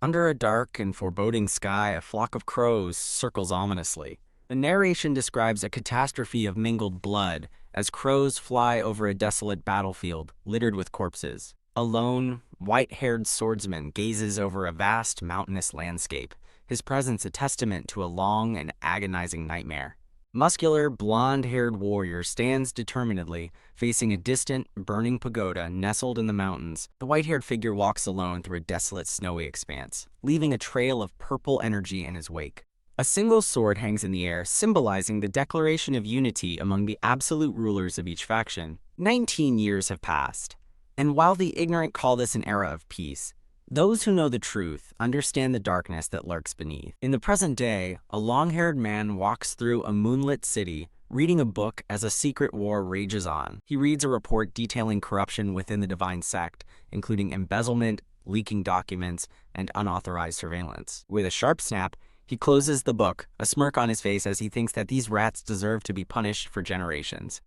Under a dark and foreboding sky, a flock of crows circles ominously. The narration describes a catastrophe of mingled blood as crows fly over a desolate battlefield littered with corpses. A lone, white-haired swordsman gazes over a vast mountainous landscape, his presence a testament to a long and agonizing nightmare. Muscular, blonde-haired warrior stands determinedly, facing a distant, burning pagoda nestled in the mountains. The white-haired figure walks alone through a desolate, snowy expanse, leaving a trail of purple energy in his wake. A single sword hangs in the air, symbolizing the declaration of unity among the absolute rulers of each faction. 19 years have passed, and while the ignorant call this an era of peace, those who know the truth understand the darkness that lurks beneath. In the present day, a long-haired man walks through a moonlit city, reading a book as a secret war rages on. He reads a report detailing corruption within the divine sect, including embezzlement, leaking documents, and unauthorized surveillance. With a sharp snap, he closes the book, a smirk on his face as he thinks that these rats deserve to be punished for generations.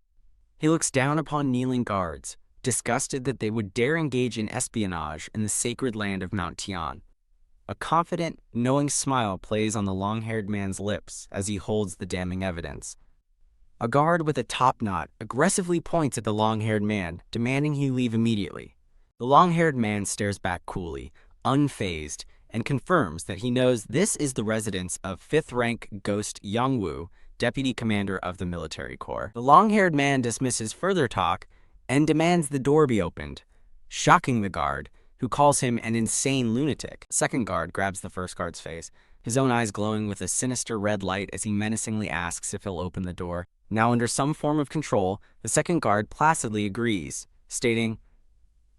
He looks down upon kneeling guards, disgusted that they would dare engage in espionage in the sacred land of Mount Tian. A confident, knowing smile plays on the long-haired man's lips as he holds the damning evidence. A guard with a top knot aggressively points at the long-haired man, demanding he leave immediately. The long-haired man stares back coolly, unfazed, and confirms that he knows this is the residence of 5th-rank Ghost Yangwu, deputy commander of the military corps. The long-haired man dismisses further talk and demands the door be opened, shocking the guard, who calls him an insane lunatic. The second guard grabs the first guard's face, his own eyes glowing with a sinister red light as he menacingly asks if he'll open the door. Now under some form of control, the second guard placidly agrees, stating,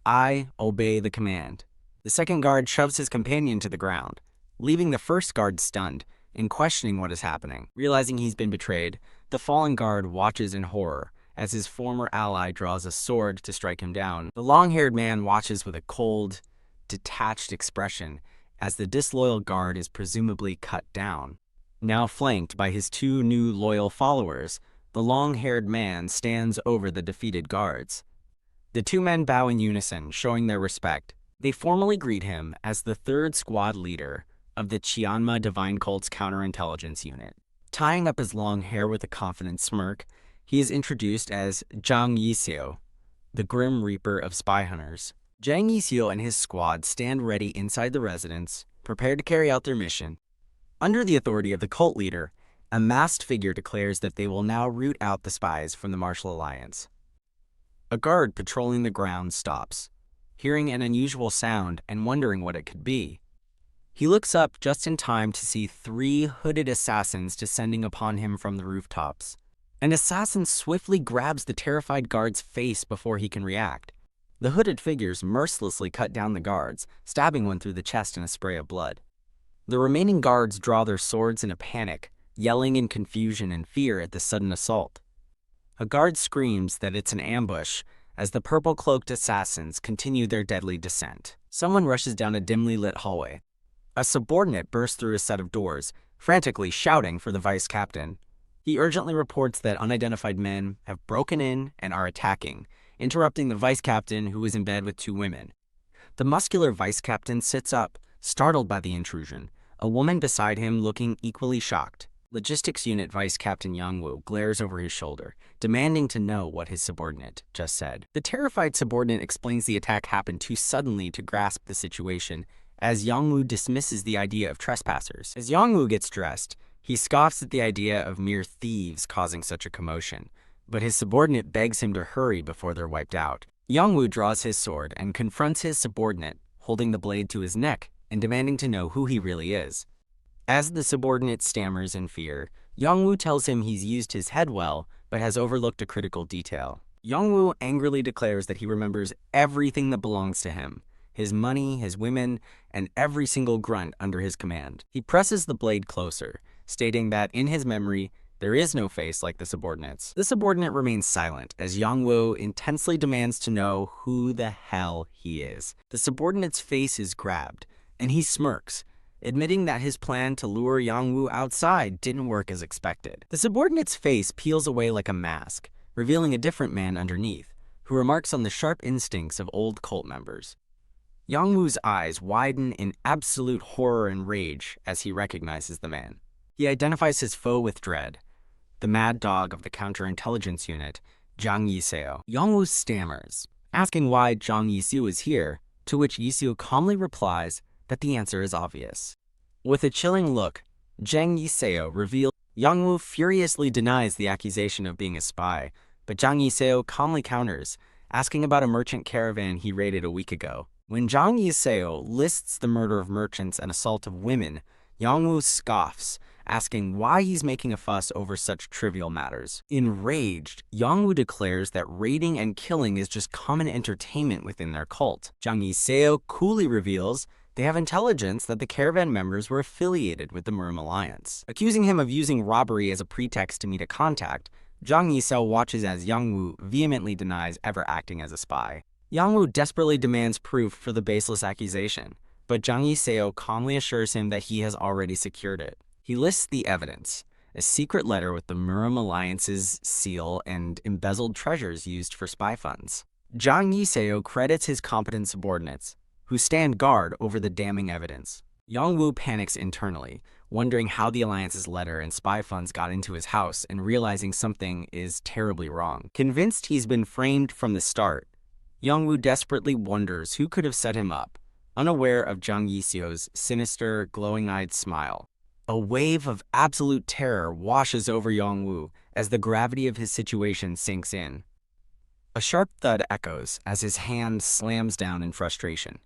"I obey the command." The second guard shoves his companion to the ground, leaving the first guard stunned and questioning what is happening. Realizing he's been betrayed, the fallen guard watches in horror as his former ally draws a sword to strike him down. The long-haired man watches with a cold, detached expression as the disloyal guard is presumably cut down. Now flanked by his two new loyal followers, the long-haired man stands over the defeated guards. The two men bow in unison, showing their respect. They formally greet him as the third squad leader of the Qianma Divine Cult's counterintelligence unit. Tying up his long hair with a confident smirk, he is introduced as Zhang Yixio, the Grim Reaper of spy hunters. Zhang Yixio and his squad stand ready inside the residence, prepared to carry out their mission. Under the authority of the cult leader, a masked figure declares that they will now root out the spies from the Murim Alliance. A guard patrolling the ground stops, hearing an unusual sound and wondering what it could be. He looks up just in time to see 3 hooded assassins descending upon him from the rooftops. An assassin swiftly grabs the terrified guard's face before he can react. The hooded figures mercilessly cut down the guards, stabbing one through the chest in a spray of blood. The remaining guards draw their swords in a panic, yelling in confusion and fear at the sudden assault. A guard screams that it's an ambush as the purple-cloaked assassins continue their deadly descent. Someone rushes down a dimly lit hallway. A subordinate bursts through a set of doors, frantically shouting for the vice captain. He urgently reports that unidentified men have broken in and are attacking, interrupting the vice captain who is in bed with 2 women. The muscular vice captain sits up, startled by the intrusion, a woman beside him looking equally shocked. Logistics Unit Vice Captain Yangwu glares over his shoulder, demanding to know what his subordinate just said. The terrified subordinate explains the attack happened too suddenly to grasp the situation, as Yangwu dismisses the idea of trespassers. As Yangwu gets dressed, he scoffs at the idea of mere thieves causing such a commotion, but his subordinate begs him to hurry before they're wiped out. Yangwu draws his sword and confronts his subordinate, holding the blade to his neck and demanding to know who he really is. As the subordinate stammers in fear, Yangwu tells him he's used his head well, but has overlooked a critical detail. Yangwu angrily declares that he remembers everything that belongs to him, his money, his women, and every single grunt under his command. He presses the blade closer, stating that in his memory, there is no face like the subordinate's. The subordinate remains silent as Yangwu intensely demands to know who the hell he is. The subordinate's face is grabbed, and he smirks, admitting that his plan to lure Yangwu outside didn't work as expected. The subordinate's face peels away like a mask, revealing a different man underneath, who remarks on the sharp instincts of old cult members. Yangwu's eyes widen in absolute horror and rage as he recognizes the man. He identifies his foe with dread, the mad dog of the counterintelligence unit, Zhang Yiseo. Yangwu stammers, asking why Zhang Yiseo is here, to which Yiseo calmly replies that the answer is obvious. With a chilling look, Zhang Yiseo reveals Yangwu furiously denies the accusation of being a spy, but Zhang Yiseo calmly counters, asking about a merchant caravan he raided a week ago. When Zhang Yiseo lists the murder of merchants and assault of women, Yangwu scoffs, asking why he's making a fuss over such trivial matters. Enraged, Yangwu declares that raiding and killing is just common entertainment within their cult. Zhang Yiseo coolly reveals they have intelligence that the caravan members were affiliated with the Murim Alliance. Accusing him of using robbery as a pretext to meet a contact, Zhang Yiseo watches as Yangwu vehemently denies ever acting as a spy. Yangwu desperately demands proof for the baseless accusation, but Zhang Yiseo calmly assures him that he has already secured it. He lists the evidence, a secret letter with the Murim Alliance's seal and embezzled treasures used for spy funds. Zhang Yiseo credits his competent subordinates, who stand guard over the damning evidence. Yangwu panics internally, wondering how the Alliance's letter and spy funds got into his house and realizing something is terribly wrong. Convinced he's been framed from the start, Yangwu desperately wonders who could have set him up, unaware of Zhang Yiseo's sinister, glowing-eyed smile. A wave of absolute terror washes over Yangwu as the gravity of his situation sinks in. A sharp thud echoes as his hand slams down in frustration.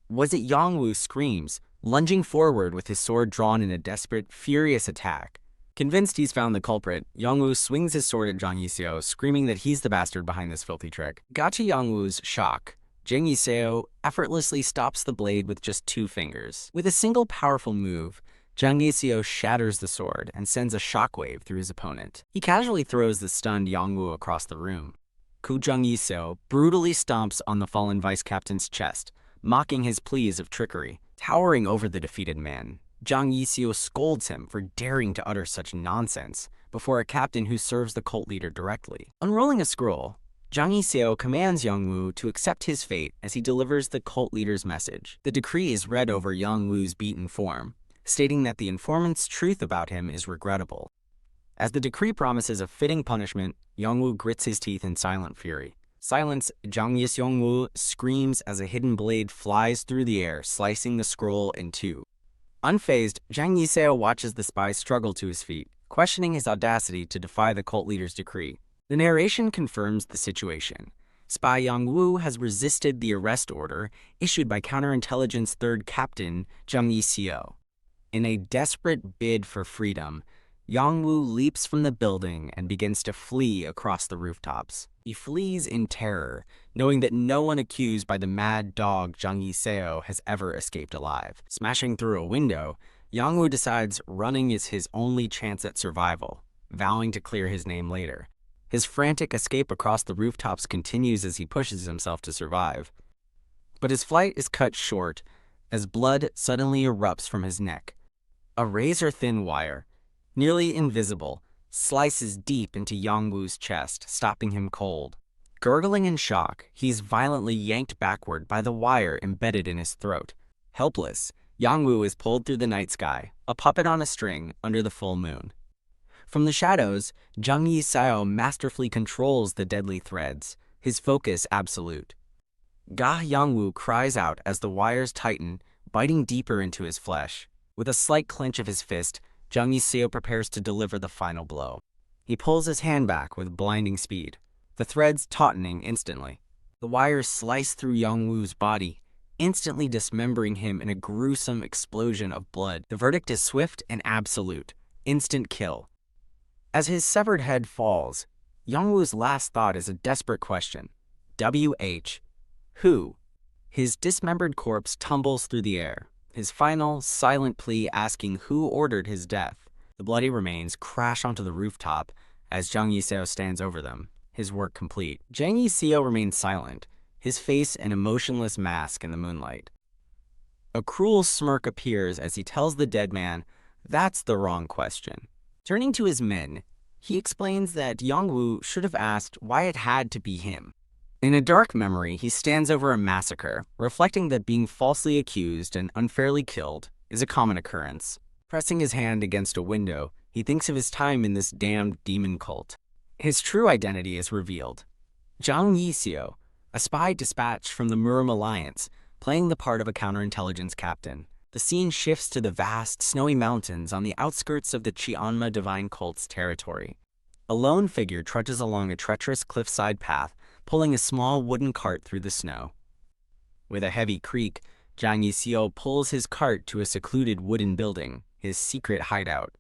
Was it Yangwu screams, lunging forward with his sword drawn in a desperate, furious attack. Convinced he's found the culprit, Yangwu swings his sword at Zhang Yiseo, screaming that he's the bastard behind this filthy trick. Got to Yangwu's shock, Zhang Yiseo effortlessly stops the blade with just 2 fingers. With a single powerful move, Zhang Yiseo shatters the sword and sends a shockwave through his opponent. He casually throws the stunned Yangwu across the room. Zhang Yiseo brutally stomps on the fallen vice captain's chest, mocking his pleas of trickery. Towering over the defeated man, Zhang Yiseo scolds him for daring to utter such nonsense before a captain who serves the cult leader directly. Unrolling a scroll, Zhang Yiseo commands Yangwu to accept his fate as he delivers the cult leader's message. The decree is read over Yangwu's beaten form, stating that the informant's truth about him is regrettable. As the decree promises a fitting punishment, Yangwu grits his teeth in silent fury. Silence, Zhang Yiseo screams as a hidden blade flies through the air, slicing the scroll in 2. Unfazed, Zhang Yiseo watches the spy struggle to his feet, questioning his audacity to defy the cult leader's decree. The narration confirms the situation. Spy Yangwu has resisted the arrest order issued by counterintelligence 3rd Captain Zhang Yiseo. In a desperate bid for freedom, Yangwu leaps from the building and begins to flee across the rooftops. He flees in terror, knowing that no one accused by the mad dog Zhang Yiseo has ever escaped alive. Smashing through a window, Yangwu decides running is his only chance at survival, vowing to clear his name later. His frantic escape across the rooftops continues as he pushes himself to survive. But his flight is cut short as blood suddenly erupts from his neck. A razor-thin wire, nearly invisible, slices deep into Yangwu's chest, stopping him cold. Gurgling in shock, he's violently yanked backward by the wire embedded in his throat. Helpless, Yangwu is pulled through the night sky, a puppet on a string under the full moon. From the shadows, Zhang Yiseo masterfully controls the deadly threads, his focus absolute. Yangwu cries out as the wires tighten, biting deeper into his flesh. With a slight clench of his fist, Zhang Yiseo prepares to deliver the final blow. He pulls his hand back with blinding speed, the threads tautening instantly. The wires slice through Yangwu's body, instantly dismembering him in a gruesome explosion of blood. The verdict is swift and absolute, instant kill. As his severed head falls, Yangwu's last thought is a desperate question. WH. Who? His dismembered corpse tumbles through the air, his final, silent plea asking who ordered his death. The bloody remains crash onto the rooftop as Zhang Yiseo stands over them, his work complete. Zhang Yiseo remains silent, his face an emotionless mask in the moonlight. A cruel smirk appears as he tells the dead man, "That's the wrong question." Turning to his men, he explains that Yangwu should have asked why it had to be him. In a dark memory, he stands over a massacre, reflecting that being falsely accused and unfairly killed is a common occurrence. Pressing his hand against a window, he thinks of his time in this damned demon cult. His true identity is revealed. Zhang Yixio, a spy dispatched from the Murim Alliance, playing the part of a counterintelligence captain. The scene shifts to the vast, snowy mountains on the outskirts of the Qianma divine cult's territory. A lone figure trudges along a treacherous cliffside path, pulling a small wooden cart through the snow. With a heavy creak, Zhang Yixio pulls his cart to a secluded wooden building, his secret hideout.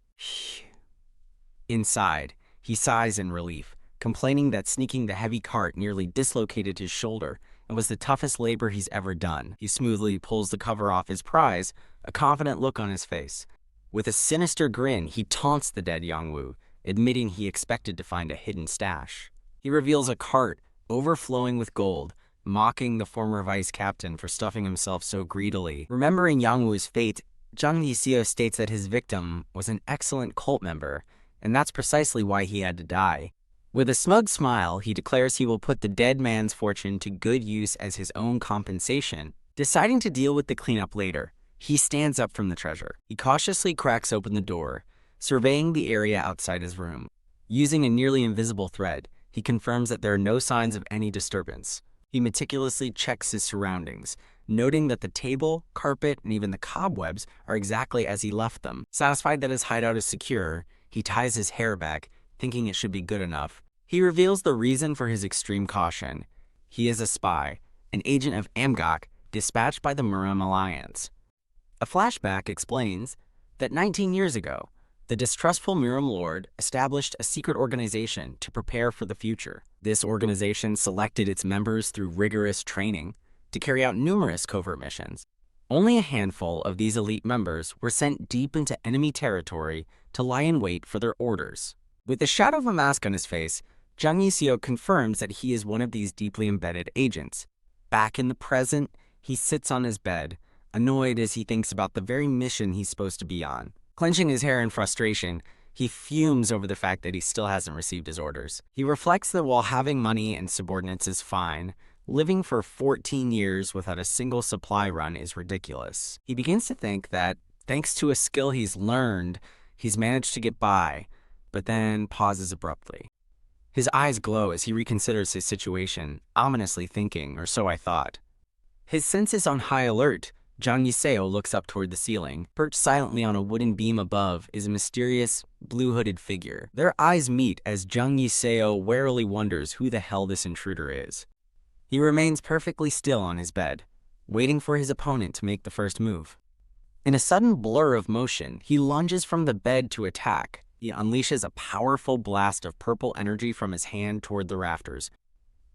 Inside, he sighs in relief, complaining that sneaking the heavy cart nearly dislocated his shoulder and was the toughest labor he's ever done. He smoothly pulls the cover off his prize, a confident look on his face. With a sinister grin, he taunts the dead Yangwu, admitting he expected to find a hidden stash. He reveals a cart overflowing with gold, mocking the former vice captain for stuffing himself so greedily. Remembering Yangwu's fate, Zhang Yixio states that his victim was an excellent cult member, and that's precisely why he had to die. With a smug smile, he declares he will put the dead man's fortune to good use as his own compensation. Deciding to deal with the cleanup later, he stands up from the treasure. He cautiously cracks open the door, surveying the area outside his room. Using a nearly invisible thread, he confirms that there are no signs of any disturbance. He meticulously checks his surroundings, noting that the table, carpet, and even the cobwebs are exactly as he left them. Satisfied that his hideout is secure, he ties his hair back, thinking it should be good enough. He reveals the reason for his extreme caution. He is a spy, an agent of Amgok, dispatched by the Murim Alliance. A flashback explains that 19 years ago, the distrustful Murim Lord established a secret organization to prepare for the future. This organization selected its members through rigorous training to carry out numerous covert missions. Only a handful of these elite members were sent deep into enemy territory to lie in wait for their orders. With the shadow of a mask on his face, Zhang Yixio confirms that he is one of these deeply embedded agents. Back in the present, he sits on his bed, annoyed as he thinks about the very mission he's supposed to be on. Clenching his hair in frustration, he fumes over the fact that he still hasn't received his orders. He reflects that while having money and subordinates is fine, living for 14 years without a single supply run is ridiculous. He begins to think that, thanks to a skill he's learned, he's managed to get by, but then pauses abruptly. His eyes glow as he reconsiders his situation, ominously thinking, or so I thought. His senses on high alert, Zhang Yixio looks up toward the ceiling. Perched silently on a wooden beam above is a mysterious, blue-hooded figure. Their eyes meet as Zhang Yixio warily wonders who the hell this intruder is. He remains perfectly still on his bed, waiting for his opponent to make the first move. In a sudden blur of motion, he lunges from the bed to attack. He unleashes a powerful blast of purple energy from his hand toward the rafters.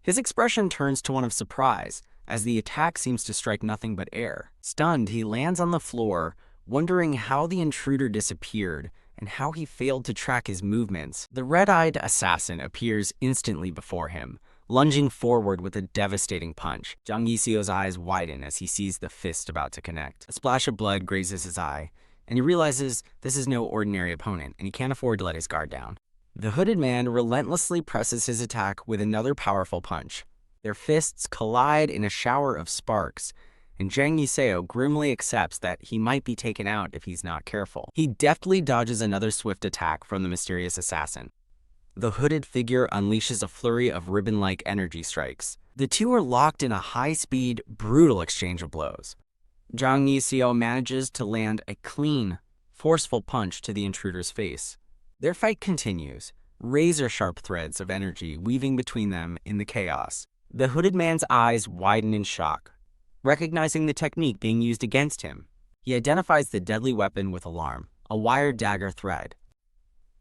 His expression turns to one of surprise, as the attack seems to strike nothing but air. Stunned, he lands on the floor, wondering how the intruder disappeared and how he failed to track his movements. The red-eyed assassin appears instantly before him, lunging forward with a devastating punch. Zhang Yixio's eyes widen as he sees the fist about to connect. A splash of blood grazes his eye, and he realizes this is no ordinary opponent, and he can't afford to let his guard down. The hooded man relentlessly presses his attack with another powerful punch. Their fists collide in a shower of sparks, and Zhang Yixio grimly accepts that he might be taken out if he's not careful. He deftly dodges another swift attack from the mysterious assassin. The hooded figure unleashes a flurry of ribbon-like energy strikes. The two are locked in a high-speed, brutal exchange of blows. Zhang Yixio manages to land a clean, forceful punch to the intruder's face. Their fight continues, razor-sharp threads of energy weaving between them in the chaos. The hooded man's eyes widen in shock, recognizing the technique being used against him. He identifies the deadly weapon with alarm, a wire dagger thread.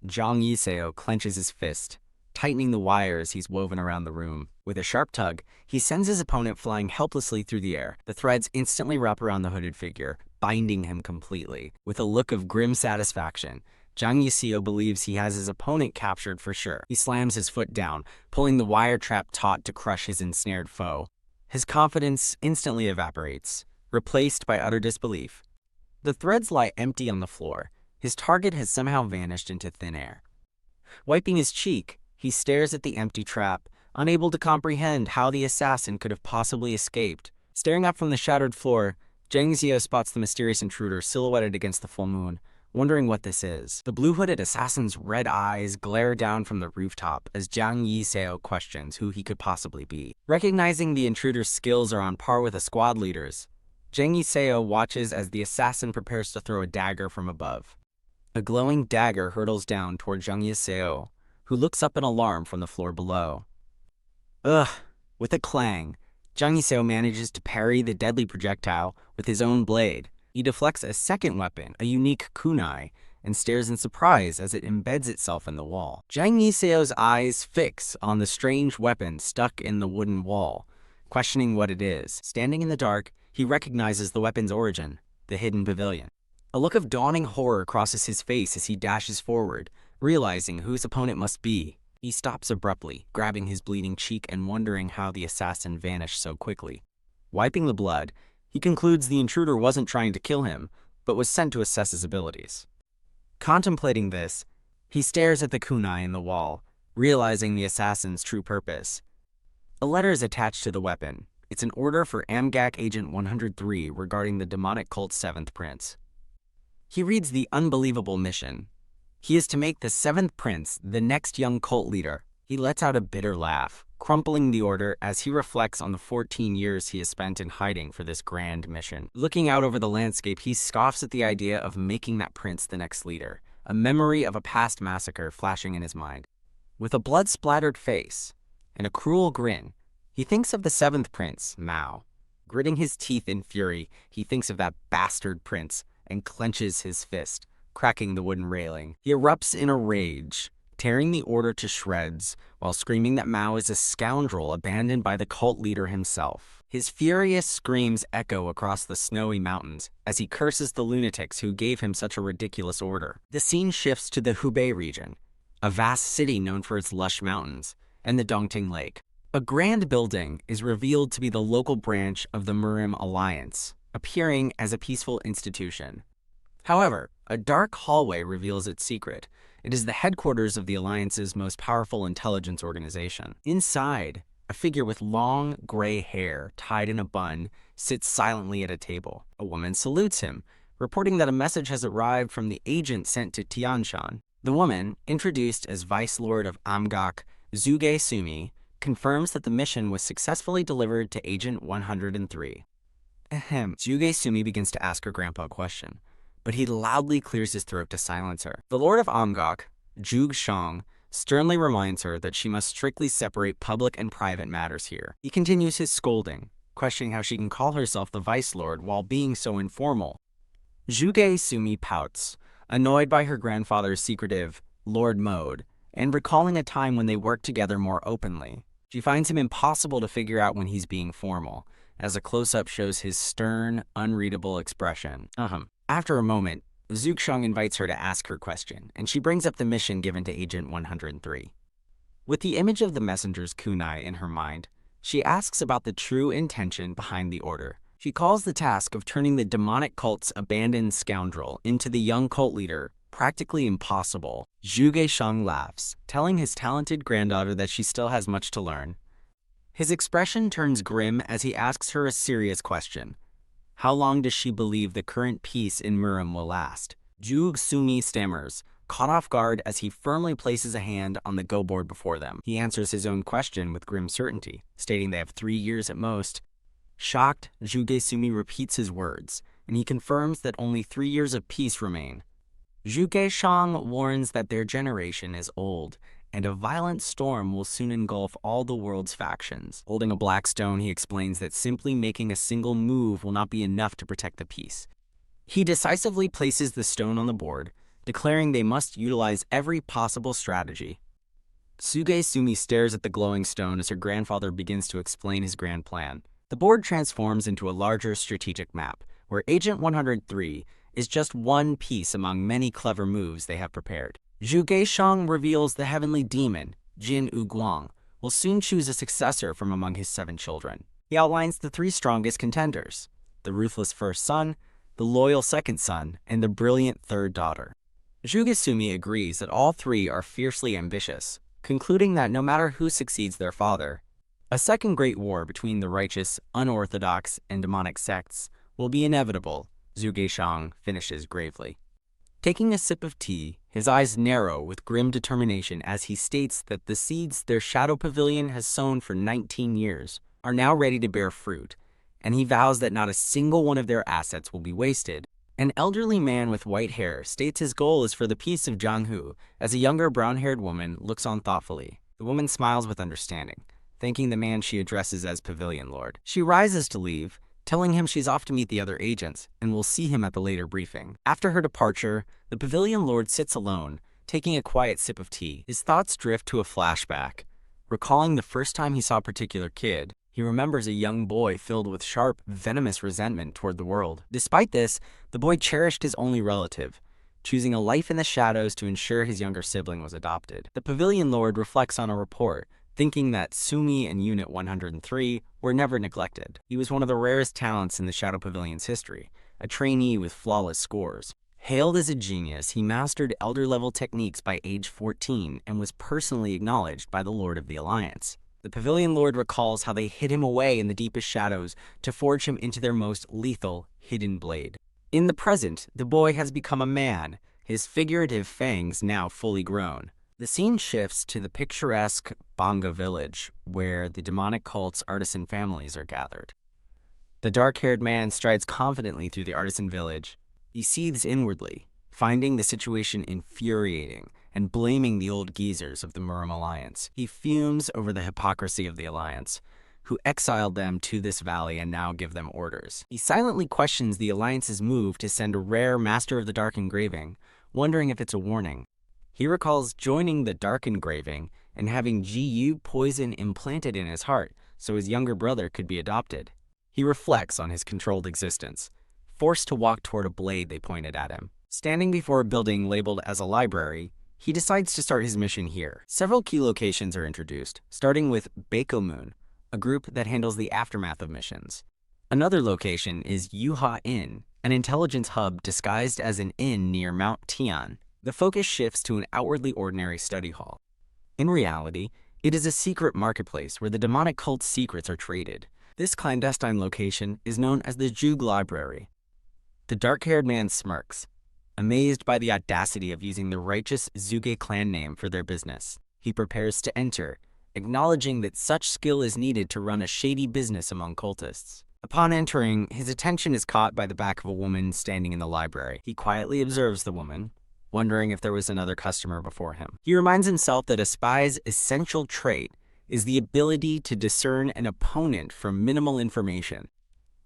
Zhang Yixio clenches his fist, tightening the wires he's woven around the room. With a sharp tug, he sends his opponent flying helplessly through the air. The threads instantly wrap around the hooded figure, binding him completely. With a look of grim satisfaction, Zhang Yixio believes he has his opponent captured for sure. He slams his foot down, pulling the wire trap taut to crush his ensnared foe. His confidence instantly evaporates, replaced by utter disbelief. The threads lie empty on the floor. His target has somehow vanished into thin air. Wiping his cheek, he stares at the empty trap, unable to comprehend how the assassin could have possibly escaped. Staring up from the shattered floor, Zhang Xiao spots the mysterious intruder silhouetted against the full moon, wondering what this is. The blue-hooded assassin's red eyes glare down from the rooftop as Zhang Yiseo questions who he could possibly be. Recognizing the intruder's skills are on par with the squad leader's, Zhang Yiseo watches as the assassin prepares to throw a dagger from above. A glowing dagger hurtles down toward Zhang Yiseo, who looks up in alarm from the floor below. Ugh! With a clang, Zhang Yiseo manages to parry the deadly projectile with his own blade. He deflects a second weapon, a unique kunai, and stares in surprise as it embeds itself in the wall. Zhang Yiseo's eyes fix on the strange weapon stuck in the wooden wall, questioning what it is. Standing in the dark, he recognizes the weapon's origin, the hidden pavilion. A look of dawning horror crosses his face as he dashes forward, realizing who his opponent must be. He stops abruptly, grabbing his bleeding cheek and wondering how the assassin vanished so quickly. Wiping the blood, he concludes the intruder wasn't trying to kill him, but was sent to assess his abilities. Contemplating this, he stares at the kunai in the wall, realizing the assassin's true purpose. A letter is attached to the weapon. It's an order for AMGAC Agent 103 regarding the demonic cult's 7th prince. He reads the unbelievable mission. He is to make the 7th prince the next young cult leader. He lets out a bitter laugh, crumpling the order as he reflects on the 14 years he has spent in hiding for this grand mission. Looking out over the landscape, he scoffs at the idea of making that prince the next leader, a memory of a past massacre flashing in his mind. With a blood-splattered face and a cruel grin, he thinks of the 7th prince, Mao. Gritting his teeth in fury, he thinks of that bastard prince and clenches his fist, cracking the wooden railing. He erupts in a rage, tearing the order to shreds while screaming that Mao is a scoundrel abandoned by the cult leader himself. His furious screams echo across the snowy mountains as he curses the lunatics who gave him such a ridiculous order. The scene shifts to the Hubei region, a vast city known for its lush mountains, and the Dongting Lake. A grand building is revealed to be the local branch of the Murim Alliance, appearing as a peaceful institution. However, a dark hallway reveals its secret. It is the headquarters of the Alliance's most powerful intelligence organization. Inside, a figure with long, gray hair tied in a bun sits silently at a table. A woman salutes him, reporting that a message has arrived from the agent sent to Tianshan. The woman, introduced as Vice Lord of Amgak, Zhuge Sumi, confirms that the mission was successfully delivered to Agent 103. Zhuge Sumi begins to ask her grandpa a question, but he loudly clears his throat to silence her. The Lord of Amgak, Zhuge Shang, sternly reminds her that she must strictly separate public and private matters here. He continues his scolding, questioning how she can call herself the Vice Lord while being so informal. Zhuge Sumi pouts, annoyed by her grandfather's secretive Lord mode, and recalling a time when they worked together more openly. She finds him impossible to figure out when he's being formal, as a close-up shows his stern, unreadable expression. After a moment, Zhuge invites her to ask her question, and she brings up the mission given to Agent 103. With the image of the messenger's kunai in her mind, she asks about the true intention behind the order. She calls the task of turning the demonic cult's abandoned scoundrel into the young cult leader practically impossible. Zhuge Shang laughs, telling his talented granddaughter that she still has much to learn. His expression turns grim as he asks her a serious question. How long does she believe the current peace in Murim will last? Zhuge Sumi stammers, caught off guard as he firmly places a hand on the go board before them. He answers his own question with grim certainty, stating they have 3 years at most. Shocked, Zhuge Sumi repeats his words, and he confirms that only 3 years of peace remain. Zhuge Shang warns that their generation is old, and a violent storm will soon engulf all the world's factions. Holding a black stone, he explains that simply making a single move will not be enough to protect the peace. He decisively places the stone on the board, declaring they must utilize every possible strategy. Zhuge Sumi stares at the glowing stone as her grandfather begins to explain his grand plan. The board transforms into a larger strategic map, where Agent 103 is just one piece among many clever moves they have prepared. Zhuge Shang reveals the heavenly demon, Jin Uguang, will soon choose a successor from among his 7 children. He outlines the 3 strongest contenders: the ruthless first son, the loyal second son, and the brilliant third daughter. Zhuge Sumi agrees that all 3 are fiercely ambitious, concluding that no matter who succeeds their father, a second great war between the righteous, unorthodox, and demonic sects will be inevitable, Zhu Geishang finishes gravely. Taking a sip of tea, his eyes narrow with grim determination as he states that the seeds their shadow pavilion has sown for 19 years are now ready to bear fruit, and he vows that not a single one of their assets will be wasted. An elderly man with white hair states his goal is for the peace of Jianghu, as a younger brown-haired woman looks on thoughtfully. The woman smiles with understanding, thanking the man she addresses as Pavilion Lord. She rises to leave, telling him she's off to meet the other agents and will see him at the later briefing. After her departure, the Pavilion Lord sits alone, taking a quiet sip of tea. His thoughts drift to a flashback. Recalling the first time he saw a particular kid, he remembers a young boy filled with sharp, venomous resentment toward the world. Despite this, the boy cherished his only relative, choosing a life in the shadows to ensure his younger sibling was adopted. The Pavilion Lord reflects on a report, thinking that Sumi and Unit 103 were never neglected. He was one of the rarest talents in the Shadow Pavilion's history, a trainee with flawless scores. Hailed as a genius, he mastered elder-level techniques by age 14 and was personally acknowledged by the Lord of the Alliance. The Pavilion Lord recalls how they hid him away in the deepest shadows to forge him into their most lethal, hidden blade. In the present, the boy has become a man, his figurative fangs now fully grown. The scene shifts to the picturesque Banga village, where the demonic cult's artisan families are gathered. The dark-haired man strides confidently through the artisan village. He seethes inwardly, finding the situation infuriating and blaming the old geezers of the Murim Alliance. He fumes over the hypocrisy of the Alliance, who exiled them to this valley and now give them orders. He silently questions the Alliance's move to send a rare Master of the Dark engraving, wondering if it's a warning. He recalls joining the Dark Engraving and having GU poison implanted in his heart so his younger brother could be adopted. He reflects on his controlled existence, forced to walk toward a blade they pointed at him. Standing before a building labeled as a library, he decides to start his mission here. Several key locations are introduced, starting with Baiko Moon, a group that handles the aftermath of missions. Another location is Yuha Inn, an intelligence hub disguised as an inn near Mount Tian. The focus shifts to an outwardly ordinary study hall. In reality, it is a secret marketplace where the demonic cult's secrets are traded. This clandestine location is known as the Zhug Library. The dark-haired man smirks, amazed by the audacity of using the righteous Zhuge clan name for their business. He prepares to enter, acknowledging that such skill is needed to run a shady business among cultists. Upon entering, his attention is caught by the back of a woman standing in the library. He quietly observes the woman, wondering if there was another customer before him. He reminds himself that a spy's essential trait is the ability to discern an opponent from minimal information.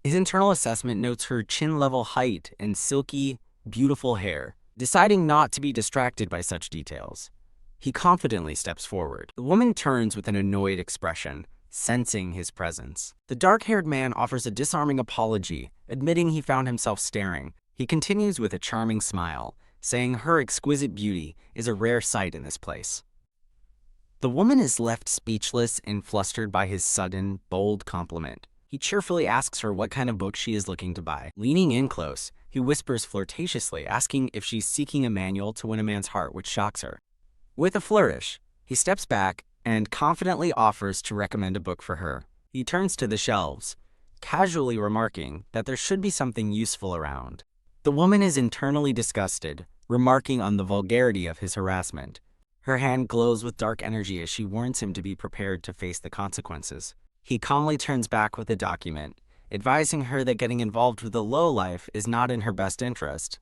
His internal assessment notes her chin-level height and silky, beautiful hair. Deciding not to be distracted by such details, he confidently steps forward. The woman turns with an annoyed expression, sensing his presence. The dark-haired man offers a disarming apology, admitting he found himself staring. He continues with a charming smile, saying her exquisite beauty is a rare sight in this place. The woman is left speechless and flustered by his sudden, bold compliment. He cheerfully asks her what kind of book she is looking to buy. Leaning in close, he whispers flirtatiously, asking if she's seeking a manual to win a man's heart, which shocks her. With a flourish, he steps back and confidently offers to recommend a book for her. He turns to the shelves, casually remarking that there should be something useful around. The woman is internally disgusted, remarking on the vulgarity of his harassment. Her hand glows with dark energy as she warns him to be prepared to face the consequences. He calmly turns back with a document, advising her that getting involved with the lowlife is not in her best interest.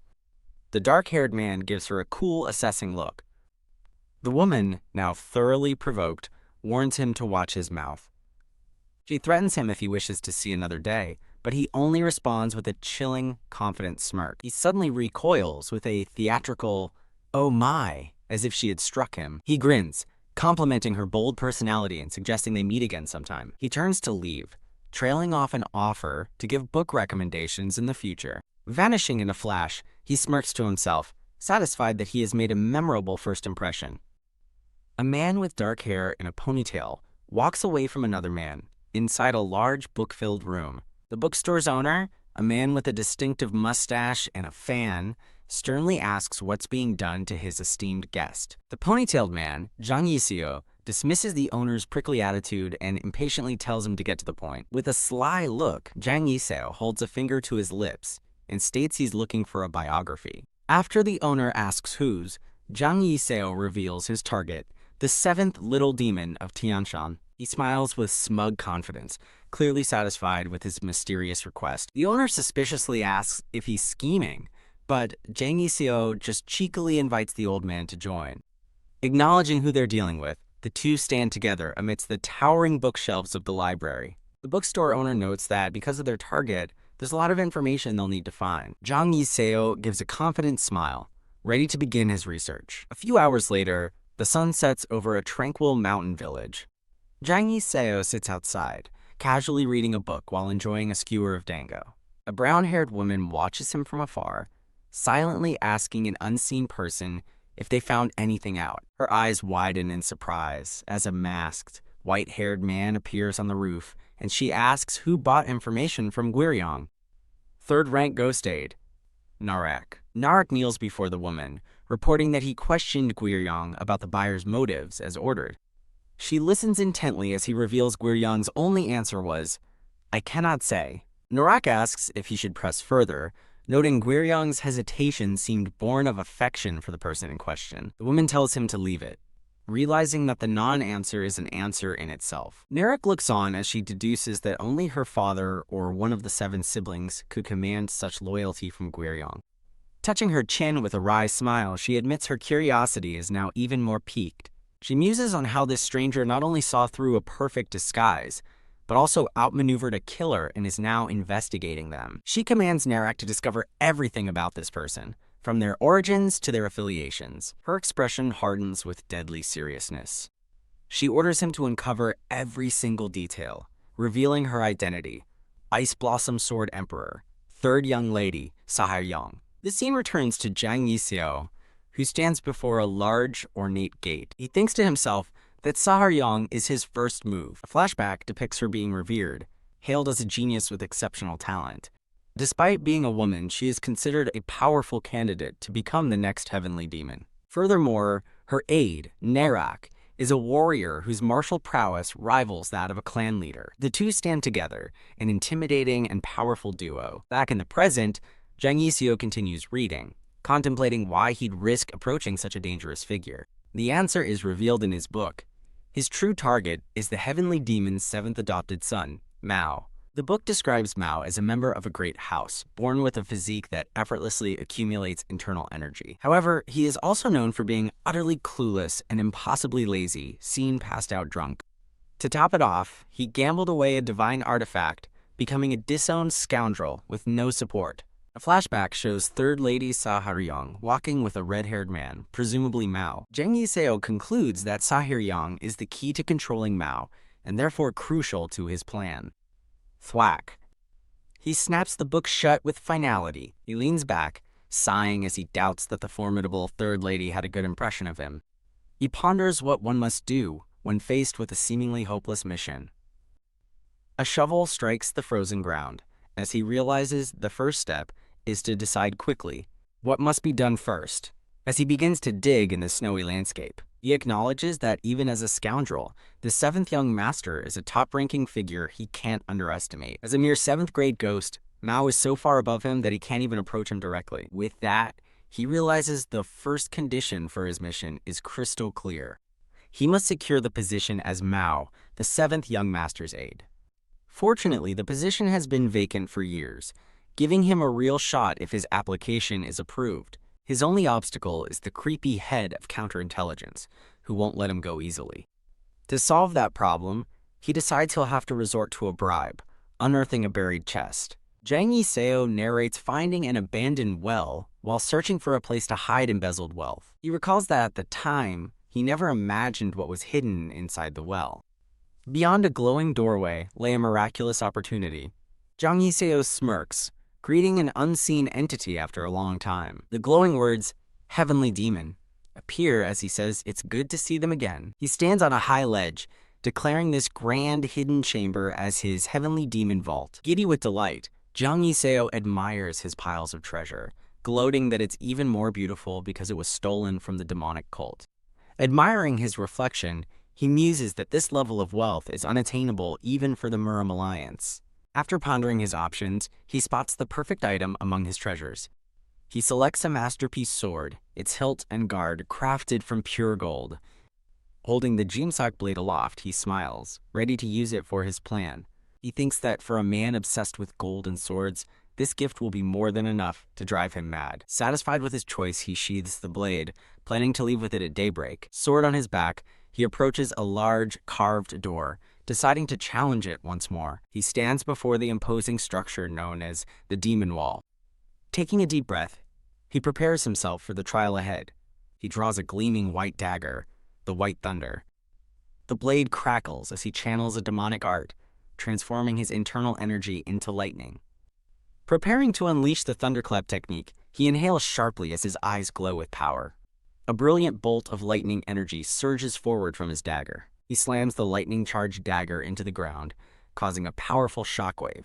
The dark-haired man gives her a cool, assessing look. The woman, now thoroughly provoked, warns him to watch his mouth. She threatens him if he wishes to see another day, but he only responds with a chilling, confident smirk. He suddenly recoils with a theatrical, "Oh my," as if she had struck him. He grins, complimenting her bold personality and suggesting they meet again sometime. He turns to leave, trailing off an offer to give book recommendations in the future. Vanishing in a flash, he smirks to himself, satisfied that he has made a memorable first impression. A man with dark hair and a ponytail walks away from another man, inside a large book-filled room. The bookstore's owner, a man with a distinctive mustache and a fan, sternly asks what's being done to his esteemed guest. The ponytailed man, Zhang Yixio, dismisses the owner's prickly attitude and impatiently tells him to get to the point. With a sly look, Zhang Yixio holds a finger to his lips and states he's looking for a biography. After the owner asks whose, Zhang Yixio reveals his target, the seventh little demon of Tianshan. He smiles with smug confidence, clearly satisfied with his mysterious request. The owner suspiciously asks if he's scheming, but Zhang Yixio just cheekily invites the old man to join. Acknowledging who they're dealing with, the two stand together amidst the towering bookshelves of the library. The bookstore owner notes that because of their target, there's a lot of information they'll need to find. Zhang Yixio gives a confident smile, ready to begin his research. A few hours later, the sun sets over a tranquil mountain village. Zhang Yixio sits outside, casually reading a book while enjoying a skewer of dango. A brown-haired woman watches him from afar, silently asking an unseen person if they found anything out. Her eyes widen in surprise as a masked, white-haired man appears on the roof, and she asks who bought information from Guiryong. Third-rank ghost aide, Narak. Narak kneels before the woman, reporting that he questioned Guiryong about the buyer's motives as ordered. She listens intently as he reveals Guiryong's only answer was, "I cannot say." Narak asks if he should press further, noting Guiryong's hesitation seemed born of affection for the person in question. The woman tells him to leave it, realizing that the non-answer is an answer in itself. Narak looks on as she deduces that only her father or one of the 7 siblings could command such loyalty from Guiryong. Touching her chin with a wry smile, she admits her curiosity is now even more piqued. She muses on how this stranger not only saw through a perfect disguise, but also outmaneuvered a killer and is now investigating them. She commands Narak to discover everything about this person, from their origins to their affiliations. Her expression hardens with deadly seriousness. She orders him to uncover every single detail, revealing her identity: Ice Blossom Sword Emperor, third young lady, Heir. The scene returns to Zhang Yixio, who stands before a large, ornate gate. He thinks to himself that Heir is his first move. A flashback depicts her being revered, hailed as a genius with exceptional talent. Despite being a woman, she is considered a powerful candidate to become the next heavenly demon. Furthermore, her aide, Narak, is a warrior whose martial prowess rivals that of a clan leader. The two stand together, an intimidating and powerful duo. Back in the present, Zhang Yixio continues reading, contemplating why he'd risk approaching such a dangerous figure. The answer is revealed in his book. His true target is the heavenly demon's 7th adopted son, Mao. The book describes Mao as a member of a great house, born with a physique that effortlessly accumulates internal energy. However, he is also known for being utterly clueless and impossibly lazy, seen passed out drunk. To top it off, he gambled away a divine artifact, becoming a disowned scoundrel with no support. A flashback shows third lady Heir walking with a red-haired man, presumably Mao. Zhang Yixio concludes that Heir is the key to controlling Mao, and therefore crucial to his plan. Thwack. He snaps the book shut with finality. He leans back, sighing as he doubts that the formidable third lady had a good impression of him. He ponders what one must do when faced with a seemingly hopeless mission. A shovel strikes the frozen ground, as he realizes the first step is to decide quickly what must be done first. As he begins to dig in the snowy landscape, he acknowledges that even as a scoundrel, the 7th young master is a top-ranking figure he can't underestimate. As a mere 7th-grade ghost, Mao is so far above him that he can't even approach him directly. With that, he realizes the first condition for his mission is crystal clear. He must secure the position as Mao, the 7th young master's aide. Fortunately, the position has been vacant for years, giving him a real shot if his application is approved. His only obstacle is the creepy head of counterintelligence, who won't let him go easily. To solve that problem, he decides he'll have to resort to a bribe, unearthing a buried chest. Zhang Yixio narrates finding an abandoned well while searching for a place to hide embezzled wealth. He recalls that at the time, he never imagined what was hidden inside the well. Beyond a glowing doorway lay a miraculous opportunity. Zhang Yixio smirks, greeting an unseen entity after a long time. The glowing words, "Heavenly Demon," appear as he says it's good to see them again. He stands on a high ledge, declaring this grand hidden chamber as his heavenly demon vault. Giddy with delight, Zhang Yixio admires his piles of treasure, gloating that it's even more beautiful because it was stolen from the demonic cult. Admiring his reflection, he muses that this level of wealth is unattainable even for the Murim Alliance. After pondering his options, he spots the perfect item among his treasures. He selects a masterpiece sword, its hilt and guard crafted from pure gold. Holding the Jimsak blade aloft, he smiles, ready to use it for his plan. He thinks that for a man obsessed with gold and swords, this gift will be more than enough to drive him mad. Satisfied with his choice, he sheathes the blade, planning to leave with it at daybreak. Sword on his back, he approaches a large, carved door, deciding to challenge it once more. He stands before the imposing structure known as the demon wall. Taking a deep breath, he prepares himself for the trial ahead. He draws a gleaming white dagger, the White Thunder. The blade crackles as he channels a demonic art, transforming his internal energy into lightning. Preparing to unleash the thunderclap technique, he inhales sharply as his eyes glow with power. A brilliant bolt of lightning energy surges forward from his dagger. He slams the lightning-charged dagger into the ground, causing a powerful shockwave.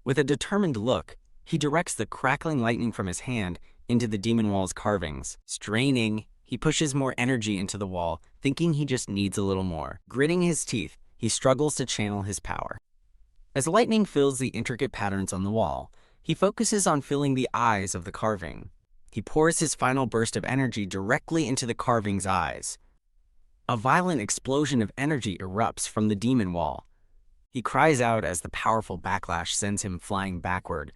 With a determined look, he directs the crackling lightning from his hand into the demon wall's carvings. Straining, he pushes more energy into the wall, thinking he just needs a little more. Gritting his teeth, he struggles to channel his power. As lightning fills the intricate patterns on the wall, he focuses on filling the eyes of the carving. He pours his final burst of energy directly into the carving's eyes. A violent explosion of energy erupts from the demon wall. He cries out as the powerful backlash sends him flying backward.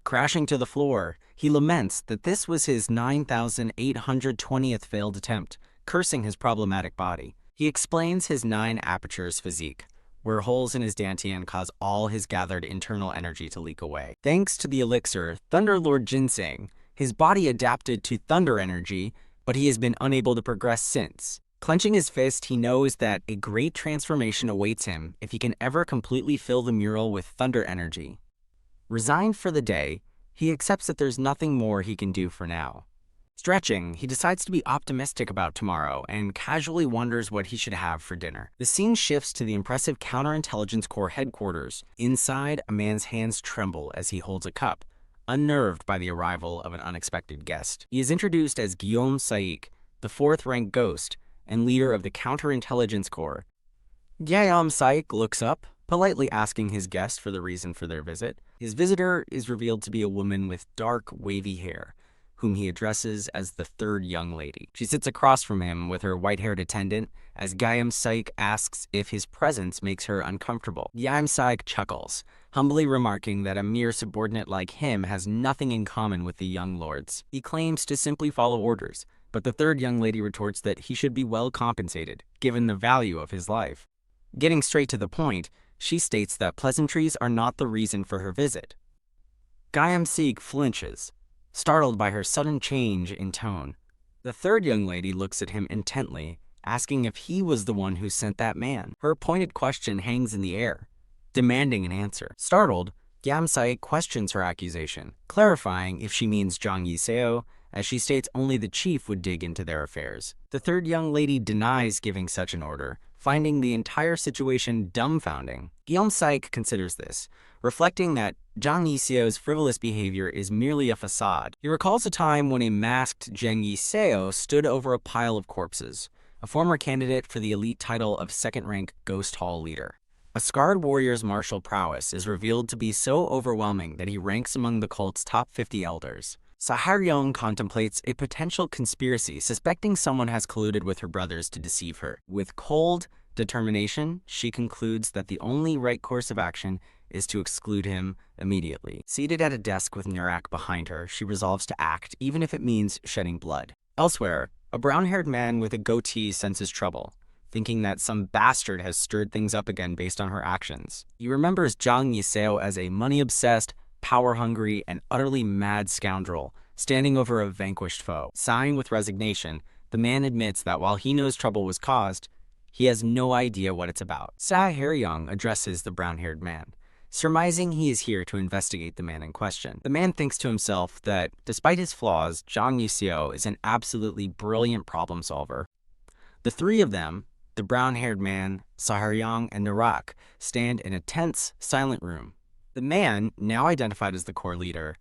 Crashing to the floor, he laments that this was his 9,820th failed attempt, cursing his problematic body. He explains his 9 apertures physique, where holes in his dantian cause all his gathered internal energy to leak away. Thanks to the elixir, Thunderlord Ginseng, his body adapted to thunder energy, but he has been unable to progress since. Clenching his fist, he knows that a great transformation awaits him if he can ever completely fill the mural with thunder energy. Resigned for the day, he accepts that there's nothing more he can do for now. Stretching, he decides to be optimistic about tomorrow and casually wonders what he should have for dinner. The scene shifts to the impressive Counterintelligence Corps headquarters. Inside, a man's hands tremble as he holds a cup, unnerved by the arrival of an unexpected guest. He is introduced as Guillaume Saik, the 4th-rank ghost and leader of the Counterintelligence Corps. Guillaume Saik looks up, politely asking his guest for the reason for their visit. His visitor is revealed to be a woman with dark, wavy hair, whom he addresses as the 3rd young lady. She sits across from him with her white-haired attendant as Guillaume Saik asks if his presence makes her uncomfortable. Guillaume Saik chuckles, humbly remarking that a mere subordinate like him has nothing in common with the young lords. He claims to simply follow orders, but the 3rd young lady retorts that he should be well compensated, given the value of his life. Getting straight to the point, she states that pleasantries are not the reason for her visit. Guillaume Saik flinches, startled by her sudden change in tone. The 3rd young lady looks at him intently, asking if he was the one who sent that man. Her pointed question hangs in the air, demanding an answer. Startled, Guillaume Saik questions her accusation, clarifying if she means Zhang Yiseo, as she states only the chief would dig into their affairs. The 3rd young lady denies giving such an order, finding the entire situation dumbfounding. Guillaume Saik considers this, reflecting that Zhang Yiseo's frivolous behavior is merely a facade. He recalls a time when a masked Zhang Yiseo stood over a pile of corpses, a former candidate for the elite title of 2nd-rank Ghost Hall leader. A scarred warrior's martial prowess is revealed to be so overwhelming that he ranks among the cult's top 50 elders. Saharyong contemplates a potential conspiracy, suspecting someone has colluded with her brothers to deceive her. With cold determination, she concludes that the only right course of action is to exclude him immediately. Seated at a desk with Nurak behind her, she resolves to act, even if it means shedding blood. Elsewhere, a brown-haired man with a goatee senses trouble, thinking that some bastard has stirred things up again based on her actions. He remembers Zhang Yiseo as a money-obsessed, power-hungry, and utterly mad scoundrel, standing over a vanquished foe. Sighing with resignation, the man admits that while he knows trouble was caused, he has no idea what it's about. Saharyong addresses the brown-haired man, surmising he is here to investigate the man in question. The man thinks to himself that, despite his flaws, Zhang Yiseo is an absolutely brilliant problem solver. The 3 of them, the brown-haired man, Saharyong, and Nurak, stand in a tense, silent room. The man, now identified as the core leader,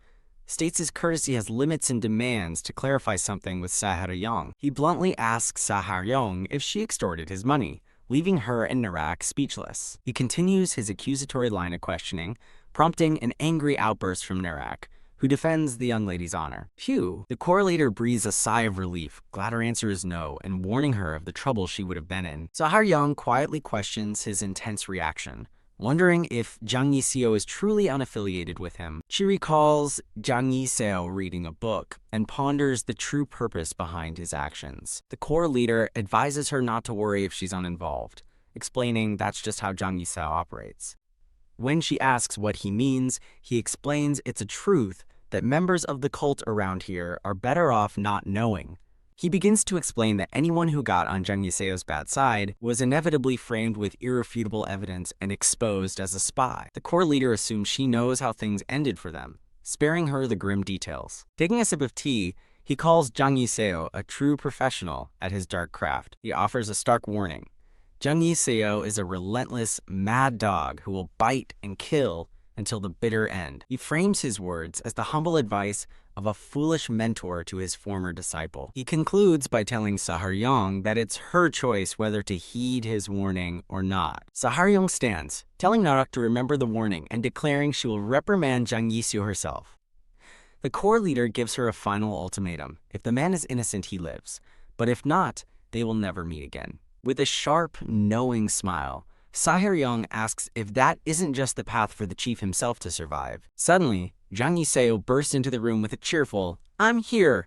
states his courtesy has limits and demands to clarify something with Saharyong. He bluntly asks Saharyong if she extorted his money, leaving her and Narak speechless. He continues his accusatory line of questioning, prompting an angry outburst from Narak, who defends the young lady's honor. Phew! The core leader breathes a sigh of relief, glad her answer is no, and warning her of the trouble she would have been in. Saharyong quietly questions his intense reaction, wondering if Jang Yiseo is truly unaffiliated with him. She recalls Jang Yiseo reading a book and ponders the true purpose behind his actions. The core leader advises her not to worry if she's uninvolved, explaining that's just how Jang Yiseo operates. When she asks what he means, he explains it's a truth that members of the cult around here are better off not knowing. He begins to explain that anyone who got on Jang Yiseo's bad side was inevitably framed with irrefutable evidence and exposed as a spy. The core leader assumes she knows how things ended for them, sparing her the grim details. Taking a sip of tea, he calls Jang Yiseo a true professional at his dark craft. He offers a stark warning. Jang Yiseo is a relentless, mad dog who will bite and kill until the bitter end. He frames his words as the humble advice of a foolish mentor to his former disciple. He concludes by telling Saharyong that it's her choice whether to heed his warning or not. Saharyong stands, telling Narak to remember the warning and declaring she will reprimand Jang Yiseo herself. The core leader gives her a final ultimatum. If the man is innocent, he lives. But if not, they will never meet again. With a sharp, knowing smile, Saharyong asks if that isn't just the path for the chief himself to survive. Suddenly, Jang Yiseo bursts into the room with a cheerful, "I'm here,"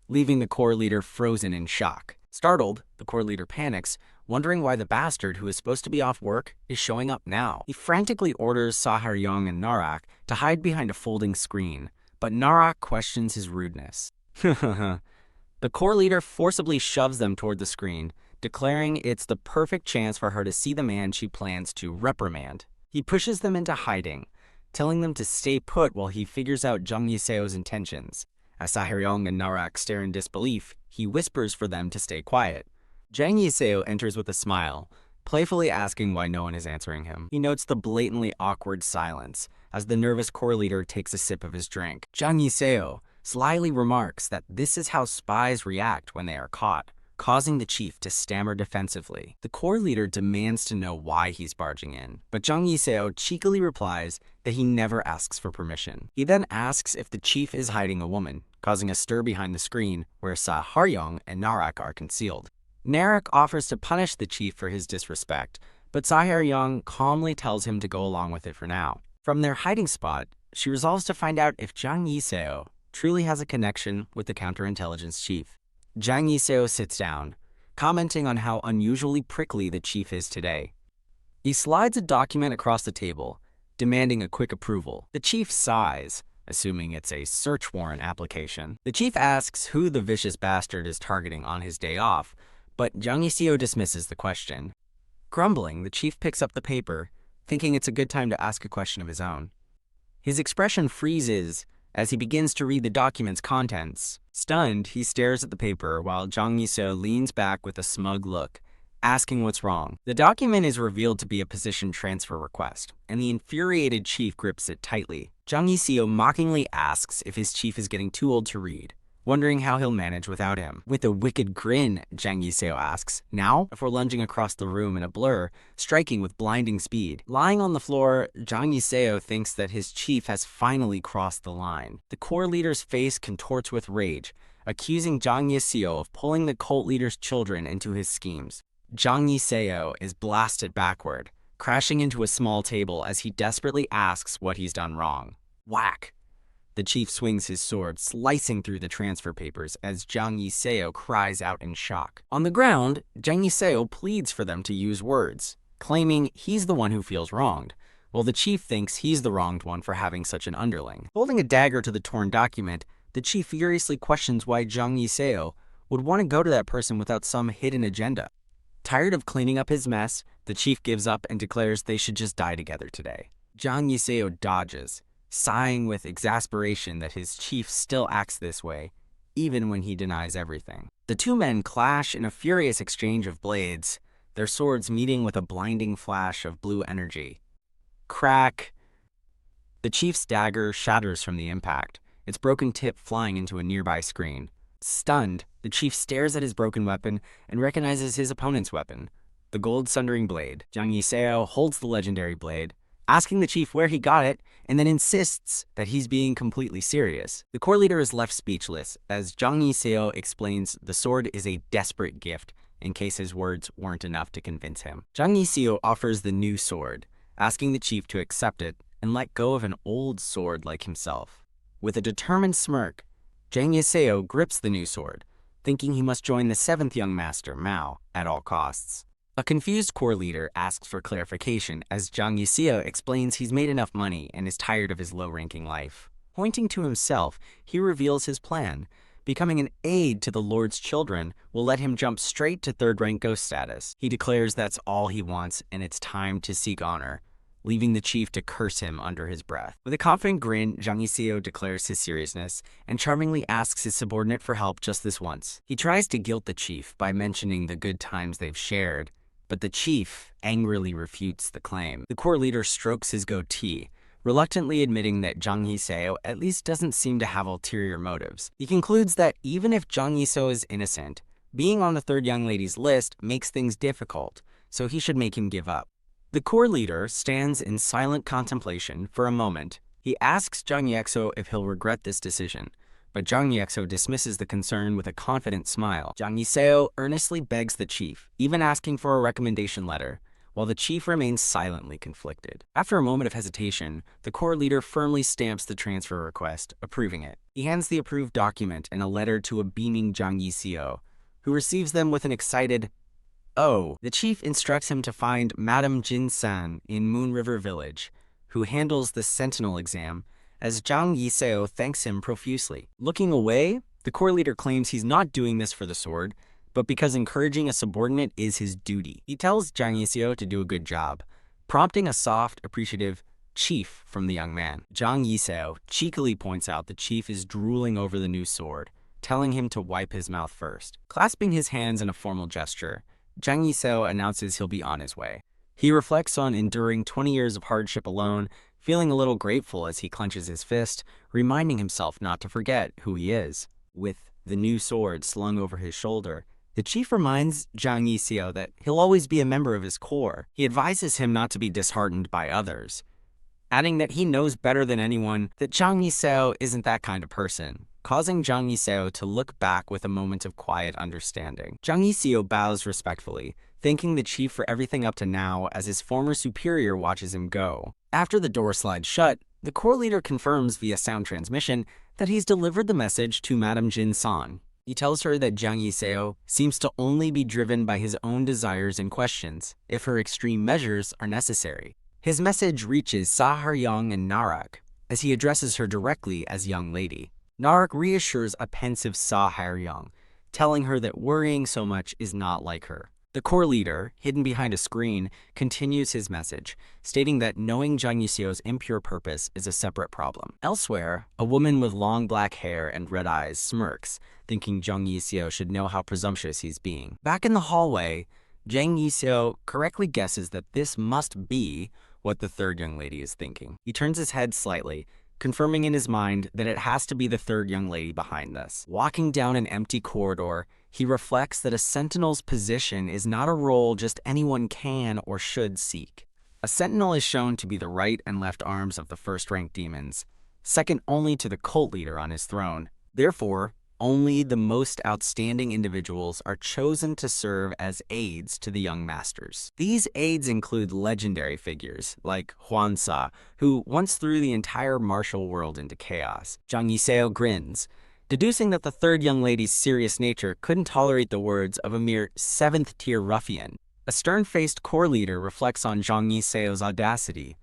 leaving the core leader frozen in shock. Startled, the core leader panics, wondering why the bastard who is supposed to be off work is showing up now. He frantically orders Saharyong and Narak to hide behind a folding screen, but Narak questions his rudeness. The core leader forcibly shoves them toward the screen, declaring it's the perfect chance for her to see the man she plans to reprimand. He pushes them into hiding, telling them to stay put while he figures out Jang Yiseo's intentions. As Saharyong and Narak stare in disbelief, he whispers for them to stay quiet. Jang Yiseo enters with a smile, playfully asking why no one is answering him. He notes the blatantly awkward silence as the nervous core leader takes a sip of his drink. Jang Yiseo slyly remarks that this is how spies react when they are caught, causing the chief to stammer defensively. The core leader demands to know why he's barging in, but Jang Yiseo cheekily replies that he never asks for permission. He then asks if the chief is hiding a woman, causing a stir behind the screen where Saharyong and Narak are concealed. Narak offers to punish the chief for his disrespect, but Saharyong calmly tells him to go along with it for now. From their hiding spot, she resolves to find out if Jang Yiseo truly has a connection with the counterintelligence chief. Jang Yiseo sits down, commenting on how unusually prickly the chief is today. He slides a document across the table, demanding a quick approval. The chief sighs, assuming it's a search warrant application. The chief asks who the vicious bastard is targeting on his day off, but Jang Yiseo dismisses the question. Grumbling, the chief picks up the paper, thinking it's a good time to ask a question of his own. His expression freezes as he begins to read the document's contents. Stunned, he stares at the paper while Jang Yiseo leans back with a smug look, asking what's wrong. The document is revealed to be a position transfer request, and the infuriated chief grips it tightly. Jang Yiseo mockingly asks if his chief is getting too old to read, wondering how he'll manage without him. With a wicked grin, Jang Yiseo asks, "Now?" before lunging across the room in a blur, striking with blinding speed. Lying on the floor, Jang Yiseo thinks that his chief has finally crossed the line. The core leader's face contorts with rage, accusing Jang Yiseo of pulling the cult leader's children into his schemes. Jang Yiseo is blasted backward, crashing into a small table as he desperately asks what he's done wrong. Whack! The chief swings his sword, slicing through the transfer papers as Jang Yiseo cries out in shock. On the ground, Jang Yiseo pleads for them to use words, claiming he's the one who feels wronged, while the chief thinks he's the wronged one for having such an underling. Holding a dagger to the torn document, the chief furiously questions why Jang Yiseo would want to go to that person without some hidden agenda. Tired of cleaning up his mess, the chief gives up and declares they should just die together today. Jang Yiseo dodges, sighing with exasperation that his chief still acts this way, even when he denies everything. The two men clash in a furious exchange of blades, their swords meeting with a blinding flash of blue energy. Crack! The chief's dagger shatters from the impact, its broken tip flying into a nearby screen. Stunned, the chief stares at his broken weapon and recognizes his opponent's weapon, the gold sundering blade. Zhang Yiseo holds the legendary blade, asking the chief where he got it, and then insists that he's being completely serious. The core leader is left speechless as Zhang Yiseo explains the sword is a desperate gift in case his words weren't enough to convince him. Zhang Yiseo offers the new sword, asking the chief to accept it and let go of an old sword like himself. With a determined smirk, Zhang Yiseo grips the new sword, thinking he must join the seventh young master, Mao, at all costs. A confused core leader asks for clarification as Zhang Yiseo explains he's made enough money and is tired of his low-ranking life. Pointing to himself, he reveals his plan. Becoming an aide to the Lord's children will let him jump straight to third-rank ghost status. He declares that's all he wants and it's time to seek honor, leaving the chief to curse him under his breath. With a confident grin, Zhang Yiseo declares his seriousness and charmingly asks his subordinate for help just this once. He tries to guilt the chief by mentioning the good times they've shared, but the chief angrily refutes the claim. The core leader strokes his goatee, reluctantly admitting that Zhang Yiseo at least doesn't seem to have ulterior motives. He concludes that even if Zhang Yiseo is innocent, being on the third young lady's list makes things difficult, so he should make him give up. The core leader stands in silent contemplation for a moment. He asks Zhang Yiseo if he'll regret this decision, but Zhang Yiseo dismisses the concern with a confident smile. Zhang Yiseo earnestly begs the chief, even asking for a recommendation letter, while the chief remains silently conflicted. After a moment of hesitation, the core leader firmly stamps the transfer request, approving it. He hands the approved document and a letter to a beaming Zhang Yiseo, who receives them with an excited, "Oh." The chief instructs him to find Madame Jin-san in Moon River Village, who handles the sentinel exam, as Zhang Yiseo thanks him profusely. Looking away, the core leader claims he's not doing this for the sword, but because encouraging a subordinate is his duty. He tells Zhang Yiseo to do a good job, prompting a soft, appreciative chief from the young man. Zhang Yiseo cheekily points out the chief is drooling over the new sword, telling him to wipe his mouth first. Clasping his hands in a formal gesture, Zhang Yiseo announces he'll be on his way. He reflects on enduring 20 years of hardship alone, feeling a little grateful as he clenches his fist, reminding himself not to forget who he is. With the new sword slung over his shoulder, the chief reminds Zhang Yiseo that he'll always be a member of his corps. He advises him not to be disheartened by others, adding that he knows better than anyone that Zhang Yiseo isn't that kind of person, causing Zhang Yiseo to look back with a moment of quiet understanding. Zhang Yiseo bows respectfully, thanking the chief for everything up to now as his former superior watches him go. After the door slides shut, the core leader confirms via sound transmission that he's delivered the message to Madame Jin-san. He tells her that Zhang Yiseo seems to only be driven by his own desires and questions, if her extreme measures are necessary. His message reaches Saharyong and Narak, as he addresses her directly as young lady. Narak reassures a pensive Saharyong, telling her that worrying so much is not like her. The core leader, hidden behind a screen, continues his message, stating that knowing Zhang Yiseo's impure purpose is a separate problem. Elsewhere, a woman with long black hair and red eyes smirks, thinking Zhang Yiseo should know how presumptuous he's being. Back in the hallway, Zhang Yiseo correctly guesses that this must be what the third young lady is thinking. He turns his head slightly, confirming in his mind that it has to be the third young lady behind this. Walking down an empty corridor, he reflects that a sentinel's position is not a role just anyone can or should seek. A sentinel is shown to be the right and left arms of the first-rank demons, second only to the cult leader on his throne. Therefore, only the most outstanding individuals are chosen to serve as aides to the young masters. These aides include legendary figures like Huansa, who once threw the entire martial world into chaos. Zhang Yiseo grins, deducing that the third young lady's serious nature couldn't tolerate the words of a mere seventh-tier ruffian. A stern-faced core leader reflects on Zhang Yiseo's audacity,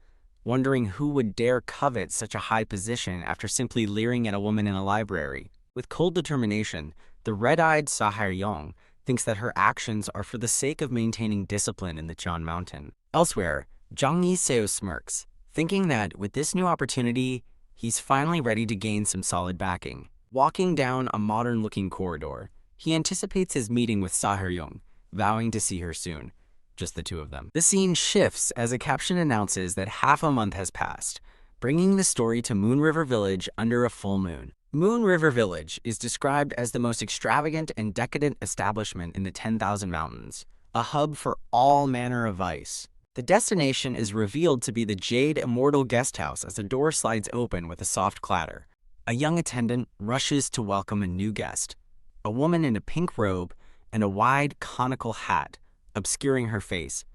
wondering who would dare covet such a high position after simply leering at a woman in a library. With cold determination, the red-eyed Saharyong thinks that her actions are for the sake of maintaining discipline in the Jian Mountain. Elsewhere, Zhang Yiseo smirks, thinking that with this new opportunity, he's finally ready to gain some solid backing. Walking down a modern-looking corridor, he anticipates his meeting with Saharyong, vowing to see her soon. Just the two of them. The scene shifts as a caption announces that half a month has passed, bringing the story to Moon River Village under a full moon. Moon River Village is described as the most extravagant and decadent establishment in the 10,000 Mountains, a hub for all manner of vice. The destination is revealed to be the Jade Immortal Guest House as the door slides open with a soft clatter. A young attendant rushes to welcome a new guest, a woman in a pink robe and a wide, conical hat, obscuring her face.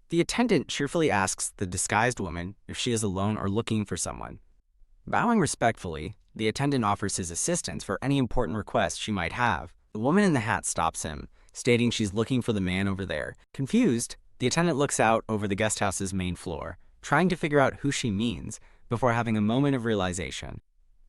The attendant cheerfully asks the disguised woman if she is alone or looking for someone. Bowing respectfully, the attendant offers his assistance for any important request she might have. The woman in the hat stops him, stating she's looking for the man over there. Confused, the attendant looks out over the guest house's main floor, trying to figure out who she means before having a moment of realization.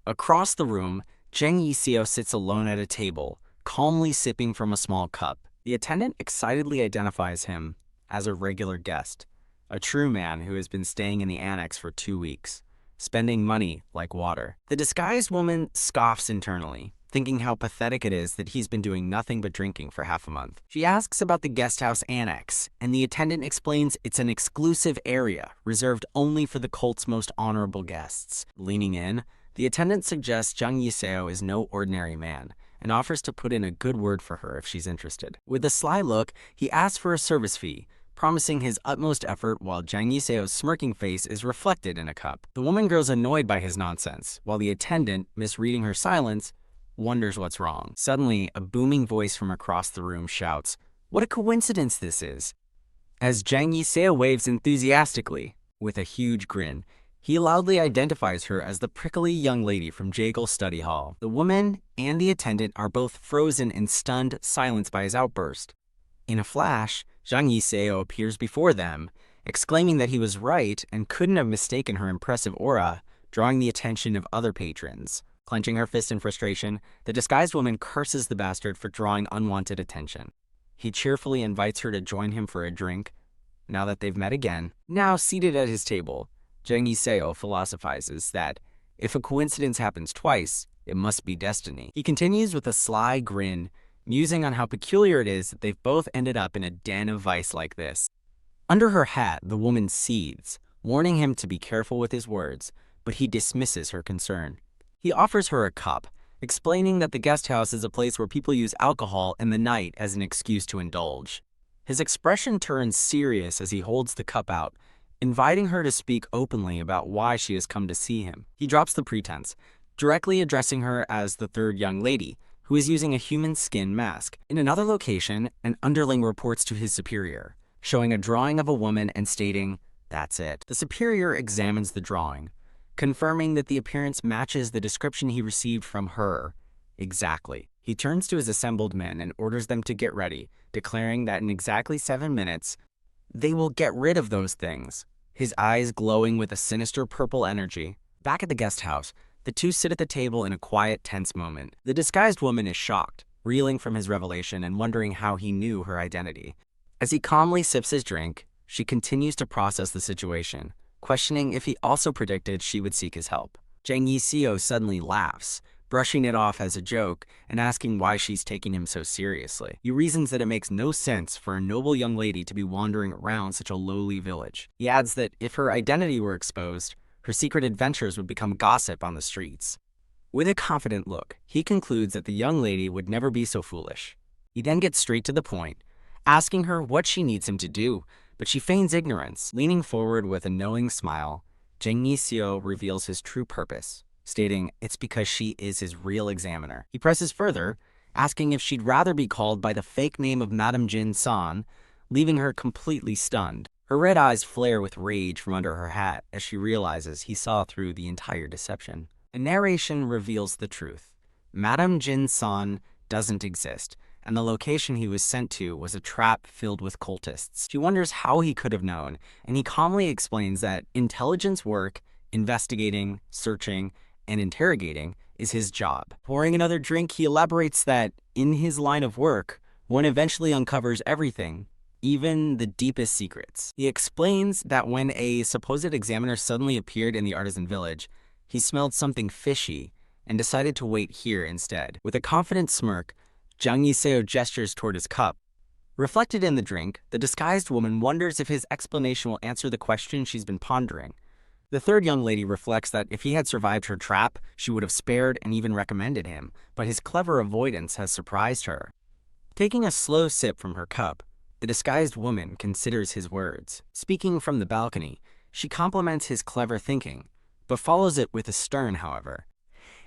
Across the room, Jang Yiseo sits alone at a table, calmly sipping from a small cup. The attendant excitedly identifies him as a regular guest, a true man who has been staying in the annex for 2 weeks, spending money like water. The disguised woman scoffs internally, thinking how pathetic it is that he's been doing nothing but drinking for half a month. She asks about the guest house annex, and the attendant explains it's an exclusive area reserved only for the cult's most honorable guests. Leaning in, the attendant suggests Jang Yiseo is no ordinary man, and offers to put in a good word for her if she's interested. With a sly look, he asks for a service fee, promising his utmost effort while Jang Yiseo's smirking face is reflected in a cup. The woman grows annoyed by his nonsense, while the attendant, misreading her silence, wonders what's wrong. Suddenly, a booming voice from across the room shouts, "What a coincidence this is!" As Jang Yiseo waves enthusiastically, with a huge grin, he loudly identifies her as the prickly young lady from Jagel's study hall. The woman and the attendant are both frozen in stunned silence by his outburst. In a flash, Jang Yiseo appears before them, exclaiming that he was right and couldn't have mistaken her impressive aura, drawing the attention of other patrons. Clenching her fist in frustration, the disguised woman curses the bastard for drawing unwanted attention. He cheerfully invites her to join him for a drink, now that they've met again. Now seated at his table, Jang Yiseo philosophizes that if a coincidence happens twice, it must be destiny. He continues with a sly grin, musing on how peculiar it is that they've both ended up in a den of vice like this. Under her hat, the woman seethes, warning him to be careful with his words, but he dismisses her concern. He offers her a cup, explaining that the guest house is a place where people use alcohol in the night as an excuse to indulge. His expression turns serious as he holds the cup out, inviting her to speak openly about why she has come to see him. He drops the pretense, directly addressing her as the third young lady, who is using a human skin mask. In another location, an underling reports to his superior, showing a drawing of a woman and stating, "That's it." The superior examines the drawing, confirming that the appearance matches the description he received from her. Exactly. He turns to his assembled men and orders them to get ready, declaring that in exactly 7 minutes, they will get rid of those things. His eyes glowing with a sinister purple energy. Back at the guest house, the two sit at the table in a quiet, tense moment. The disguised woman is shocked, reeling from his revelation and wondering how he knew her identity. As he calmly sips his drink, she continues to process the situation, questioning if he also predicted she would seek his help. Jang Yiseo suddenly laughs, brushing it off as a joke and asking why she's taking him so seriously. He reasons that it makes no sense for a noble young lady to be wandering around such a lowly village. He adds that if her identity were exposed, her secret adventures would become gossip on the streets. With a confident look, he concludes that the young lady would never be so foolish. He then gets straight to the point, asking her what she needs him to do, but she feigns ignorance. Leaning forward with a knowing smile, Jang Yiseo reveals his true purpose, stating it's because she is his real examiner. He presses further, asking if she'd rather be called by the fake name of Madame Jin San, leaving her completely stunned. Her red eyes flare with rage from under her hat as she realizes he saw through the entire deception. The narration reveals the truth. Madame Jin San doesn't exist, and the location he was sent to was a trap filled with cultists. She wonders how he could have known, and he calmly explains that intelligence work, investigating, searching, and interrogating is his job. Pouring another drink, he elaborates that, in his line of work, one eventually uncovers everything, even the deepest secrets. He explains that when a supposed examiner suddenly appeared in the artisan village, he smelled something fishy and decided to wait here instead. With a confident smirk, Jang Yiseo gestures toward his cup. Reflected in the drink, the disguised woman wonders if his explanation will answer the question she's been pondering. The third young lady reflects that if he had survived her trap, she would have spared and even recommended him, but his clever avoidance has surprised her. Taking a slow sip from her cup, the disguised woman considers his words. Speaking from the balcony, she compliments his clever thinking, but follows it with a stern, however.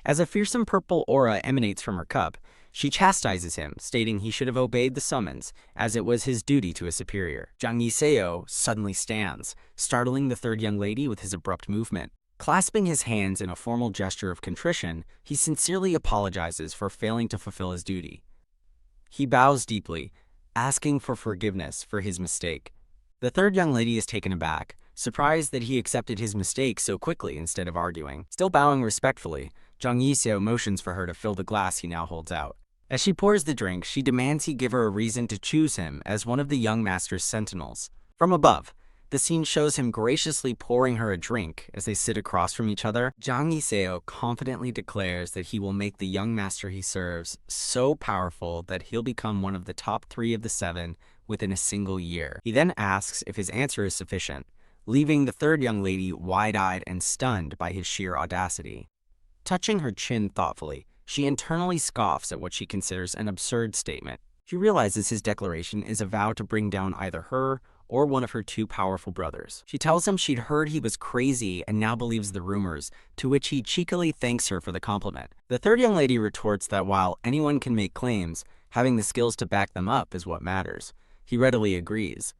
As a fearsome purple aura emanates from her cup, she chastises him, stating he should have obeyed the summons, as it was his duty to a superior. Jang Yiseo suddenly stands, startling the third young lady with his abrupt movement. Clasping his hands in a formal gesture of contrition, he sincerely apologizes for failing to fulfill his duty. He bows deeply, asking for forgiveness for his mistake. The third young lady is taken aback, surprised that he accepted his mistake so quickly instead of arguing. Still bowing respectfully, Jang Yiseo motions for her to fill the glass he now holds out. As she pours the drink, she demands he give her a reason to choose him as one of the young master's sentinels. From above, the scene shows him graciously pouring her a drink as they sit across from each other. Jang Yiseo confidently declares that he will make the young master he serves so powerful that he'll become one of the top 3 of the 7 within a single year. He then asks if his answer is sufficient, leaving the third young lady wide-eyed and stunned by his sheer audacity. Touching her chin thoughtfully, she internally scoffs at what she considers an absurd statement. She realizes his declaration is a vow to bring down either her or one of her 2 powerful brothers. She tells him she'd heard he was crazy and now believes the rumors, to which he cheekily thanks her for the compliment. The third young lady retorts that while anyone can make claims, having the skills to back them up is what matters. He readily agrees.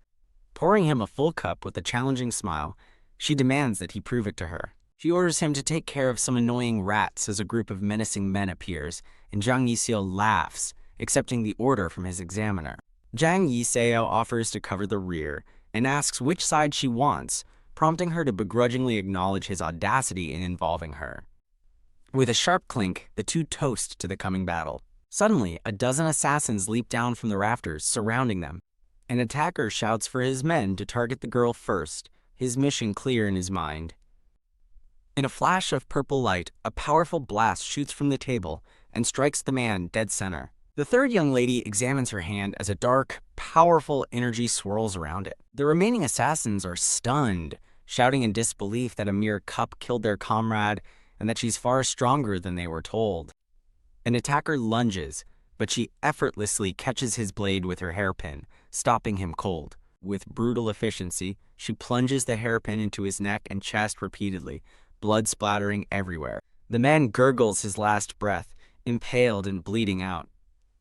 Pouring him a full cup with a challenging smile, she demands that he prove it to her. She orders him to take care of some annoying rats as a group of menacing men appears, and Jang Yiseo laughs, accepting the order from his examiner. Jang Yiseo offers to cover the rear and asks which side she wants, prompting her to begrudgingly acknowledge his audacity in involving her. With a sharp clink, the 2 toast to the coming battle. Suddenly, a dozen assassins leap down from the rafters, surrounding them. An attacker shouts for his men to target the girl first, his mission clear in his mind. In a flash of purple light, a powerful blast shoots from the table and strikes the man dead center. The third young lady examines her hand as a dark, powerful energy swirls around it. The remaining assassins are stunned, shouting in disbelief that a mere cup killed their comrade and that she's far stronger than they were told. An attacker lunges, but she effortlessly catches his blade with her hairpin, stopping him cold. With brutal efficiency, she plunges the hairpin into his neck and chest repeatedly, blood splattering everywhere. The man gurgles his last breath, impaled and bleeding out.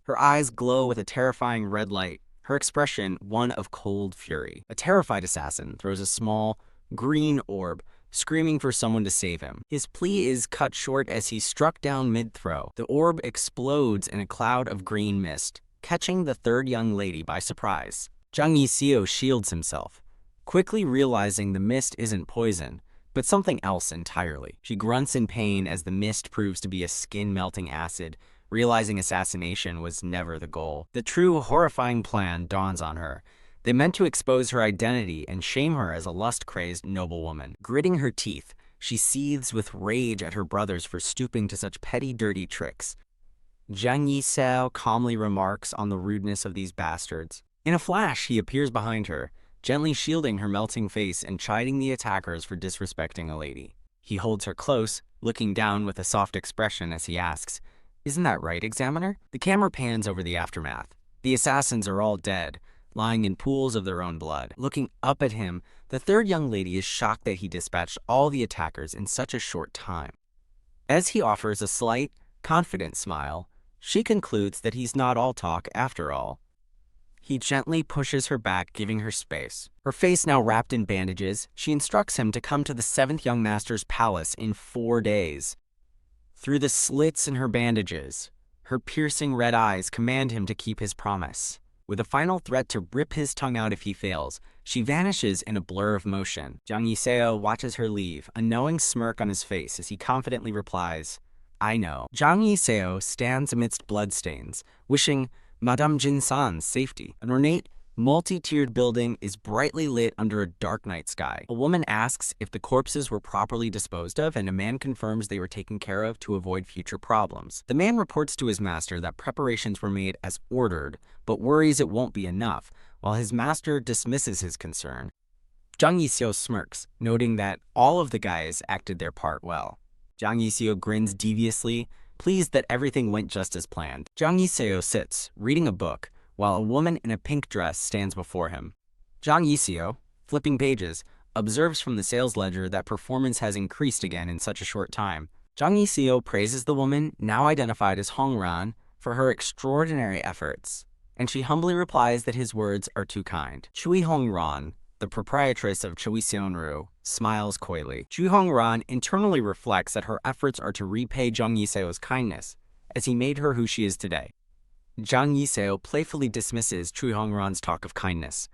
Her eyes glow with a terrifying red light, her expression one of cold fury. A terrified assassin throws a small, green orb, screaming for someone to save him. His plea is cut short as he's struck down mid-throw. The orb explodes in a cloud of green mist, catching the third young lady by surprise. Jang Yiseo shields himself, quickly realizing the mist isn't poison, but something else entirely. She grunts in pain as the mist proves to be a skin-melting acid, realizing assassination was never the goal. The true horrifying plan dawns on her. They meant to expose her identity and shame her as a lust-crazed noblewoman. Gritting her teeth, she seethes with rage at her brothers for stooping to such petty, dirty tricks. Jang Yiseo calmly remarks on the rudeness of these bastards. In a flash, he appears behind her, gently shielding her melting face and chiding the attackers for disrespecting a lady. He holds her close, looking down with a soft expression as he asks, "Isn't that right, Examiner?" The camera pans over the aftermath. The assassins are all dead, lying in pools of their own blood. Looking up at him, the third young lady is shocked that he dispatched all the attackers in such a short time. As he offers a slight, confident smile, she concludes that he's not all talk after all. He gently pushes her back, giving her space. Her face now wrapped in bandages, she instructs him to come to the 7th young master's palace in 4 days. Through the slits in her bandages, her piercing red eyes command him to keep his promise. With a final threat to rip his tongue out if he fails, she vanishes in a blur of motion. Jang Yiseo watches her leave, a knowing smirk on his face as he confidently replies, "I know." Jang Yiseo stands amidst bloodstains, wishing Madame Jin-san's safety. An ornate, multi-tiered building is brightly lit under a dark night sky. A woman asks if the corpses were properly disposed of, and a man confirms they were taken care of to avoid future problems. The man reports to his master that preparations were made as ordered, but worries it won't be enough, while his master dismisses his concern. Zhang Yixio smirks, noting that all of the guys acted their part well. Zhang Yixio grins deviously, pleased that everything went just as planned. Zhang Yixio sits, reading a book, while a woman in a pink dress stands before him. Zhang Yixio, flipping pages, observes from the sales ledger that performance has increased again in such a short time. Zhang Yixio praises the woman, now identified as Hongran, for her extraordinary efforts, and she humbly replies that his words are too kind. Chui Hongran, the proprietress of Chui Xianru, smiles coyly. Chui Hongran internally reflects that her efforts are to repay Zhang Yixio's kindness, as he made her who she is today. Zhang Yixio playfully dismisses Chui Hongran's talk of kindness.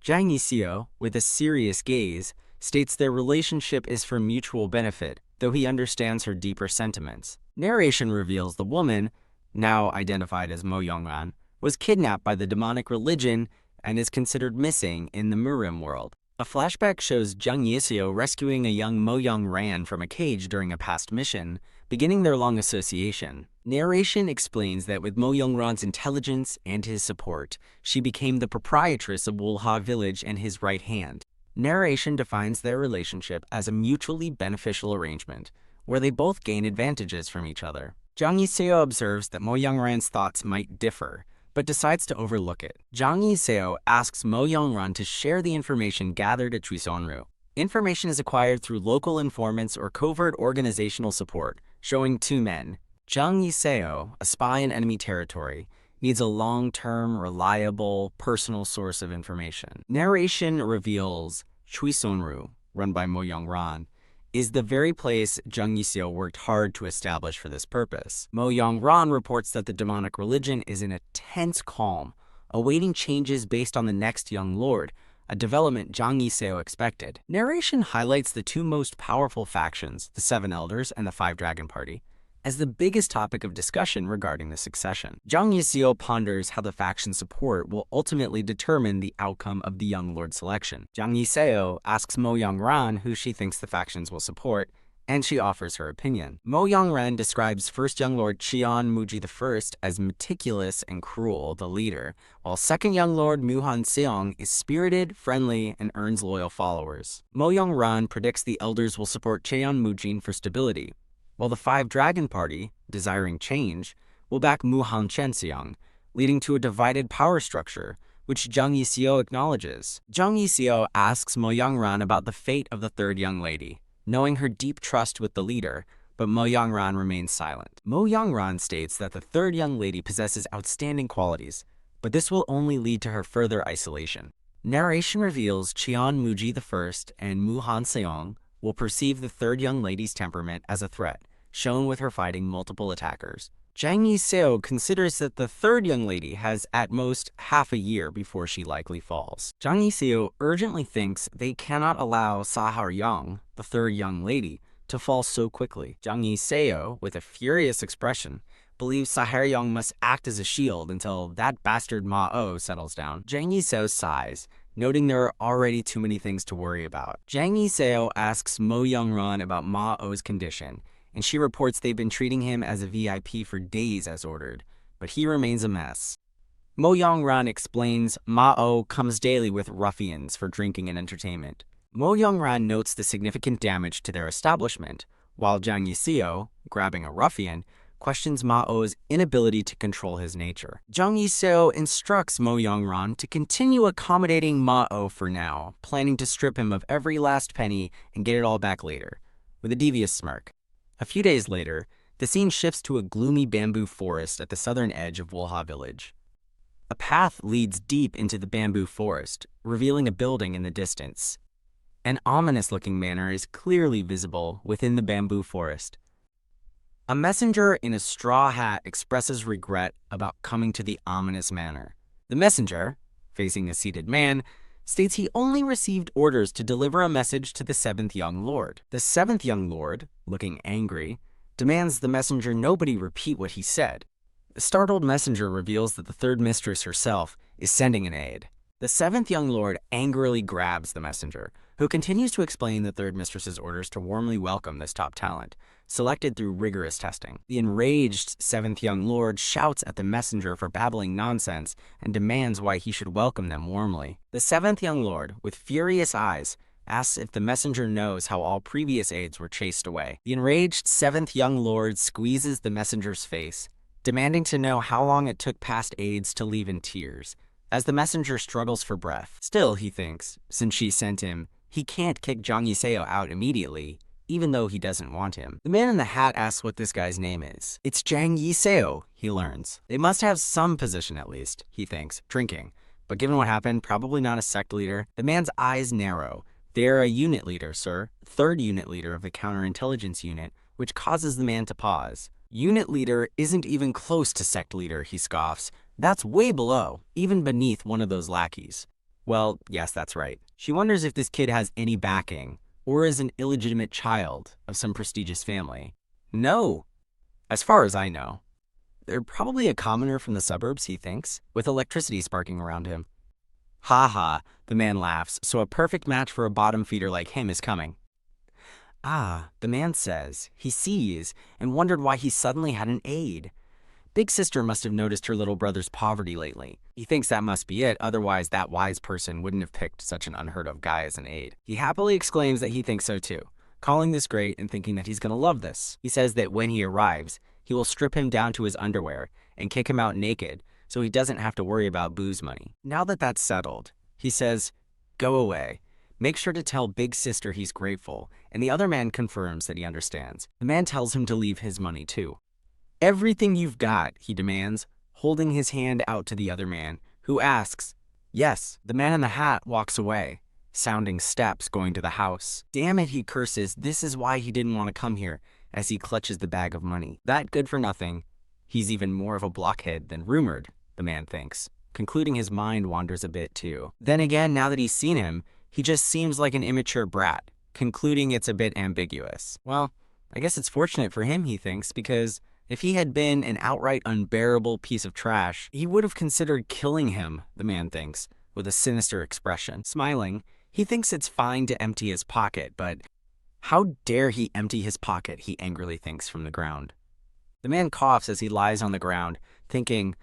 Zhang Yixio, with a serious gaze, states their relationship is for mutual benefit, though he understands her deeper sentiments. Narration reveals the woman, now identified as Mo Yongran, was kidnapped by the demonic religion and is considered missing in the Murim world. A flashback shows Zhang Yixio rescuing a young Mo Yongran from a cage during a past mission, beginning their long association. Narration explains that with Mo Yongran's intelligence and his support, she became the proprietress of Wulha village and his right hand. Narration defines their relationship as a mutually beneficial arrangement, where they both gain advantages from each other. Zhang Yixio observes that Mo Yongran's thoughts might differ, but decides to overlook it. Zhang Yixio asks Mo Yongran to share the information gathered at Chuisonru. Information is acquired through local informants or covert organizational support, showing two men. Zhang Yixio, a spy in enemy territory, needs a long-term, reliable, personal source of information. Narration reveals Chuisonru, run by Mo Yongran, is the very place Zhang Yixio worked hard to establish for this purpose. Mo Yongran reports that the demonic religion is in a tense calm, awaiting changes based on the next young lord, a development Zhang Yixio expected. Narration highlights the two most powerful factions, the Seven Elders and the Five Dragon Party, as the biggest topic of discussion regarding the succession. Zhang Yixio ponders how the faction support will ultimately determine the outcome of the young lord selection. Zhang Yixio asks Mo Yongran who she thinks the factions will support, and she offers her opinion. Mo Yongran describes first young lord Qian Muji I as meticulous and cruel, the leader, while second young lord Muhan Seong is spirited, friendly, and earns loyal followers. Mo Yongran predicts the elders will support Cheon Mujin for stability, while the Five Dragon Party, desiring change, will back Muhan Chenxiang, leading to a divided power structure, which Zhang Yixio acknowledges. Zhang Yixio asks Mo Yongran about the fate of the third young lady, knowing her deep trust with the leader, but Mo Yongran remains silent. Mo Yongran states that the third young lady possesses outstanding qualities, but this will only lead to her further isolation. Narration reveals Qian Muji I and Muhan Seong will perceive the third young lady's temperament as a threat, shown with her fighting multiple attackers. Zhang Yixio considers that the third young lady has at most half a year before she likely falls. Zhang Yixio urgently thinks they cannot allow Sahar Yang, the third young lady, to fall so quickly. Zhang Yixio, with a furious expression, believes Sahar Yang must act as a shield until that bastard Ma-O settles down. Zhang Yixio sighs, noting there are already too many things to worry about. Zhang Yixio asks Mo Yongran about Ma-O's condition, and she reports they've been treating him as a VIP for days as ordered, but he remains a mess. Mo Yongran explains Ma-O comes daily with ruffians for drinking and entertainment. Mo Yongran notes the significant damage to their establishment, while Zhang Yixio, grabbing a ruffian, questions Ma-O's inability to control his nature. Zhang Yixio instructs Mo Yongran to continue accommodating Ma-O for now, planning to strip him of every last penny and get it all back later, with a devious smirk. A few days later, the scene shifts to a gloomy bamboo forest at the southern edge of Wulha village. A path leads deep into the bamboo forest, revealing a building in the distance. An ominous-looking manor is clearly visible within the bamboo forest. A messenger in a straw hat expresses regret about coming to the ominous manor. The messenger, facing a seated man, states he only received orders to deliver a message to the seventh young lord. The seventh young lord, looking angry, demands the messenger nobody repeat what he said. The startled messenger reveals that the third mistress herself is sending an aide. The seventh young lord angrily grabs the messenger, who continues to explain the third mistress's orders to warmly welcome this top talent, selected through rigorous testing. The enraged seventh young lord shouts at the messenger for babbling nonsense and demands why he should welcome them warmly. The seventh young lord, with furious eyes, asks if the messenger knows how all previous aides were chased away. The enraged 7th young lord squeezes the messenger's face, demanding to know how long it took past aides to leave in tears, as the messenger struggles for breath. Still, he thinks, since she sent him, he can't kick Jang Yiseo out immediately, even though he doesn't want him. The man in the hat asks what this guy's name is. It's Jang Yiseo, he learns. They must have some position at least, he thinks, drinking. But given what happened, probably not a sect leader. The man's eyes narrow. They're a unit leader, sir. 3rd unit leader of the counterintelligence unit, which causes the man to pause. Unit leader isn't even close to sect leader, he scoffs. That's way below, even beneath one of those lackeys. Well, yes, that's right. She wonders if this kid has any backing, or is an illegitimate child of some prestigious family. No, as far as I know. They're probably a commoner from the suburbs, he thinks, with electricity sparking around him. Ha ha, the man laughs, so a perfect match for a bottom feeder like him is coming. Ah, the man says, he sees, and wondered why he suddenly had an aide. Big sister must have noticed her little brother's poverty lately. He thinks that must be it, otherwise that wise person wouldn't have picked such an unheard of guy as an aide. He happily exclaims that he thinks so too, calling this great and thinking that he's gonna love this. He says that when he arrives, he will strip him down to his underwear and kick him out naked so he doesn't have to worry about booze money. Now that that's settled, he says, go away. Make sure to tell Big Sister he's grateful, and the other man confirms that he understands. The man tells him to leave his money too. Everything you've got, he demands, holding his hand out to the other man, who asks, yes. The man in the hat walks away, sounding steps going to the house. Damn it, he curses, this is why he didn't want to come here, as he clutches the bag of money. That good for nothing. He's even more of a blockhead than rumored, the man thinks, concluding his mind wanders a bit too. Then again, now that he's seen him, he just seems like an immature brat, concluding it's a bit ambiguous. Well, I guess it's fortunate for him, he thinks, because if he had been an outright unbearable piece of trash, he would have considered killing him, the man thinks, with a sinister expression. Smiling, he thinks it's fine to empty his pocket, but how dare he empty his pocket, he angrily thinks from the ground. The man coughs as he lies on the ground, thinking,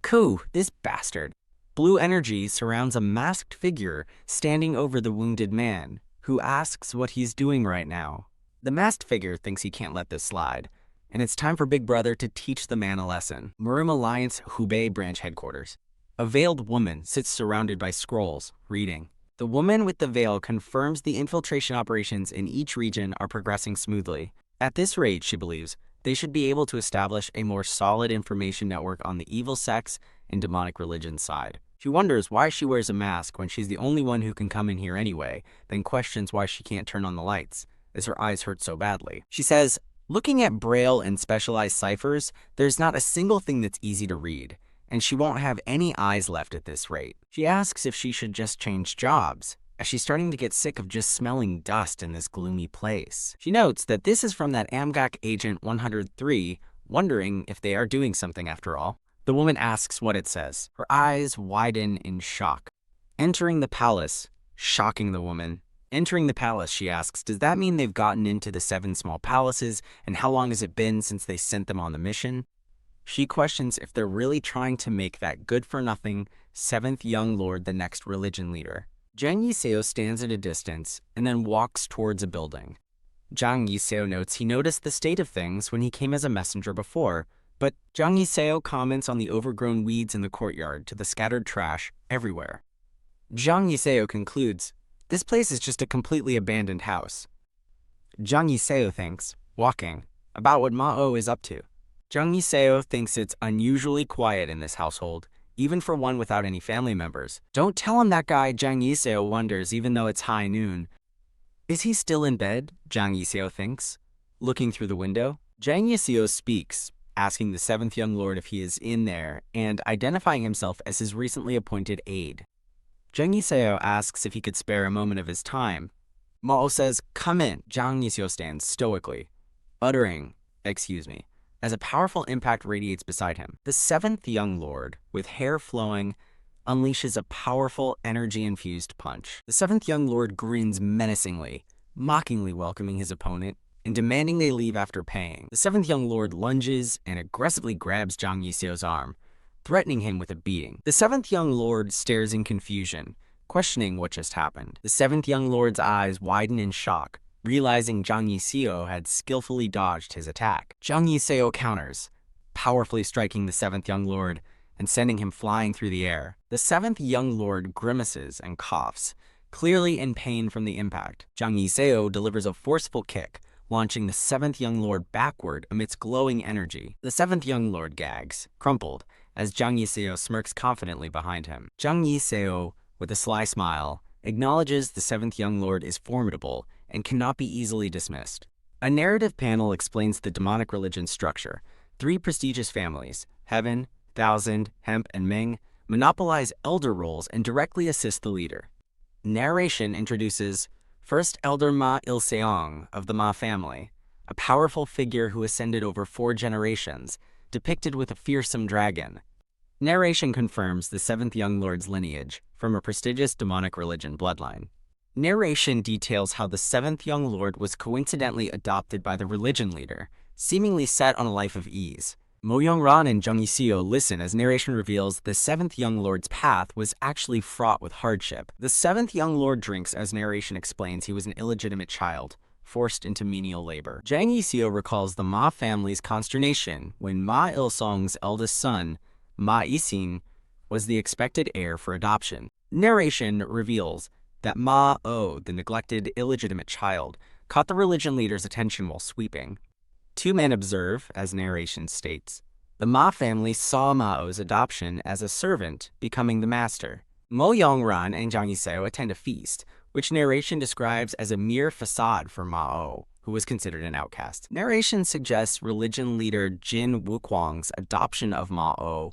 "Coo, this bastard." Blue energy surrounds a masked figure standing over the wounded man, who asks what he's doing right now. The masked figure thinks he can't let this slide, and it's time for Big Brother to teach the man a lesson. Murim Alliance Hubei branch headquarters. A veiled woman sits surrounded by scrolls, reading. The woman with the veil confirms the infiltration operations in each region are progressing smoothly. At this rate, she believes, they should be able to establish a more solid information network on the evil sects and demonic religion side. She wonders why she wears a mask when she's the only one who can come in here anyway, then questions why she can't turn on the lights, as her eyes hurt so badly. She says, looking at Braille and specialized ciphers, there's not a single thing that's easy to read, and she won't have any eyes left at this rate. She asks if she should just change jobs, as she's starting to get sick of just smelling dust in this gloomy place. She notes that this is from that AMGAC Agent 103, wondering if they are doing something after all. The woman asks what it says. Her eyes widen in shock. Entering the palace, shocking the woman. Entering the palace, she asks, does that mean they've gotten into the 7 small palaces, and how long has it been since they sent them on the mission? She questions if they're really trying to make that good-for-nothing 7th young lord the next religion leader. Jang Yiseo stands at a distance and then walks towards a building. Jang Yiseo notes he noticed the state of things when he came as a messenger before, but Jang Yiseo comments on the overgrown weeds in the courtyard to the scattered trash everywhere. Jang Yiseo concludes, this place is just a completely abandoned house. Jang Yiseo thinks, walking, about what Mao is up to. Jang Yiseo thinks it's unusually quiet in this household, even for one without any family members. Don't tell him that guy, Jang Yiseo wonders, even though it's high noon. Is he still in bed? Jang Yiseo thinks, looking through the window. Jang Yiseo speaks, asking the 7th young lord if he is in there, and identifying himself as his recently appointed aide. Jang Yiseo asks if he could spare a moment of his time. Mao says, come in. Jang Yiseo stands stoically, uttering, excuse me, as a powerful impact radiates beside him. The 7th young lord, with hair flowing, unleashes a powerful, energy-infused punch. The 7th young lord grins menacingly, mockingly welcoming his opponent, and demanding they leave after paying. The 7th young lord lunges and aggressively grabs Jang Yiseo's arm, threatening him with a beating. The 7th young lord stares in confusion, questioning what just happened. The seventh young lord's eyes widen in shock, realizing Zhang Yiseo had skillfully dodged his attack. Zhang Yiseo counters, powerfully striking the seventh young lord and sending him flying through the air. The seventh young lord grimaces and coughs, clearly in pain from the impact. Zhang Yiseo delivers a forceful kick, launching the seventh young lord backward amidst glowing energy. The seventh young lord gags, crumpled, as Zhang Yiseo smirks confidently behind him. Zhang Yiseo, with a sly smile, acknowledges the seventh young lord is formidable and cannot be easily dismissed. A narrative panel explains the demonic religion's structure. 3 prestigious families, Heaven, Thousand, Hemp, and Ming, monopolize elder roles and directly assist the leader. Narration introduces First Elder Ma Il-seong of the Ma family, a powerful figure who ascended over 4 generations, depicted with a fearsome dragon. Narration confirms the seventh young lord's lineage from a prestigious demonic religion bloodline. Narration details how the seventh young lord was coincidentally adopted by the religion leader, seemingly set on a life of ease. Mo Young-ran and Zhang Yiseo listen as narration reveals the seventh young lord's path was actually fraught with hardship. The seventh young lord drinks as narration explains he was an illegitimate child, forced into menial labor. Zhang Yiseo recalls the Ma family's consternation when Ma Il-song's eldest son, Ma Yixing, was the expected heir for adoption. Narration reveals that Ma O, the neglected, illegitimate child, caught the religion leader's attention while sweeping. 2 men observe, as narration states. The Ma family saw Mao's adoption as a servant becoming the master. Mo Young-ran and Zhang Yiseo attend a feast, which narration describes as a mere facade for Mao, who was considered an outcast. Narration suggests religion leader Jin Wuquang's adoption of Mao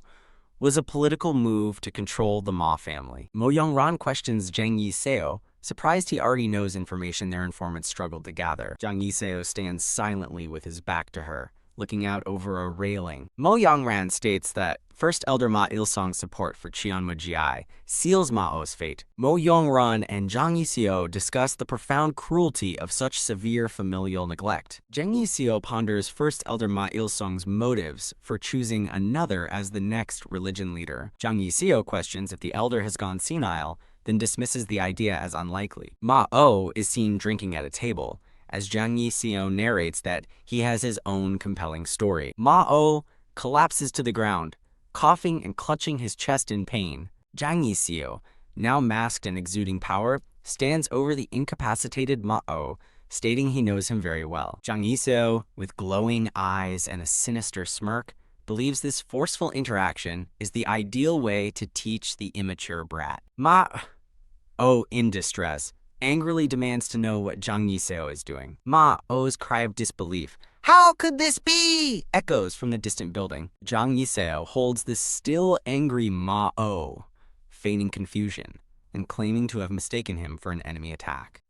was a political move to control the Ma family. Mo Young-ran questions Zhang Yiseo, surprised he already knows information their informants struggled to gather. Zhang Yiseo stands silently with his back to her, looking out over a railing. Mo Young-ran states that First Elder Ma Il-song's support for Qianmu Jiai seals Mao's fate. Mo Young-ran and Zhang Yiseo discuss the profound cruelty of such severe familial neglect. Zhang Yiseo ponders First Elder Ma Il-song's motives for choosing another as the next religion leader. Zhang Yiseo questions if the elder has gone senile, then dismisses the idea as unlikely. Ma-o is seen drinking at a table, as Zhang Yiseo narrates that he has his own compelling story. Ma-o collapses to the ground, coughing and clutching his chest in pain. Zhang Yiseo, now masked and exuding power, stands over the incapacitated Ma-o, stating he knows him very well. Zhang Yiseo, with glowing eyes and a sinister smirk, believes this forceful interaction is the ideal way to teach the immature brat. Ma-o, in distress, angrily demands to know what Zhang Yiseo is doing. Ma-o's cry of disbelief, "How could this be?" echoes from the distant building. Zhang Yiseo holds the still angry Ma-o, feigning confusion and claiming to have mistaken him for an enemy attack.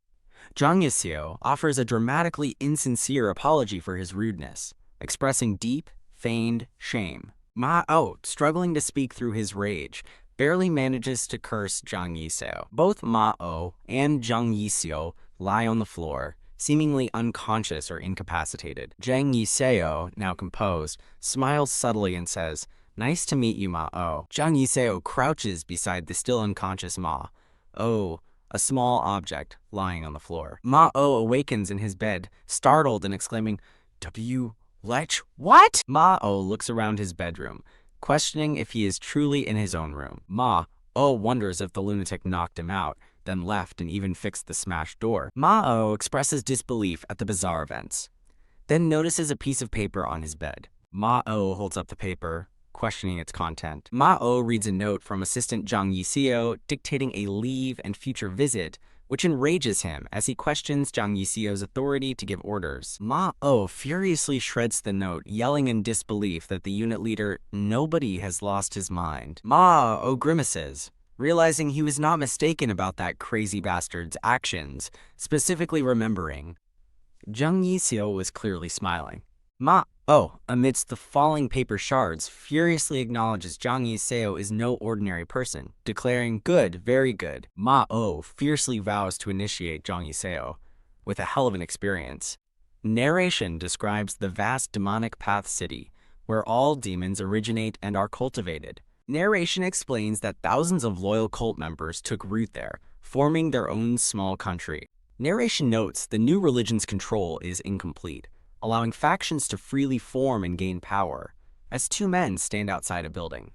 Zhang Yiseo offers a dramatically insincere apology for his rudeness, expressing deep, feigned shame. Ma-o, struggling to speak through his rage, barely manages to curse Zhang Yiseo. Both Ma-o and Zhang Yiseo lie on the floor, seemingly unconscious or incapacitated. Zhang Yiseo, now composed, smiles subtly and says, "Nice to meet you, Ma-o." Zhang Yiseo crouches beside the still unconscious Ma-o, a small object lying on the floor. Ma-o awakens in his bed, startled and exclaiming, "Lech, what?" Ma-o looks around his bedroom, questioning if he is truly in his own room. Ma-o wonders if the lunatic knocked him out, then left and even fixed the smashed door. Ma-o expresses disbelief at the bizarre events, then notices a piece of paper on his bed. Ma-o holds up the paper, questioning its content. Ma-o reads a note from assistant Zhang Yiseo dictating a leave and future visit, which enrages him as he questions Zhang Yiseo's authority to give orders. Ma-o furiously shreds the note, yelling in disbelief that the unit leader, nobody has lost his mind. Ma-o grimaces, realizing he was not mistaken about that crazy bastard's actions, specifically remembering. Zhang Yiseo was clearly smiling. Ma-o, amidst the falling paper shards, furiously acknowledges Zhang Yiseo is no ordinary person, declaring, "Good, very good." Ma-o fiercely vows to initiate Zhang Yiseo, with a hell of an experience. Narration describes the vast demonic path city, where all demons originate and are cultivated. Narration explains that thousands of loyal cult members took root there, forming their own small country. Narration notes the new religion's control is incomplete, allowing factions to freely form and gain power, as two men stand outside a building.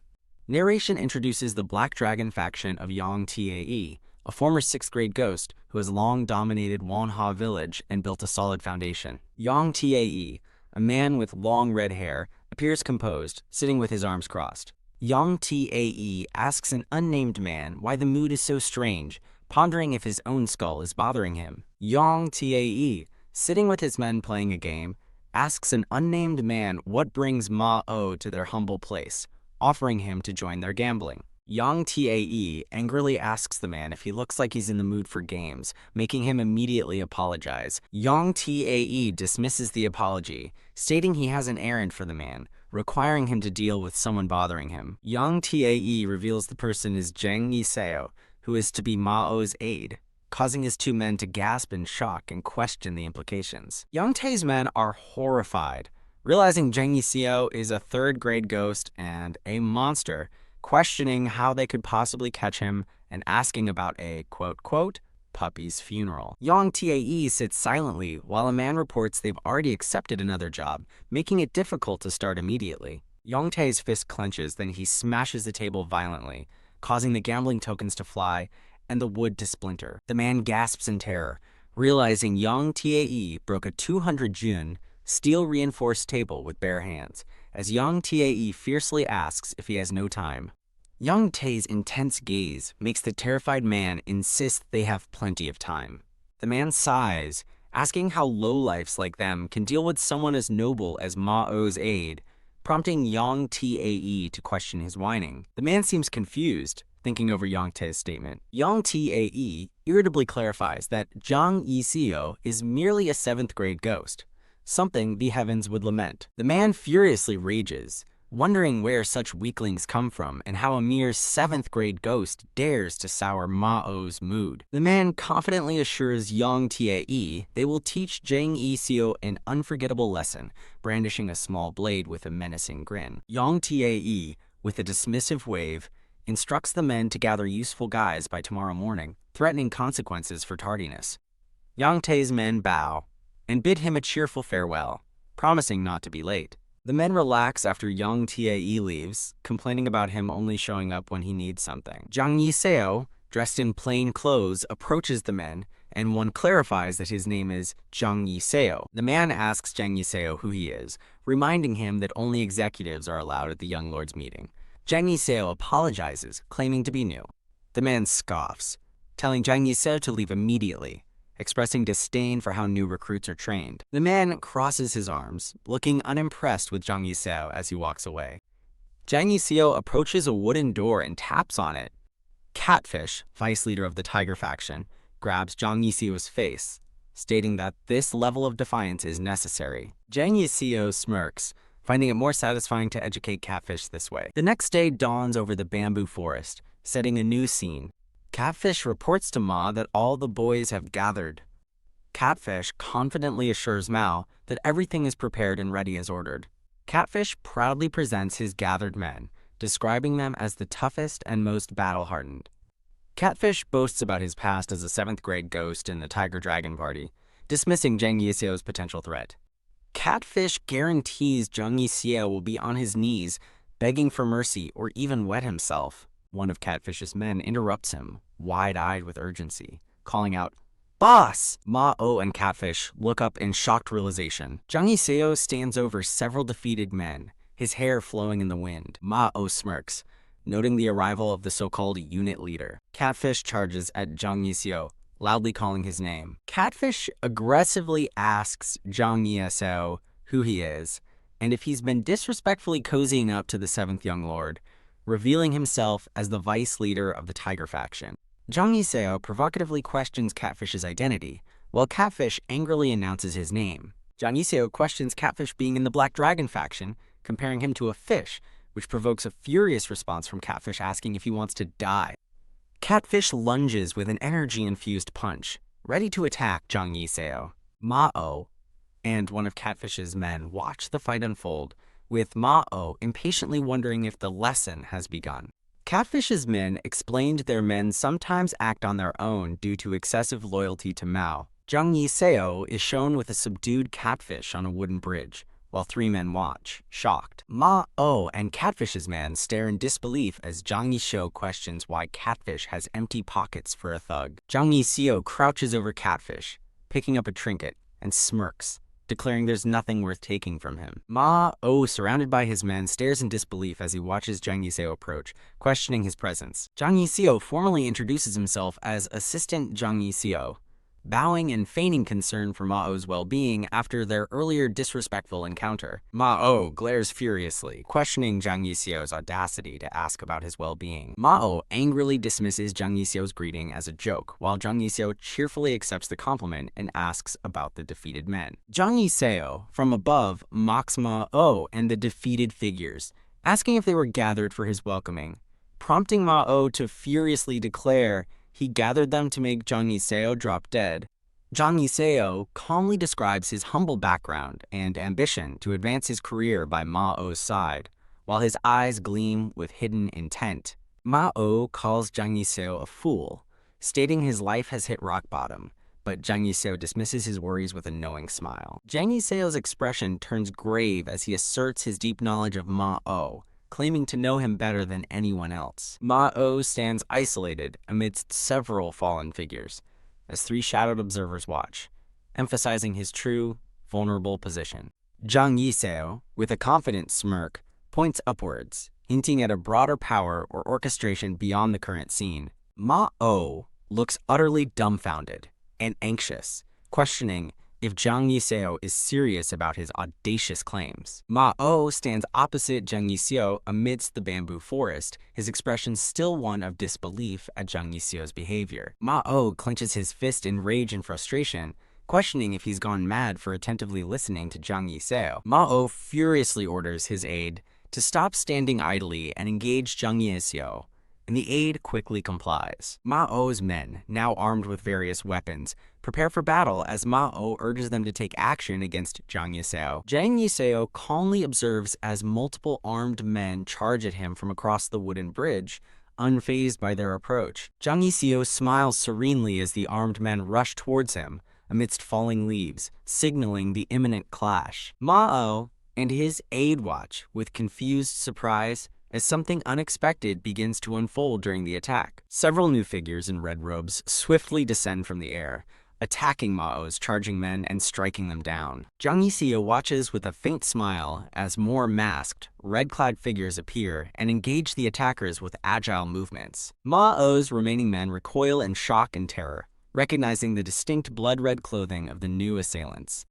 Narration introduces the Black Dragon faction of Yang Tae, a former 6th grade ghost who has long dominated Manhwa village and built a solid foundation. Yang Tae, a man with long red hair, appears composed, sitting with his arms crossed. Yang Tae asks an unnamed man why the mood is so strange, pondering if his own skull is bothering him. Yang Tae, sitting with his men playing a game, asks an unnamed man what brings Ma-O to their humble place, offering him to join their gambling. Yang Tae angrily asks the man if he looks like he's in the mood for games, making him immediately apologize. Yang Tae dismisses the apology, stating he has an errand for the man, requiring him to deal with someone bothering him. Yang Tae reveals the person is Jang Yiseo, who is to be Ma-O's aide, causing his two men to gasp in shock and question the implications. Yang Tae's men are horrified, realizing Jang Yiseo is a 3rd grade ghost and a monster, questioning how they could possibly catch him and asking about a quote-quote puppy's funeral. Yang Tae sits silently while a man reports they've already accepted another job, making it difficult to start immediately. Yang Tae's fist clenches, then he smashes the table violently, causing the gambling tokens to fly and the wood to splinter. The man gasps in terror, realizing Yang Tae broke a 200 jun steel-reinforced table with bare hands, as Yang Tae fiercely asks if he has no time. Yang Tae's intense gaze makes the terrified man insist they have plenty of time. The man sighs, asking how lowlifes like them can deal with someone as noble as Ma-O's aide, prompting Yang Tae to question his whining. The man seems confused, thinking over Yang Tae's statement. Yang Tae irritably clarifies that Jang Yiseo is merely a 7th grade ghost, something the heavens would lament. The man furiously rages, wondering where such weaklings come from and how a mere 7th grade ghost dares to sour Ma-O's mood. The man confidently assures Yang Tae they will teach Jang Yiseo an unforgettable lesson, brandishing a small blade with a menacing grin. Yang Tae, with a dismissive wave, instructs the men to gather useful guys by tomorrow morning, threatening consequences for tardiness. Yang Tae's men bow and bid him a cheerful farewell, promising not to be late. The men relax after Yang Tae leaves, complaining about him only showing up when he needs something. Jang Yiseo, dressed in plain clothes, approaches the men, and one clarifies that his name is Jang Yiseo. The man asks Jang Yiseo who he is, reminding him that only executives are allowed at the young lord's meeting. Jang Yiseo apologizes, claiming to be new. The man scoffs, telling Jang Yiseo to leave immediately, expressing disdain for how new recruits are trained. The man crosses his arms, looking unimpressed with Jang Yiseo as he walks away. Jang Yiseo approaches a wooden door and taps on it. Catfish, vice leader of the Tiger faction, grabs Jang Yiseo's face, stating that this level of defiance is necessary. Jang Yiseo smirks, finding it more satisfying to educate Catfish this way. The next day dawns over the bamboo forest, setting a new scene. Catfish reports to Ma that all the boys have gathered. Catfish confidently assures Mao that everything is prepared and ready as ordered. Catfish proudly presents his gathered men, describing them as the toughest and most battle-hardened. Catfish boasts about his past as a 7th grade ghost in the Tiger Dragon Party, dismissing Jang Yiseo's potential threat. Catfish guarantees Jang Yiseo will be on his knees, begging for mercy or even wet himself. One of Catfish's men interrupts him, wide-eyed with urgency, calling out, "Boss!" Ma-O and Catfish look up in shocked realization. Jang Yiseo stands over several defeated men, his hair flowing in the wind. Ma-O smirks, noting the arrival of the so-called unit leader. Catfish charges at Jang Yiseo, loudly calling his name. Catfish aggressively asks Jang Yiseo who he is, and if he's been disrespectfully cozying up to the 7th young lord, revealing himself as the vice leader of the Tiger faction. Jang Yiseo provocatively questions Catfish's identity, while Catfish angrily announces his name. Jang Yiseo questions Catfish being in the Black Dragon faction, comparing him to a fish, which provokes a furious response from Catfish asking if he wants to die. Catfish lunges with an energy-infused punch, ready to attack Jang Yiseo. Ma-O and one of Catfish's men watch the fight unfold, with Ma-o impatiently wondering if the lesson has begun. Catfish's men explained their men sometimes act on their own due to excessive loyalty to Mao. Zhang Yiseo is shown with a subdued catfish on a wooden bridge, while three men watch, shocked. Ma-o and Catfish's man stare in disbelief as Zhang Yiseo questions why Catfish has empty pockets for a thug. Zhang Yiseo crouches over Catfish, picking up a trinket, and smirks, declaring there's nothing worth taking from him. Ma-o, surrounded by his men, stares in disbelief as he watches Zhang Yiseo approach, questioning his presence. Zhang Yiseo formally introduces himself as Assistant Zhang Yiseo, bowing and feigning concern for Ma-o's well-being after their earlier disrespectful encounter. Ma-o glares furiously, questioning Zhang Yiseo's audacity to ask about his well-being. Ma-o angrily dismisses Zhang Yiseo's greeting as a joke, while Zhang Yiseo cheerfully accepts the compliment and asks about the defeated men. Zhang Yiseo, from above, mocks Ma-o and the defeated figures, asking if they were gathered for his welcoming, prompting Ma-o to furiously declare he gathered them to make Zhang Yiseo drop dead. Zhang Yiseo calmly describes his humble background and ambition to advance his career by Ma-o's side, while his eyes gleam with hidden intent. Ma-o calls Zhang Yiseo a fool, stating his life has hit rock bottom, but Zhang Yiseo dismisses his worries with a knowing smile. Zhang Yiseo's expression turns grave as he asserts his deep knowledge of Ma-o, claiming to know him better than anyone else. Ma-o stands isolated amidst several fallen figures, as three shadowed observers watch, emphasizing his true, vulnerable position. Zhang Yiseo, with a confident smirk, points upwards, hinting at a broader power or orchestration beyond the current scene. Ma-o looks utterly dumbfounded and anxious, questioning if Zhang Yiseo is serious about his audacious claims. Ma-o stands opposite Zhang Yiseo amidst the bamboo forest, his expression still one of disbelief at Zhang Yiseo's behavior. Ma-o clenches his fist in rage and frustration, questioning if he's gone mad for attentively listening to Zhang Yiseo. Ma-o furiously orders his aide to stop standing idly and engage Zhang Yiseo, and the aide quickly complies. Ma-o's men, now armed with various weapons, prepare for battle as Ma-o urges them to take action against Zhang Yiseo. Zhang Yiseo calmly observes as multiple armed men charge at him from across the wooden bridge, unfazed by their approach. Zhang Yiseo smiles serenely as the armed men rush towards him amidst falling leaves, signaling the imminent clash. Ma-o and his aide watch with confused surprise as something unexpected begins to unfold during the attack. Several new figures in red robes swiftly descend from the air, attacking Ma-o's charging men and striking them down. Zhang Yiseo watches with a faint smile as more masked, red-clad figures appear and engage the attackers with agile movements. Ma-o's remaining men recoil in shock and terror, recognizing the distinct blood-red clothing of the new assailants.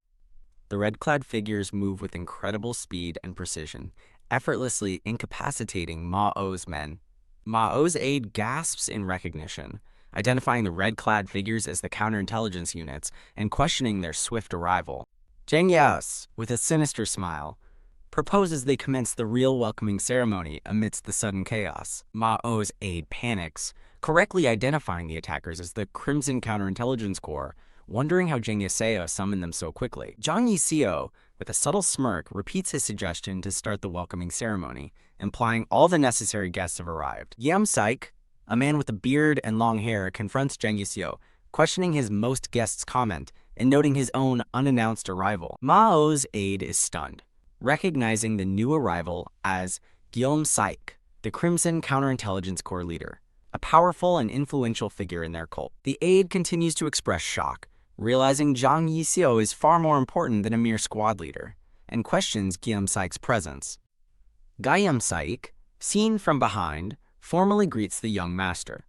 The red-clad figures move with incredible speed and precision, effortlessly incapacitating Ma-o's men. Ma-o's aide gasps in recognition, identifying the red-clad figures as the counterintelligence units and questioning their swift arrival. Zhang Yas, with a sinister smile, proposes they commence the real welcoming ceremony amidst the sudden chaos. Ma-o's aide panics, correctly identifying the attackers as the Crimson Counterintelligence Corps, wondering how Zhang Yiseo summoned them so quickly. Zhang Yiseo, with a subtle smirk, repeats his suggestion to start the welcoming ceremony, implying all the necessary guests have arrived. Yam Saik, a man with a beard and long hair, confronts Zhang Yiseo, questioning his most guests' comment and noting his own unannounced arrival. Ma-o's aide is stunned, recognizing the new arrival as Yam Saik, the Crimson Counterintelligence Corps leader, a powerful and influential figure in their cult. The aide continues to express shock, realizing Zhang Yiseo is far more important than a mere squad leader, and questions Gyam Saik's presence. Gyam Saik, seen from behind, formally greets the young master.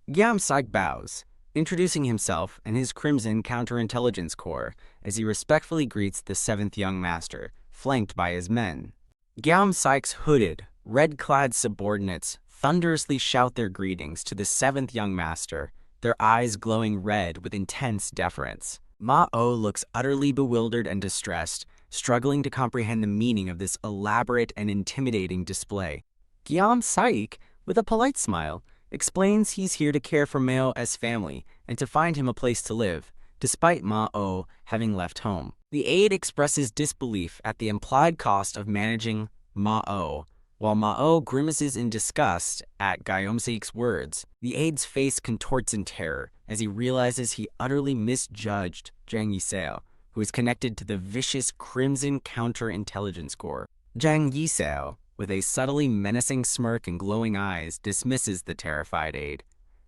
Gyam Saik bows, introducing himself and his Crimson Counterintelligence Corps as he respectfully greets the seventh young master, flanked by his men. Gyam Saik's hooded, red-clad subordinates thunderously shout their greetings to the seventh young master, their eyes glowing red with intense deference. Ma-o looks utterly bewildered and distressed, struggling to comprehend the meaning of this elaborate and intimidating display. Gyam Saik, with a polite smile, explains he's here to care for Mao as family and to find him a place to live, despite Ma-O having left home. The aide expresses disbelief at the implied cost of managing Ma-O, while Ma-O grimaces in disgust at Gyeomseik's words. The aide's face contorts in terror as he realizes he utterly misjudged Jang Yiseo, who is connected to the vicious Crimson Counterintelligence Corps. Jang Yiseo, with a subtly menacing smirk and glowing eyes, dismisses the terrified aide,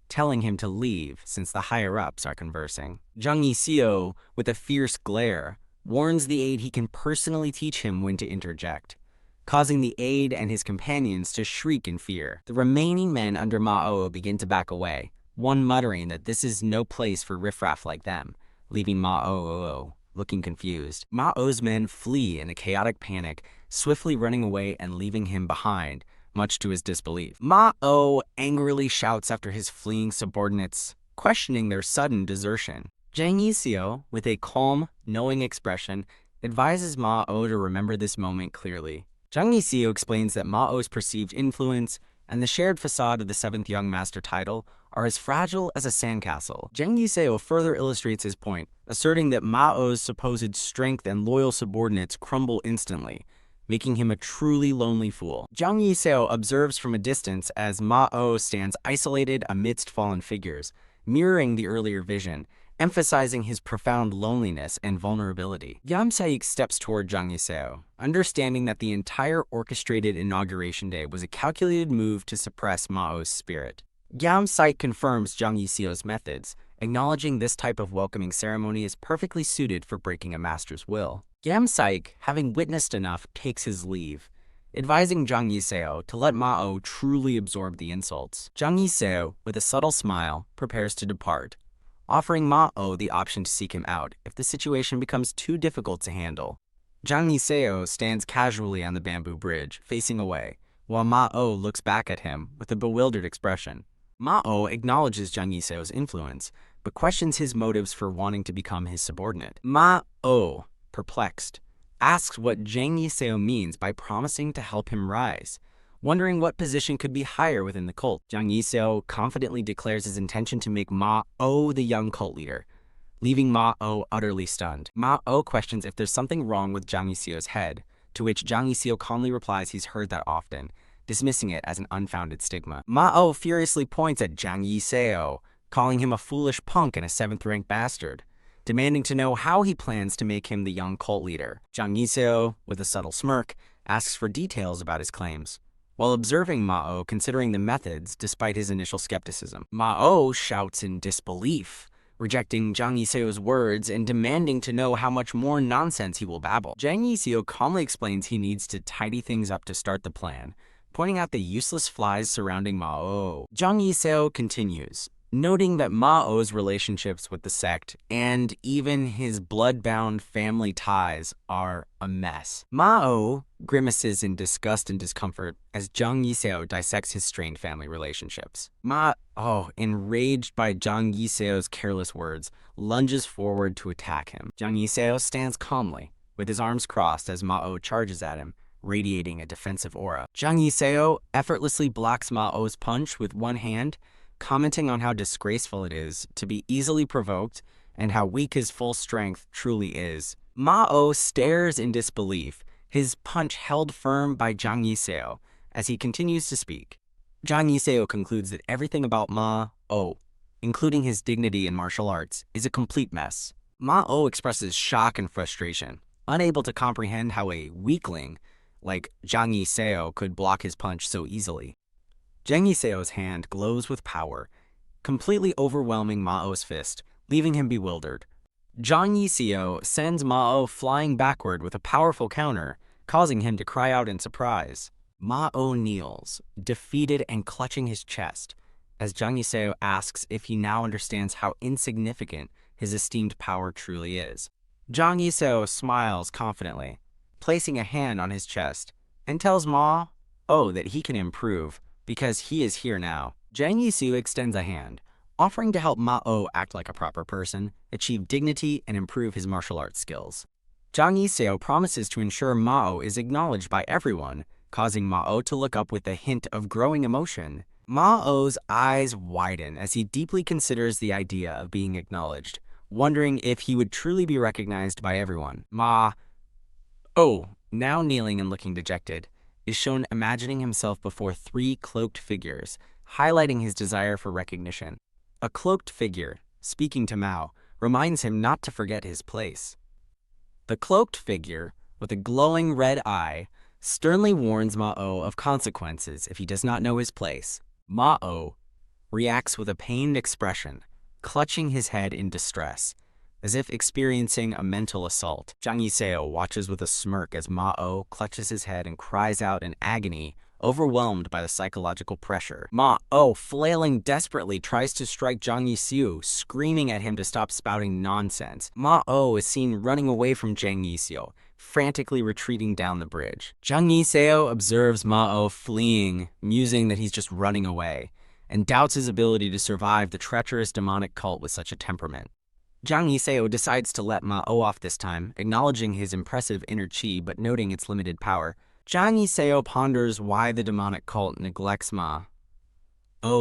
telling him to leave since the higher-ups are conversing. Jang Yiseo, with a fierce glare, warns the aide he can personally teach him when to interject, causing the aide and his companions to shriek in fear. The remaining men under Ma-O begin to back away, one muttering that this is no place for riffraff like them, leaving Ma-O looking confused. Ma-O's men flee in a chaotic panic, swiftly running away and leaving him behind, much to his disbelief. Ma-O angrily shouts after his fleeing subordinates, questioning their sudden desertion. Jang Yiseo, with a calm, knowing expression, advises Ma-O to remember this moment clearly. Jang Yiseo explains that Ma-O's perceived influence and the shared facade of the 7th Young Master title are as fragile as a sandcastle. Jang Yiseo further illustrates his point, asserting that Ma-O's supposed strength and loyal subordinates crumble instantly, making him a truly lonely fool. Jang Yiseo observes from a distance as Ma-O stands isolated amidst fallen figures, mirroring the earlier vision, emphasizing his profound loneliness and vulnerability. Gyeomseik steps toward Jang Yiseo, understanding that the entire orchestrated inauguration day was a calculated move to suppress Ma-O's spirit. Gyeomseik confirms Jang Yiseo's methods, acknowledging this type of welcoming ceremony is perfectly suited for breaking a master's will. Gyeomseik, having witnessed enough, takes his leave, advising Jang Yiseo to let Ma-O truly absorb the insults. Jang Yiseo, with a subtle smile, prepares to depart, offering Ma-O the option to seek him out if the situation becomes too difficult to handle. Jang Yiseo stands casually on the bamboo bridge, facing away, while Ma-O looks back at him with a bewildered expression. Ma-O acknowledges Jang Yiseo's influence, but questions his motives for wanting to become his subordinate. Ma-O, perplexed, asks what Jang Yiseo means by promising to help him rise, wondering what position could be higher within the cult. Jang Yiseo confidently declares his intention to make Ma-O the young cult leader, leaving Ma-O utterly stunned. Ma-O questions if there's something wrong with Jang Yiseo's head, to which Jang Yiseo calmly replies he's heard that often, dismissing it as an unfounded stigma. Ma-O furiously points at Jang Yiseo, calling him a foolish punk and a 7th-rank bastard, demanding to know how he plans to make him the young cult leader. Jang Yiseo, with a subtle smirk, asks for details about his claims, while observing Ma-O considering the methods despite his initial skepticism. Ma-O shouts in disbelief, rejecting Jang Yiseo's words and demanding to know how much more nonsense he will babble. Jang Yiseo calmly explains he needs to tidy things up to start the plan, pointing out the useless flies surrounding Ma-O. Jang Yiseo continues, noting that Ma-O's relationships with the sect and even his blood-bound family ties are a mess. Ma-O grimaces in disgust and discomfort as Jang Yiseo dissects his strained family relationships. Ma-O, enraged by Jang Yiseo's careless words, lunges forward to attack him. Jang Yiseo stands calmly, with his arms crossed as Ma-O charges at him, radiating a defensive aura. Jang Yiseo effortlessly blocks Ma-O's punch with one hand, commenting on how disgraceful it is to be easily provoked and how weak his full strength truly is. Ma-O stares in disbelief, his punch held firm by Jang Yiseo as he continues to speak. Jang Yiseo concludes that everything about Ma-O, including his dignity in martial arts, is a complete mess. Ma-O expresses shock and frustration, unable to comprehend how a weakling like Jang Yiseo could block his punch so easily. Jang Yiseo's hand glows with power, completely overwhelming Ma-O's fist, leaving him bewildered. Jang Yiseo sends Ma-O flying backward with a powerful counter, causing him to cry out in surprise. Ma-O kneels, defeated and clutching his chest, as Jang Yiseo asks if he now understands how insignificant his esteemed power truly is. Jang Yiseo smiles confidently, placing a hand on his chest, and tells Ma-O that he can improve because he is here now. Jang Yiseo extends a hand, offering to help Ma-O act like a proper person, achieve dignity, and improve his martial arts skills. Jang Yiseo promises to ensure Ma-O is acknowledged by everyone, causing Ma-O to look up with a hint of growing emotion. Ma-O's eyes widen as he deeply considers the idea of being acknowledged, wondering if he would truly be recognized by everyone. Ma-o, now kneeling and looking dejected, is shown imagining himself before three cloaked figures, highlighting his desire for recognition. A cloaked figure, speaking to Mao, reminds him not to forget his place. The cloaked figure, with a glowing red eye, sternly warns Mao of consequences if he does not know his place. Mao reacts with a pained expression, clutching his head in distress, as if experiencing a mental assault. Zhang Yiseo watches with a smirk as Mao clutches his head and cries out in agony, overwhelmed by the psychological pressure. Mao, flailing desperately, tries to strike Zhang Yiseo, screaming at him to stop spouting nonsense. Mao is seen running away from Zhang Yiseo, frantically retreating down the bridge. Zhang Yiseo observes Mao fleeing, musing that he's just running away, and doubts his ability to survive the treacherous demonic cult with such a temperament. Zhang Yiseo decides to let Mao off this time, acknowledging his impressive inner chi but noting its limited power. Zhang Yiseo ponders why the demonic cult neglects Mao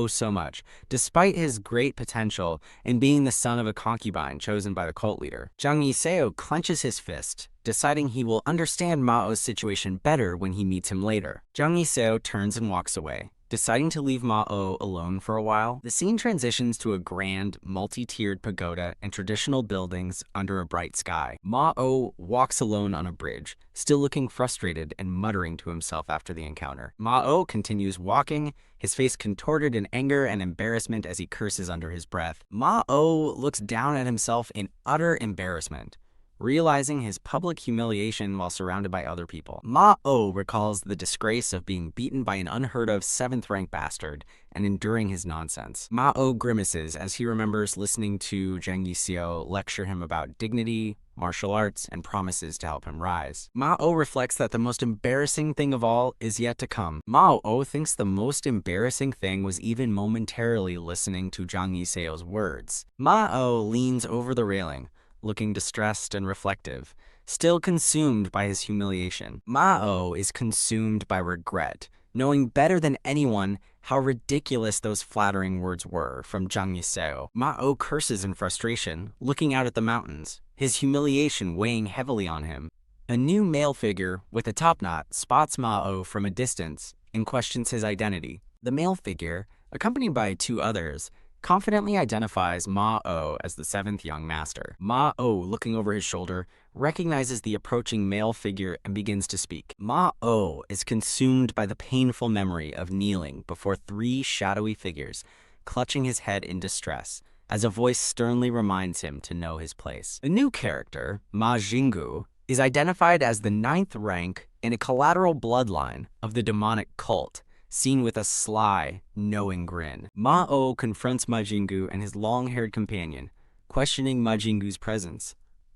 so much, despite his great potential in being the son of a concubine chosen by the cult leader. Zhang Yiseo clenches his fist, deciding he will understand Mao's situation better when he meets him later. Zhang Yiseo turns and walks away, deciding to leave Mao alone for a while. The scene transitions to a grand, multi-tiered pagoda and traditional buildings under a bright sky. Mao walks alone on a bridge, still looking frustrated and muttering to himself after the encounter. Mao continues walking, his face contorted in anger and embarrassment as he curses under his breath. Mao looks down at himself in utter embarrassment, realizing his public humiliation while surrounded by other people. Mao recalls the disgrace of being beaten by an unheard-of 7th-rank bastard and enduring his nonsense. Mao grimaces as he remembers listening to Zhang Yiseo lecture him about dignity, martial arts, and promises to help him rise. Mao reflects that the most embarrassing thing of all is yet to come. Mao thinks the most embarrassing thing was even momentarily listening to Zhang Yiseo's words. Mao leans over the railing, looking distressed and reflective, still consumed by his humiliation. Mao is consumed by regret, knowing better than anyone how ridiculous those flattering words were from Zhang Yiseo. Mao curses in frustration, looking out at the mountains, his humiliation weighing heavily on him. A new male figure with a top knot spots Mao from a distance and questions his identity. The male figure, accompanied by 2 others, confidently identifies Mao as the 7th young master. Mao, looking over his shoulder, recognizes the approaching male figure and begins to speak. Mao is consumed by the painful memory of kneeling before 3 shadowy figures, clutching his head in distress, as a voice sternly reminds him to know his place. A new character, Ma Jinggu, is identified as the 9th rank in a collateral bloodline of the demonic cult, seen with a sly, knowing grin. Mao confronts Ma Jinggu and his long-haired companion, questioning Ma Jinggu's presence,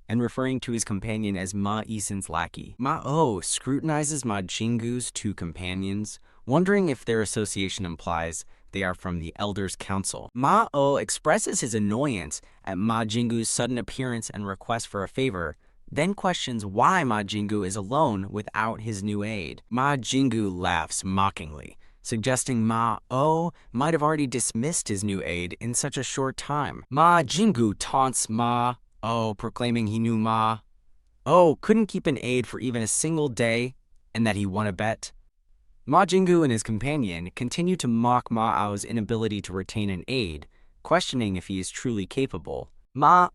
and referring to his companion as Ma Yisen's lackey. Mao scrutinizes Ma Jinggu's 2 companions, wondering if their association implies they are from the Elders' Council. Mao expresses his annoyance at Ma Jinggu's sudden appearance and request for a favor, then questions why Ma Jinggu is alone without his new aide. Ma Jinggu laughs mockingly, suggesting Mao might have already dismissed his new aide in such a short time. Ma Jinggu taunts Mao, proclaiming he knew Mao couldn't keep an aide for even a single day and that he won a bet. Ma Jinggu and his companion continue to mock Mao's inability to retain an aide, questioning if he is truly capable. Mao,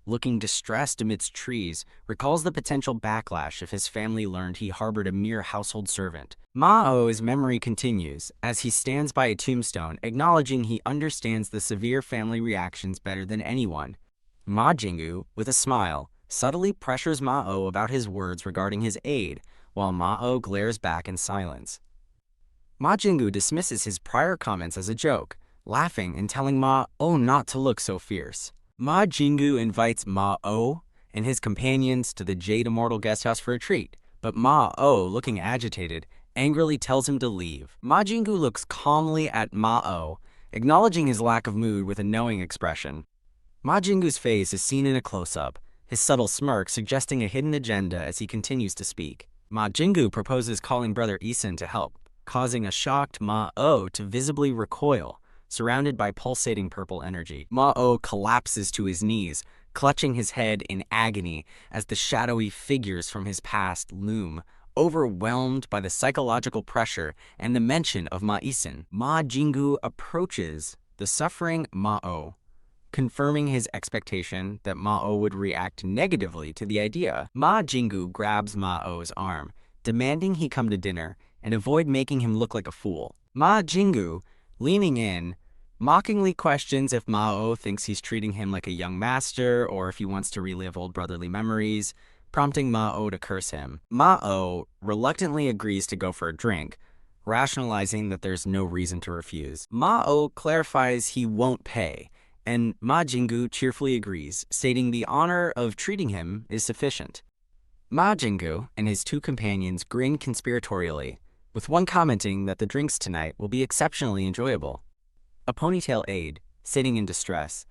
looking distressed amidst trees, recalls the potential backlash if his family learned he harbored a mere household servant. Mao's memory continues as he stands by a tombstone, acknowledging he understands the severe family reactions better than anyone. Ma Jinggu, with a smile, subtly pressures Mao about his words regarding his aide, while Mao glares back in silence. Ma Jinggu dismisses his prior comments as a joke, laughing and telling Mao not to look so fierce. Ma Jinggu invites Mao and his companions to the Jade Immortal Guesthouse for a treat, but Mao, looking agitated, angrily tells him to leave. Ma Jinggu looks calmly at Mao, acknowledging his lack of mood with a knowing expression. Ma Jingu's face is seen in a close-up, his subtle smirk suggesting a hidden agenda as he continues to speak. Ma Jinggu proposes calling brother Isen to help, causing a shocked Mao to visibly recoil, surrounded by pulsating purple energy. Ma-o collapses to his knees, clutching his head in agony as the shadowy figures from his past loom, overwhelmed by the psychological pressure and the mention of Ma-isin. Ma Jingu approaches the suffering Ma-o, confirming his expectation that Ma-o would react negatively to the idea. Ma Jingu grabs Ma-o's arm, demanding he come to dinner and avoid making him look like a fool. Ma Jingu, leaning in, mockingly questions if Ma-o thinks he's treating him like a young master or if he wants to relive old brotherly memories, prompting Ma-o to curse him. Ma-o reluctantly agrees to go for a drink, rationalizing that there's no reason to refuse. Ma-o clarifies he won't pay, and Ma Jingu cheerfully agrees, stating the honor of treating him is sufficient. Ma Jingu and his two companions grin conspiratorially, with one commenting that the drinks tonight will be exceptionally enjoyable. A ponytail aide, sitting in distress,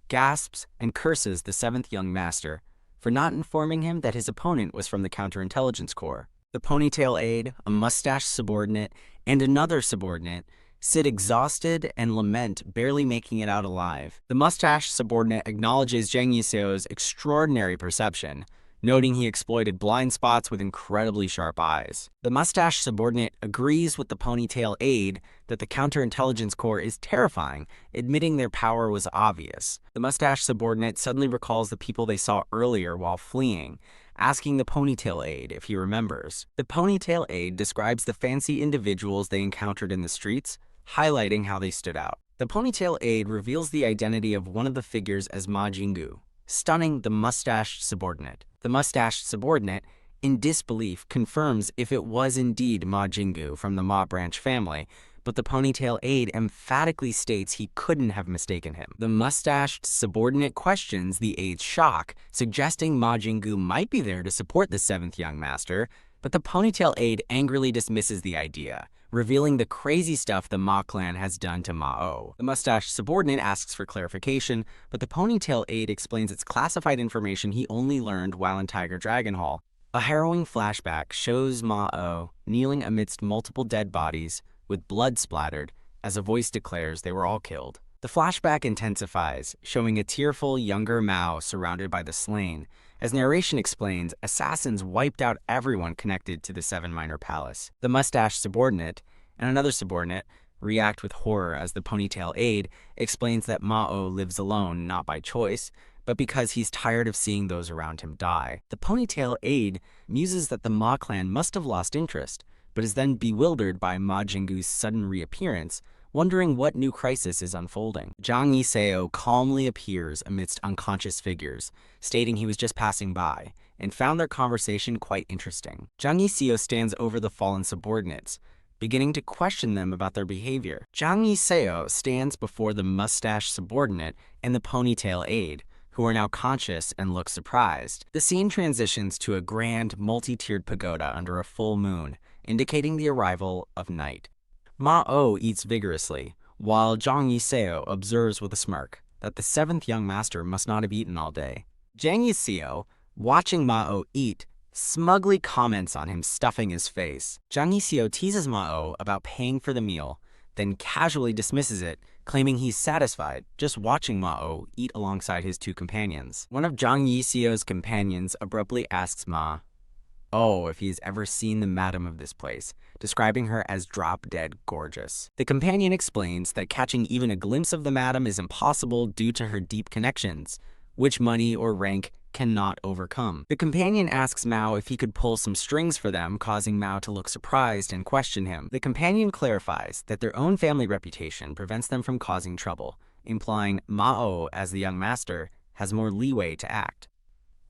gasps and curses the seventh young master for not informing him that his opponent was from the counterintelligence corps. The ponytail aide, a mustached subordinate, and another subordinate sit exhausted and lament, barely making it out alive. The mustached subordinate acknowledges Zhang Yiseo's extraordinary perception, noting he exploited blind spots with incredibly sharp eyes. The mustached subordinate agrees with the ponytail aide that the counterintelligence corps is terrifying, admitting their power was obvious. The mustached subordinate suddenly recalls the people they saw earlier while fleeing, asking the ponytail aide if he remembers. The ponytail aide describes the fancy individuals they encountered in the streets, highlighting how they stood out. The ponytail aide reveals the identity of one of the figures as Ma Jingu, stunning the mustached subordinate. The mustached subordinate, in disbelief, confirms if it was indeed Ma Jingu from the Ma branch family, but the ponytail aide emphatically states he couldn't have mistaken him. The mustached subordinate questions the aide's shock, suggesting Ma Jingu might be there to support the seventh young master, but the ponytail aide angrily dismisses the idea, revealing the crazy stuff the Ma clan has done to Ma-o. The mustached subordinate asks for clarification, but the ponytail aide explains it's classified information he only learned while in Tiger Dragon Hall. A harrowing flashback shows Ma-o kneeling amidst multiple dead bodies, with blood splattered, as a voice declares they were all killed. The flashback intensifies, showing a tearful younger Mao surrounded by the slain. As narration explains, assassins wiped out everyone connected to the Seven Minor Palace. The mustached subordinate and another subordinate react with horror as the ponytail aide explains that Ma-o lives alone not by choice, but because he's tired of seeing those around him die. The ponytail aide muses that the Ma clan must have lost interest, but is then bewildered by Ma Jingu's sudden reappearance, wondering what new crisis is unfolding. Zhang Yiseo calmly appears amidst unconscious figures, stating he was just passing by, and found their conversation quite interesting. Zhang Yiseo stands over the fallen subordinates, beginning to question them about their behavior. Zhang Yiseo stands before the mustached subordinate and the ponytail aide, who are now conscious and look surprised. The scene transitions to a grand, multi-tiered pagoda under a full moon, indicating the arrival of night. Ma-o eats vigorously, while Zhang Yiseo observes with a smirk that the seventh young master must not have eaten all day. Zhang Yiseo, watching Ma-o eat, smugly comments on him stuffing his face. Zhang Yiseo teases Ma-o about paying for the meal, then casually dismisses it, claiming he's satisfied just watching Ma-o eat alongside his two companions. One of Zhang Yiseo's companions abruptly asks Ma-o if he's ever seen the madam of this place, describing her as drop-dead gorgeous. The companion explains that catching even a glimpse of the madam is impossible due to her deep connections, which money or rank cannot overcome. The companion asks Mao if he could pull some strings for them, causing Mao to look surprised and question him. The companion clarifies that their own family reputation prevents them from causing trouble, implying Ma-o, as the young master, has more leeway to act.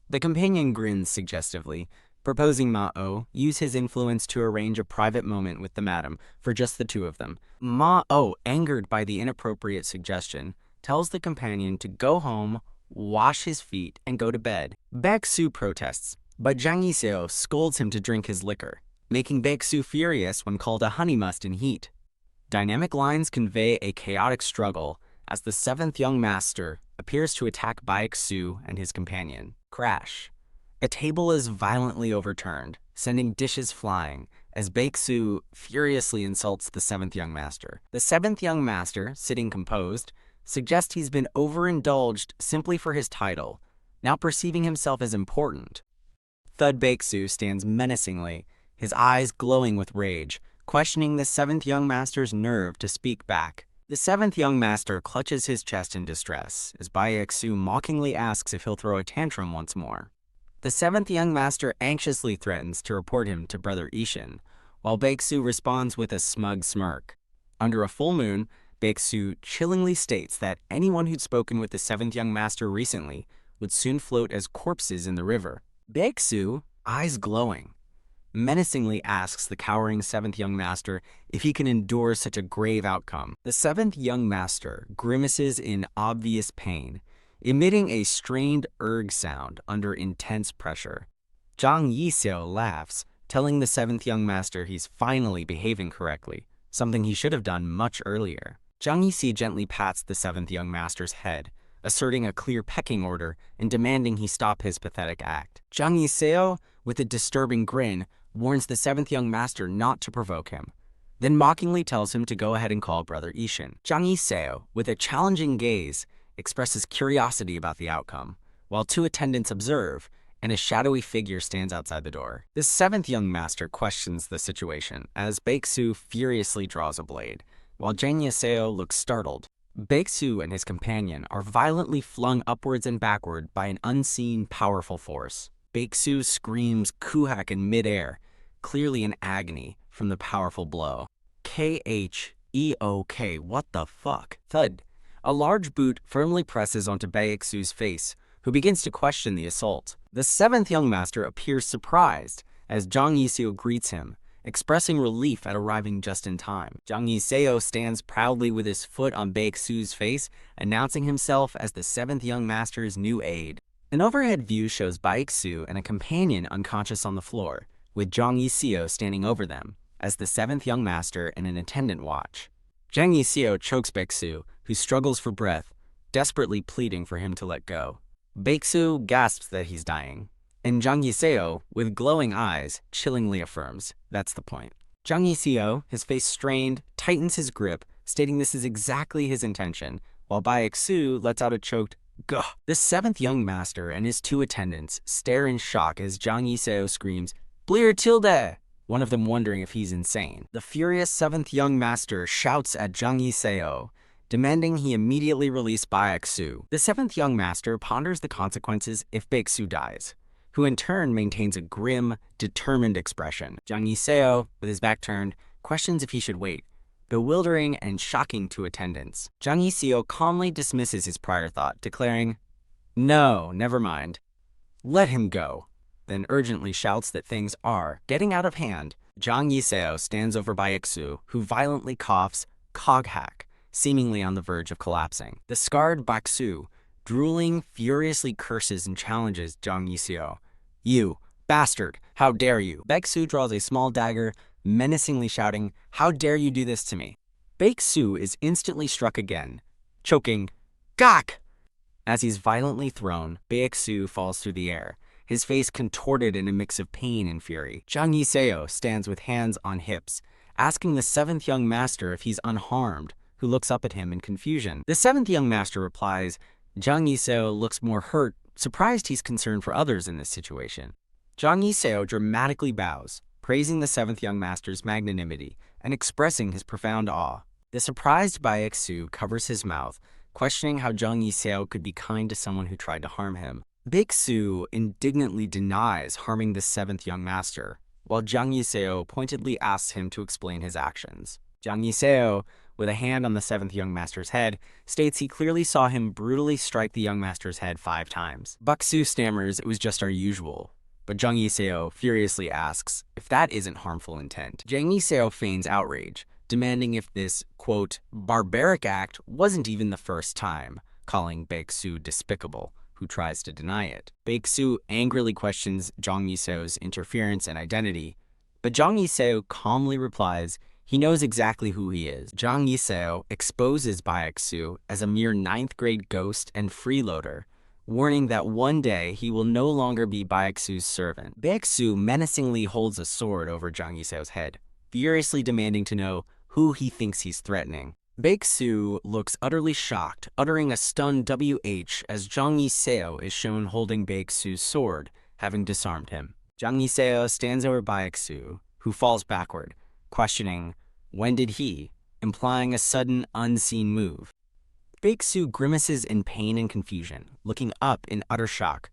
The companion grins suggestively, proposing Ma-o use his influence to arrange a private moment with the madam for just the two of them. Ma-o, angered by the inappropriate suggestion, tells the companion to go home, wash his feet, and go to bed. Baek-su protests, but Zhang Yiseo scolds him to drink his liquor, making Baek-su furious when called a honey must in heat. Dynamic lines convey a chaotic struggle as the seventh young master appears to attack Baek-su and his companion. Crash. A table is violently overturned, sending dishes flying, as Baeksu furiously insults the seventh young master. The seventh young master, sitting composed, suggests he's been overindulged simply for his title, now perceiving himself as important. Thud Baeksu stands menacingly, his eyes glowing with rage, questioning the seventh young master's nerve to speak back. The seventh young master clutches his chest in distress, as Baeksu mockingly asks if he'll throw a tantrum once more. The seventh young master anxiously threatens to report him to Brother Ishin, while Baeksu responds with a smug smirk. Under a full moon, Baeksu chillingly states that anyone who'd spoken with the seventh young master recently would soon float as corpses in the river. Baeksu, eyes glowing, menacingly asks the cowering seventh young master if he can endure such a grave outcome. The seventh young master grimaces in obvious pain, emitting a strained erg sound under intense pressure. Zhang Yixio laughs, telling the seventh young master he's finally behaving correctly, something he should have done much earlier. Zhang Yixi gently pats the seventh young master's head, asserting a clear pecking order and demanding he stop his pathetic act. Zhang Yixio, with a disturbing grin, warns the seventh young master not to provoke him, then mockingly tells him to go ahead and call Brother Ishin. Zhang Yixio, with a challenging gaze, expresses curiosity about the outcome, while two attendants observe, and a shadowy figure stands outside the door. The seventh young master questions the situation, as Baeksu furiously draws a blade, while Zhang Yixio looks startled. Baeksu and his companion are violently flung upwards and backward by an unseen, powerful force. Baeksu screams kuhak in midair, clearly in agony from the powerful blow. K-H-E-O-K, what the fuck? Thud. A large boot firmly presses onto Baeksu's face, who begins to question the assault. The seventh young master appears surprised as Zhang Yixio greets him, expressing relief at arriving just in time. Zhang Yixio stands proudly with his foot on Baeksu's face, announcing himself as the seventh young master's new aide. An overhead view shows Baeksu and a companion unconscious on the floor, with Zhang Yixio standing over them, as the seventh young master and an attendant watch. Zhang Yixio chokes Baeksu, who struggles for breath, desperately pleading for him to let go. Baeksu gasps that he's dying, and Zhang Yixio, with glowing eyes, chillingly affirms, that's the point. Zhang Yixio, his face strained, tightens his grip, stating this is exactly his intention, while Baeksu lets out a choked, "Gah!" The seventh young master and his two attendants stare in shock as Zhang Yixio screams, "Bleer tilde!" one of them wondering if he's insane. The furious seventh young master shouts at Zhang Yixio, demanding he immediately release Baeksu. The seventh young master ponders the consequences if Baeksu dies, who in turn maintains a grim, determined expression. Zhang Yixio, with his back turned, questions if he should wait, bewildering and shocking to attendants. Zhang Yixio calmly dismisses his prior thought, declaring, "No, never mind. Let him go," then urgently shouts that things are getting out of hand. Zhang Yixio stands over Baeksu, who violently coughs, coghack, seemingly on the verge of collapsing. The scarred Baeksu, drooling, furiously curses and challenges Zhang Yixio. "You, bastard, how dare you?" Baeksu draws a small dagger, menacingly shouting, "How dare you do this to me?" Baeksu is instantly struck again, choking, "Gak!" As he's violently thrown, Baeksu falls through the air, his face contorted in a mix of pain and fury. Zhang Yixio stands with hands on hips, asking the seventh young master if he's unharmed, who looks up at him in confusion. The seventh young master replies, Zhang Yixio looks more hurt, surprised he's concerned for others in this situation. Zhang Yixio dramatically bows, praising the seventh young master's magnanimity and expressing his profound awe. The surprised Baeksu covers his mouth, questioning how Zhang Yixio could be kind to someone who tried to harm him. Baeksu indignantly denies harming the seventh young master, while Zhang Yixio pointedly asks him to explain his actions. Zhang Yixio, with a hand on the seventh young master's head, states he clearly saw him brutally strike the young master's head 5 times. Baeksu stammers it was just our usual, but Zhang Yixio furiously asks if that isn't harmful intent. Zhang Yixio feigns outrage, demanding if this, quote, barbaric act wasn't even the first time, calling Baeksu despicable, who tries to deny it. Baeksu angrily questions Zhang Yixio's interference and identity, but Zhang Yixio calmly replies he knows exactly who he is. Zhang Yixio exposes Baeksu as a mere 9th grade ghost and freeloader, warning that one day he will no longer be Baeksu's servant. Baeksu menacingly holds a sword over Jang Yiseo's head, furiously demanding to know who he thinks he's threatening. Baeksu looks utterly shocked, uttering a stunned WH as Jang Yiseo is shown holding Baeksu's sword, having disarmed him. Jang Yiseo stands over Baeksu, who falls backward, questioning, when did he, implying a sudden, unseen move. Baeksu grimaces in pain and confusion, looking up in utter shock.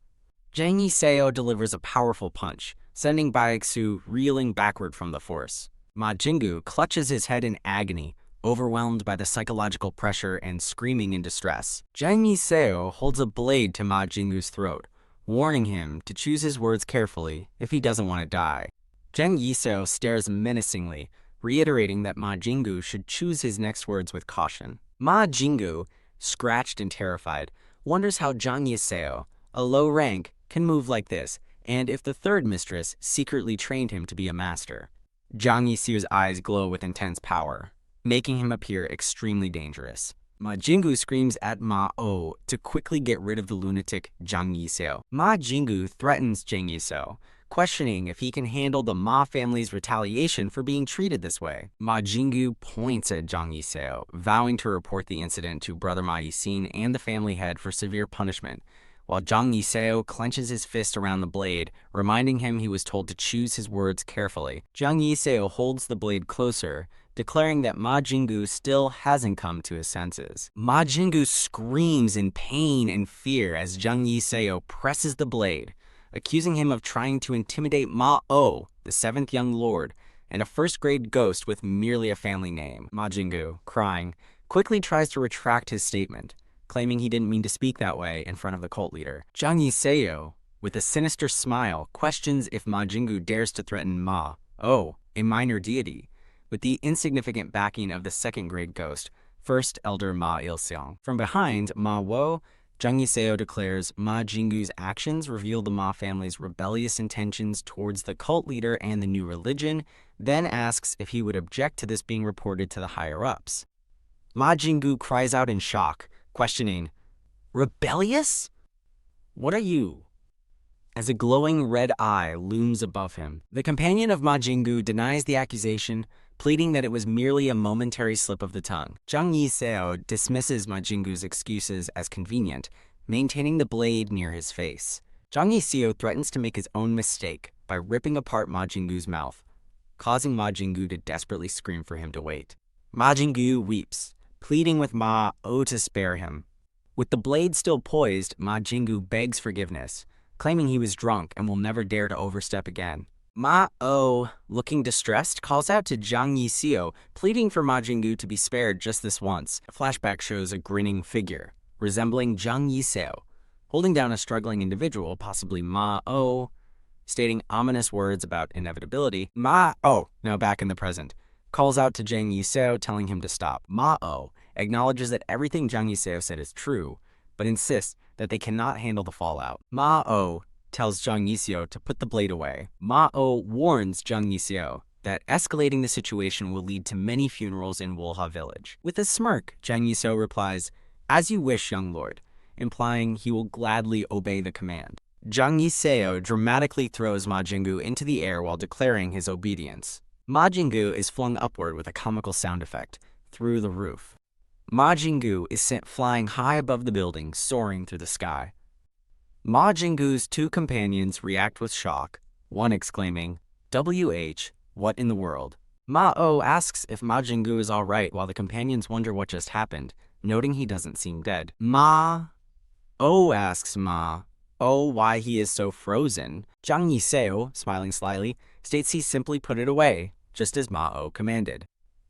Jang Yiseo delivers a powerful punch, sending Baeksu reeling backward from the force. Ma Jingu clutches his head in agony, overwhelmed by the psychological pressure and screaming in distress. Jang Yiseo holds a blade to Ma Jingu's throat, warning him to choose his words carefully if he doesn't want to die. Jang Yiseo stares menacingly, reiterating that Ma Jingu should choose his next words with caution. Ma Jingu, scratched and terrified, wonders how Jang Yiseo, a low rank, can move like this, and if the third mistress secretly trained him to be a master. Jang Yiseo's eyes glow with intense power, making him appear extremely dangerous. Ma Jingu screams at Ma-O to quickly get rid of the lunatic Jang Yiseo. Ma Jingu threatens Jang Yiseo, questioning if he can handle the Ma family's retaliation for being treated this way. Ma Jingu points at Jang Yiseo, vowing to report the incident to Brother Ma Yisin and the family head for severe punishment, while Jang Yiseo clenches his fist around the blade, reminding him he was told to choose his words carefully. Jang Yiseo holds the blade closer, declaring that Ma Jingu still hasn't come to his senses. Ma Jingu screams in pain and fear as Jang Yiseo presses the blade, accusing him of trying to intimidate Ma-O, the seventh young lord, and a first-grade ghost with merely a family name. Ma Jingu, crying, quickly tries to retract his statement, claiming he didn't mean to speak that way in front of the cult leader. Jang Yiseo, with a sinister smile, questions if Ma Jingu dares to threaten Ma-O, a minor deity, with the insignificant backing of the second-grade ghost, First Elder Ma Il-seong. From behind Ma-Wo, Jang Yiseo declares Ma Jingu's actions reveal the Ma family's rebellious intentions towards the cult leader and the new religion, then asks if he would object to this being reported to the higher-ups. Ma Jingu cries out in shock, questioning, "Rebellious? What are you?" As a glowing red eye looms above him. The companion of Ma Jingu denies the accusation, pleading that it was merely a momentary slip of the tongue. Jang Yiseo dismisses Ma Jingu's excuses as convenient, maintaining the blade near his face. Jang Yiseo threatens to make his own mistake by ripping apart Ma Jingu's mouth, causing Ma Jingu to desperately scream for him to wait. Ma Jingu weeps, pleading with Ma-O to spare him. With the blade still poised, Ma Jingu begs forgiveness, claiming he was drunk and will never dare to overstep again. Ma-O, looking distressed, calls out to Jang Yiseo, pleading for Ma Jingu to be spared just this once. A flashback shows a grinning figure, resembling Jang Yiseo, holding down a struggling individual, possibly Ma-O, stating ominous words about inevitability. Ma-O, now back in the present, calls out to Jang Yiseo, telling him to stop. Ma-O acknowledges that everything Jang Yiseo said is true, but insists that they cannot handle the fallout. Ma-O tells Jang Yiseo to put the blade away. Ma-O warns Jang Yiseo that escalating the situation will lead to many funerals in Wolha village. With a smirk, Jang Yiseo replies, "As you wish, young lord," implying he will gladly obey the command. Jang Yiseo dramatically throws Ma Jingu into the air while declaring his obedience. Ma Jingu is flung upward with a comical sound effect, through the roof. Ma Jingu is sent flying high above the building, soaring through the sky. Ma Jingu's two companions react with shock, one exclaiming, "WH, what in the world?" Ma-O asks if Ma Jingu is alright while the companions wonder what just happened, noting he doesn't seem dead. Ma-O asks Ma-O why he is so frozen. Jang Yiseo, smiling slyly, states he simply put it away, just as Ma-O commanded.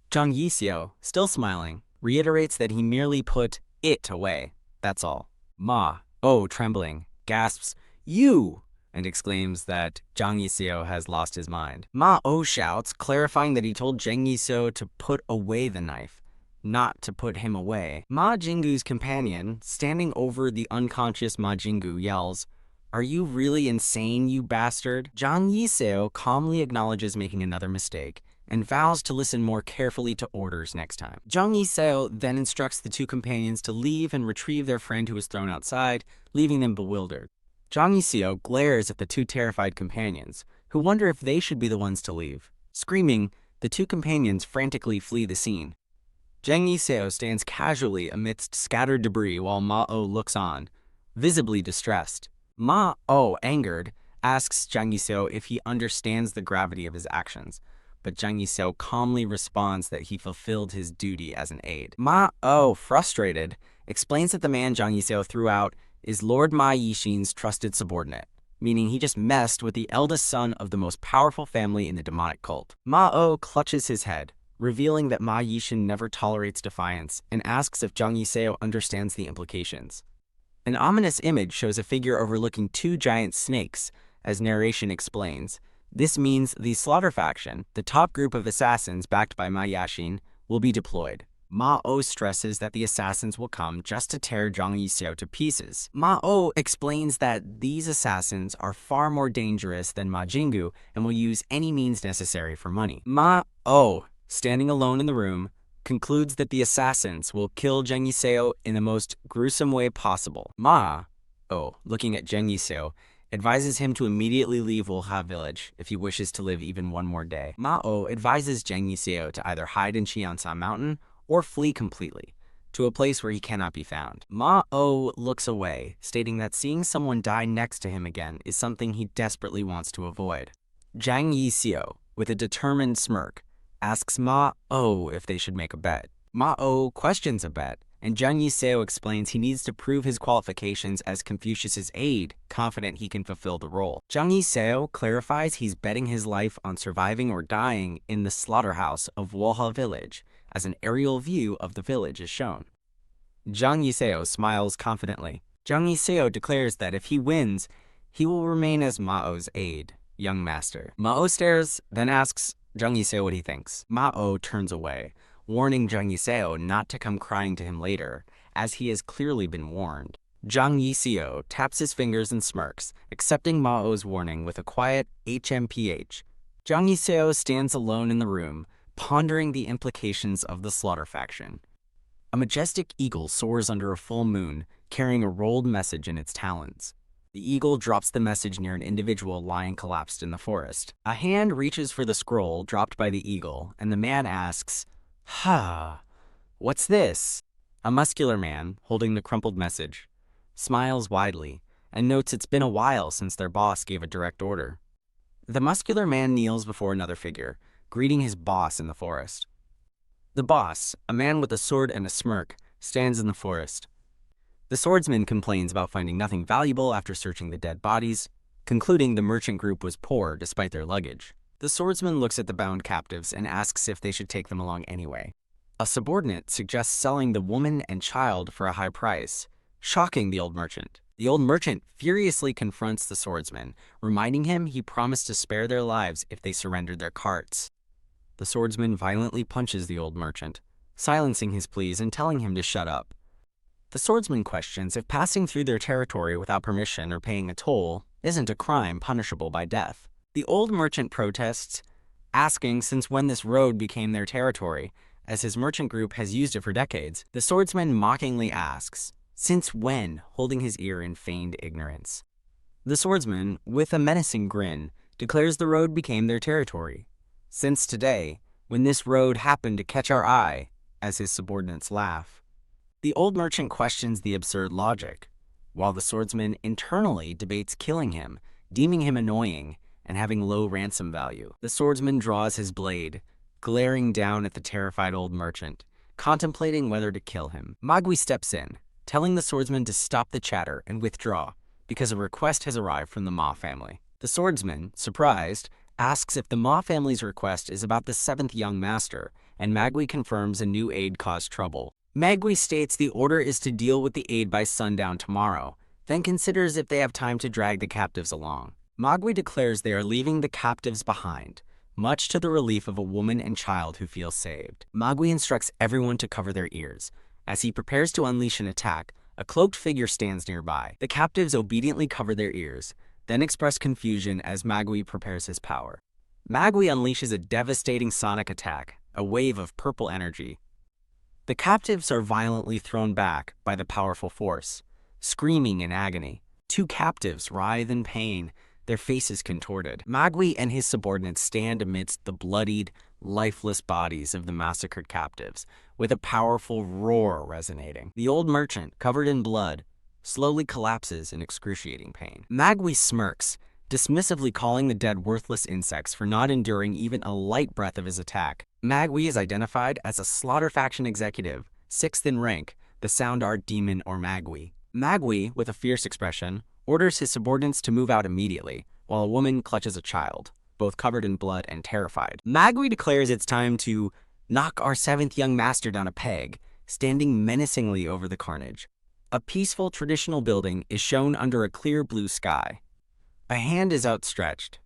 Jang Yiseo, still smiling, reiterates that he merely put it away, that's all. Ma-O, trembling, gasps, "You!" and exclaims that Jang Yiseo has lost his mind. Ma-O shouts, clarifying that he told Jang Yiseo to put away the knife, not to put him away. Ma Jingu's companion, standing over the unconscious Ma Jingu, yells, "Are you really insane, you bastard?" Jang Yiseo calmly acknowledges making another mistake and vows to listen more carefully to orders next time. Jang Yi-seo then instructs the two companions to leave and retrieve their friend who was thrown outside, leaving them bewildered. Jang Yi-seo glares at the two terrified companions, who wonder if they should be the ones to leave. Screaming, the two companions frantically flee the scene. Jang Yi-seo stands casually amidst scattered debris while Ma-o looks on, visibly distressed. Ma-o, angered, asks Jang Yi-seo if he understands the gravity of his actions, but Jang Yi-seo calmly responds that he fulfilled his duty as an aide. Ma-o, frustrated, explains that the man Jang Yi-seo threw out is Lord Ma Yixin's trusted subordinate, meaning he just messed with the eldest son of the most powerful family in the demonic cult. Ma-o clutches his head, revealing that Ma Yixin never tolerates defiance, and asks if Jang Yi-seo understands the implications. An ominous image shows a figure overlooking two giant snakes. As narration explains, this means the Slaughter faction, the top group of assassins backed by Ma Yixin, will be deployed. Ma-o stresses that the assassins will come just to tear Jang Yi-seo to pieces. Ma-o explains that these assassins are far more dangerous than Ma Jingu and will use any means necessary for money. Ma-o, standing alone in the room, concludes that the assassins will kill Jang Yi-seo in the most gruesome way possible. Ma-o, looking at Jang Yi-seo, advises him to immediately leave Wolha village if he wishes to live even one more day. Ma-o advises Jang Yi-seo to either hide in Qiansa Mountain or flee completely, to a place where he cannot be found. Ma-o looks away, stating that seeing someone die next to him again is something he desperately wants to avoid. Jang Yi-seo, with a determined smirk, asks Ma-o if they should make a bet. Ma-o questions a bet, and Jang Yi-seo explains he needs to prove his qualifications as Confucius's aide, confident he can fulfill the role. Jang Yi-seo clarifies he's betting his life on surviving or dying in the slaughterhouse of Wolha village, as an aerial view of the village is shown. Jang Yi-seo smiles confidently. Jang Yi-seo declares that if he wins, he will remain as Ma-o's aide, young master. Ma-o stares, then asks Jang Yi-seo what he thinks. Ma-o turns away, warning Jang Yi-seo not to come crying to him later, as he has clearly been warned. Jang Yi-seo taps his fingers and smirks, accepting Ma-o's warning with a quiet HMPH. Jang Yi-seo stands alone in the room, pondering the implications of the Slaughter faction. A majestic eagle soars under a full moon, carrying a rolled message in its talons. The eagle drops the message near an individual lying collapsed in the forest. A hand reaches for the scroll dropped by the eagle, and the man asks, what's this? A muscular man, holding the crumpled message, smiles widely and notes it's been a while since their boss gave a direct order. The muscular man kneels before another figure, greeting his boss in the forest. The boss, a man with a sword and a smirk, stands in the forest. The swordsman complains about finding nothing valuable after searching the dead bodies, concluding the merchant group was poor despite their luggage. The swordsman looks at the bound captives and asks if they should take them along anyway. A subordinate suggests selling the woman and child for a high price, shocking the old merchant. The old merchant furiously confronts the swordsman, reminding him he promised to spare their lives if they surrendered their carts. The swordsman violently punches the old merchant, silencing his pleas and telling him to shut up. The swordsman questions if passing through their territory without permission or paying a toll isn't a crime punishable by death. The old merchant protests, asking since when this road became their territory, as his merchant group has used it for decades. The swordsman mockingly asks, since when, holding his ear in feigned ignorance. The swordsman, with a menacing grin, declares the road became their territory. Since today, when this road happened to catch our eye, as his subordinates laugh. The old merchant questions the absurd logic, while the swordsman internally debates killing him, deeming him annoying and having low ransom value. The swordsman draws his blade, glaring down at the terrified old merchant, contemplating whether to kill him. Magui steps in, telling the swordsman to stop the chatter and withdraw, because a request has arrived from the Ma family. The swordsman, surprised, asks if the Ma family's request is about the 7th young master, and Magui confirms a new aide caused trouble. Magui states the order is to deal with the aide by sundown tomorrow, then considers if they have time to drag the captives along. Magui declares they are leaving the captives behind, much to the relief of a woman and child who feel saved. Magui instructs everyone to cover their ears. As he prepares to unleash an attack, a cloaked figure stands nearby. The captives obediently cover their ears, then express confusion as Magui prepares his power. Magui unleashes a devastating sonic attack, a wave of purple energy. The captives are violently thrown back by the powerful force, screaming in agony. Two captives writhe in pain, their faces contorted. Magui and his subordinates stand amidst the bloodied, lifeless bodies of the massacred captives, with a powerful roar resonating. The old merchant, covered in blood, slowly collapses in excruciating pain. Magui smirks, dismissively calling the dead worthless insects for not enduring even a light breath of his attack. Magui is identified as a slaughter faction executive, 6th in rank, the sound art demon or Magui. Magui, with a fierce expression, orders his subordinates to move out immediately, while a woman clutches a child, both covered in blood and terrified. Magui declares it's time to knock our 7th young master down a peg, standing menacingly over the carnage. A peaceful traditional building is shown under a clear blue sky. A hand is outstretched,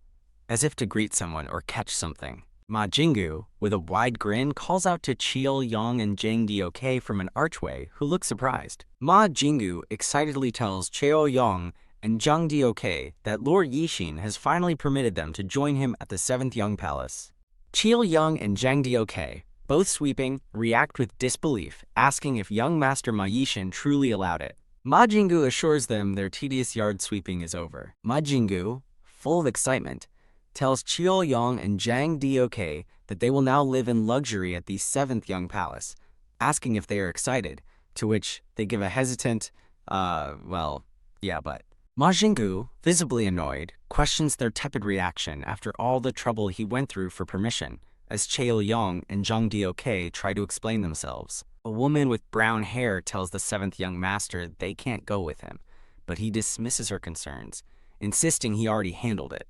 as if to greet someone or catch something. Ma Jingu, with a wide grin, calls out to Chiel Yong and Zhang Diok from an archway, who look surprised. Ma Jingu excitedly tells Chiel Yong and Zhang Diok that Lord Yixin has finally permitted them to join him at the 7th Young Palace. Chiel Yong and Zhang Diok, both sweeping, react with disbelief, asking if young Master Ma Yixin truly allowed it. Ma Jingu assures them their tedious yard sweeping is over. Ma Jingu, full of excitement, tells Chiel Yong and Zhang Diok that they will now live in luxury at the 7th Young Palace, asking if they are excited, to which they give a hesitant, well, yeah, but. Ma Jingu, visibly annoyed, questions their tepid reaction after all the trouble he went through for permission, as Chiel Yong and Zhang Diok try to explain themselves. A woman with brown hair tells the 7th Young Master they can't go with him, but he dismisses her concerns, insisting he already handled it.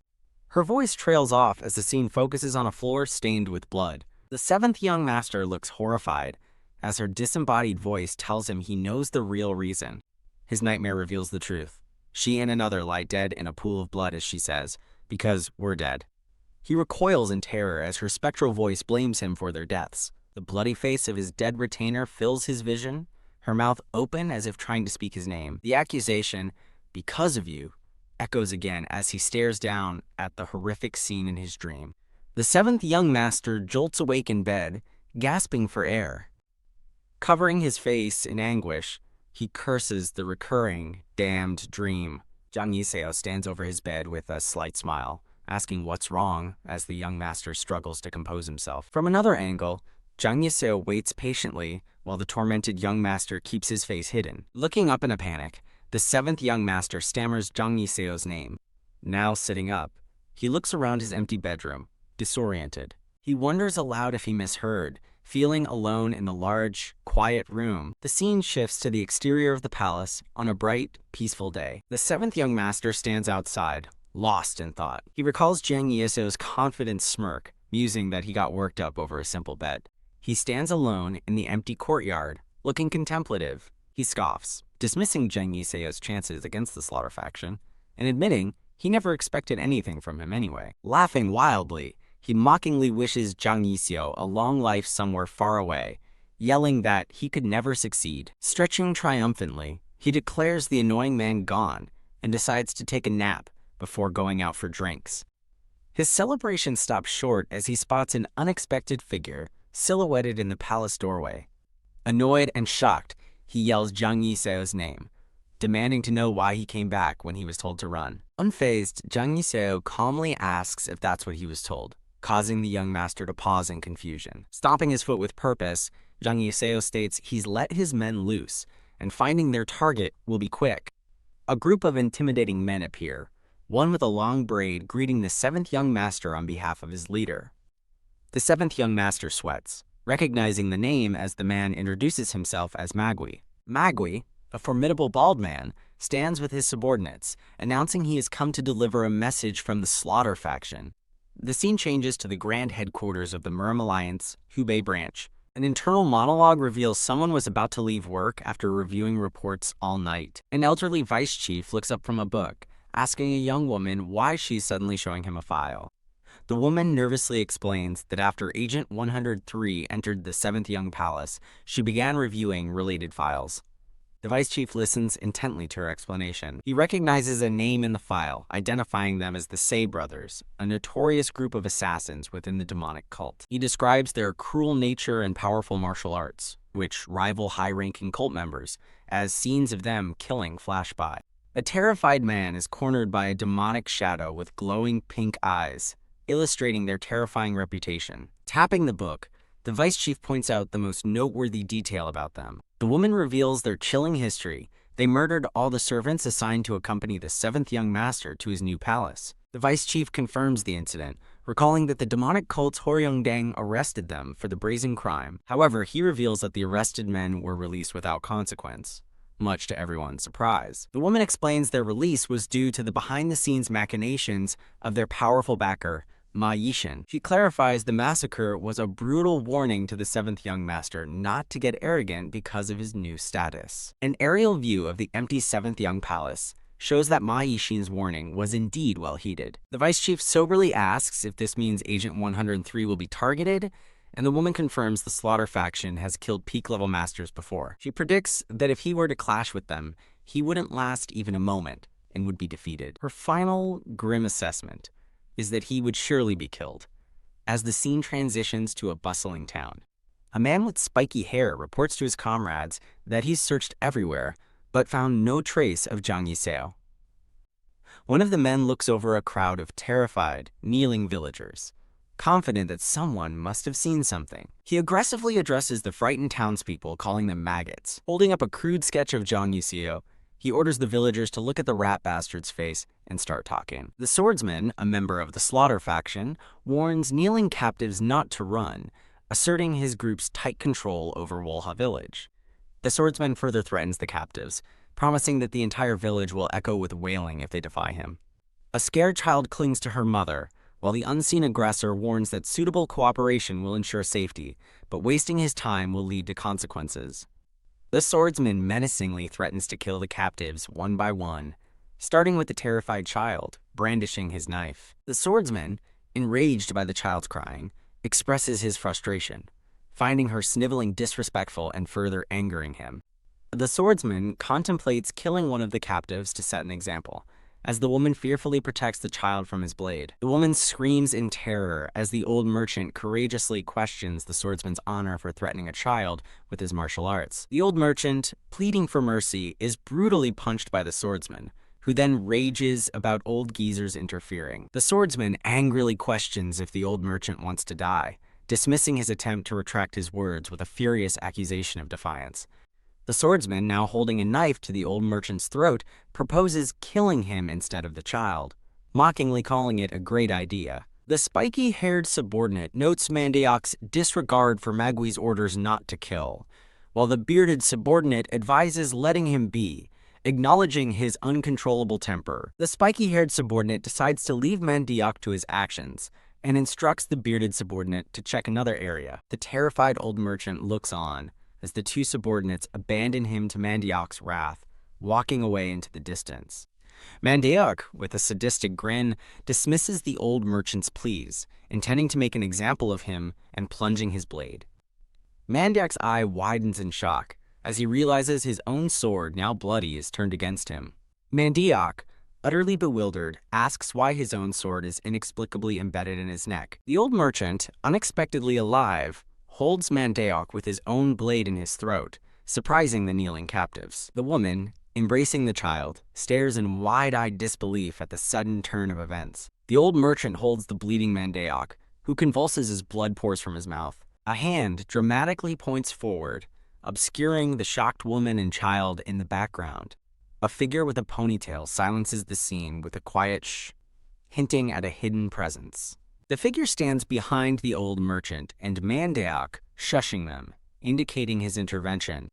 Her voice trails off as the scene focuses on a floor stained with blood. The 7th Young Master looks horrified, as her disembodied voice tells him he knows the real reason. His nightmare reveals the truth. She and another lie dead in a pool of blood, as she says, because we're dead. He recoils in terror as her spectral voice blames him for their deaths. The bloody face of his dead retainer fills his vision, her mouth open as if trying to speak his name. The accusation, "because of you," echoes again as he stares down at the horrific scene in his dream. The 7th Young Master jolts awake in bed, gasping for air. Covering his face in anguish, he curses the recurring, damned dream. Zhang Yiseo stands over his bed with a slight smile, asking what's wrong as the young master struggles to compose himself. From another angle, Zhang Yiseo waits patiently while the tormented young master keeps his face hidden. Looking up in a panic, the 7th Young Master stammers Zhang Yiseo's name. Now sitting up, he looks around his empty bedroom, disoriented. He wonders aloud if he misheard, feeling alone in the large, quiet room. The scene shifts to the exterior of the palace on a bright, peaceful day. The 7th Young Master stands outside, lost in thought. He recalls Zhang Yiseo's confident smirk, musing that he got worked up over a simple bet. He stands alone in the empty courtyard, looking contemplative. He scoffs, dismissing Zhang Yiseo's chances against the slaughter faction, and admitting he never expected anything from him anyway. Laughing wildly, he mockingly wishes Zhang Yiseo a long life somewhere far away, yelling that he could never succeed. Stretching triumphantly, he declares the annoying man gone and decides to take a nap before going out for drinks. His celebration stops short as he spots an unexpected figure silhouetted in the palace doorway. Annoyed and shocked, he yells Zhang Yiseo's name, demanding to know why he came back when he was told to run. Unfazed, Zhang Yiseo calmly asks if that's what he was told, causing the young master to pause in confusion. Stomping his foot with purpose, Zhang Yiseo states he's let his men loose, and finding their target will be quick. A group of intimidating men appear, one with a long braid greeting the 7th Young Master on behalf of his leader. The 7th Young Master sweats, recognizing the name as the man introduces himself as Magui. Magui, a formidable bald man, stands with his subordinates, announcing he has come to deliver a message from the Slaughter faction. The scene changes to the grand headquarters of the Murim Alliance, Hubei branch. An internal monologue reveals someone was about to leave work after reviewing reports all night. An elderly vice chief looks up from a book, asking a young woman why she's suddenly showing him a file. The woman nervously explains that after Agent 103 entered the 7th Young Palace, she began reviewing related files. The vice chief listens intently to her explanation. He recognizes a name in the file, identifying them as the Say brothers, a notorious group of assassins within the demonic cult. He describes their cruel nature and powerful martial arts, which rival high-ranking cult members, as scenes of them killing flash by. A terrified man is cornered by a demonic shadow with glowing pink eyes, illustrating their terrifying reputation. Tapping the book, the vice chief points out the most noteworthy detail about them. The woman reveals their chilling history. They murdered all the servants assigned to accompany the seventh young master to his new palace. The vice chief confirms the incident, recalling that the demonic cult's Horyongdang arrested them for the brazen crime. However, he reveals that the arrested men were released without consequence, much to everyone's surprise. The woman explains their release was due to the behind-the-scenes machinations of their powerful backer, Ma Yishin. She clarifies the massacre was a brutal warning to the seventh young master not to get arrogant because of his new status. An aerial view of the empty seventh young palace shows that Ma Yishin's warning was indeed well heeded. The vice chief soberly asks if this means Agent 103 will be targeted, and the woman confirms the Slaughter faction has killed peak-level masters before. She predicts that if he were to clash with them, he wouldn't last even a moment and would be defeated. Her final grim assessment is that he would surely be killed. As the scene transitions to a bustling town, a man with spiky hair reports to his comrades that he's searched everywhere, but found no trace of Zhang Yiseo. One of the men looks over a crowd of terrified, kneeling villagers, confident that someone must have seen something. He aggressively addresses the frightened townspeople, calling them maggots. Holding up a crude sketch of Zhang Yiseo, he orders the villagers to look at the rat bastard's face and start talking. The swordsman, a member of the Slaughter faction, warns kneeling captives not to run, asserting his group's tight control over Wolha village. The swordsman further threatens the captives, promising that the entire village will echo with wailing if they defy him. A scared child clings to her mother, while the unseen aggressor warns that suitable cooperation will ensure safety, but wasting his time will lead to consequences. The swordsman menacingly threatens to kill the captives one by one, starting with the terrified child, brandishing his knife. The swordsman, enraged by the child's crying, expresses his frustration, finding her sniveling disrespectful and further angering him. The swordsman contemplates killing one of the captives to set an example, as the woman fearfully protects the child from his blade. The woman screams in terror as the old merchant courageously questions the swordsman's honor for threatening a child with his martial arts. The old merchant, pleading for mercy, is brutally punched by the swordsman, who then rages about old geezers interfering. The swordsman angrily questions if the old merchant wants to die, dismissing his attempt to retract his words with a furious accusation of defiance. The swordsman, now holding a knife to the old merchant's throat, proposes killing him instead of the child, mockingly calling it a great idea. The spiky-haired subordinate notes Mandeok's disregard for Magui's orders not to kill, while the bearded subordinate advises letting him be, acknowledging his uncontrollable temper. The spiky-haired subordinate decides to leave Mandeok to his actions, and instructs the bearded subordinate to check another area. The terrified old merchant looks on as the two subordinates abandon him to Mandeok's wrath, walking away into the distance. Mandeok, with a sadistic grin, dismisses the old merchant's pleas, intending to make an example of him and plunging his blade. Mandeok's eye widens in shock as he realizes his own sword, now bloody, is turned against him. Mandeok, utterly bewildered, asks why his own sword is inexplicably embedded in his neck. The old merchant, unexpectedly alive, holds Mandeok with his own blade in his throat, surprising the kneeling captives. The woman, embracing the child, stares in wide-eyed disbelief at the sudden turn of events. The old merchant holds the bleeding Mandeok, who convulses as blood pours from his mouth. A hand dramatically points forward, obscuring the shocked woman and child in the background. A figure with a ponytail silences the scene with a quiet shh, hinting at a hidden presence. The figure stands behind the old merchant and Mandeok, shushing them, indicating his intervention.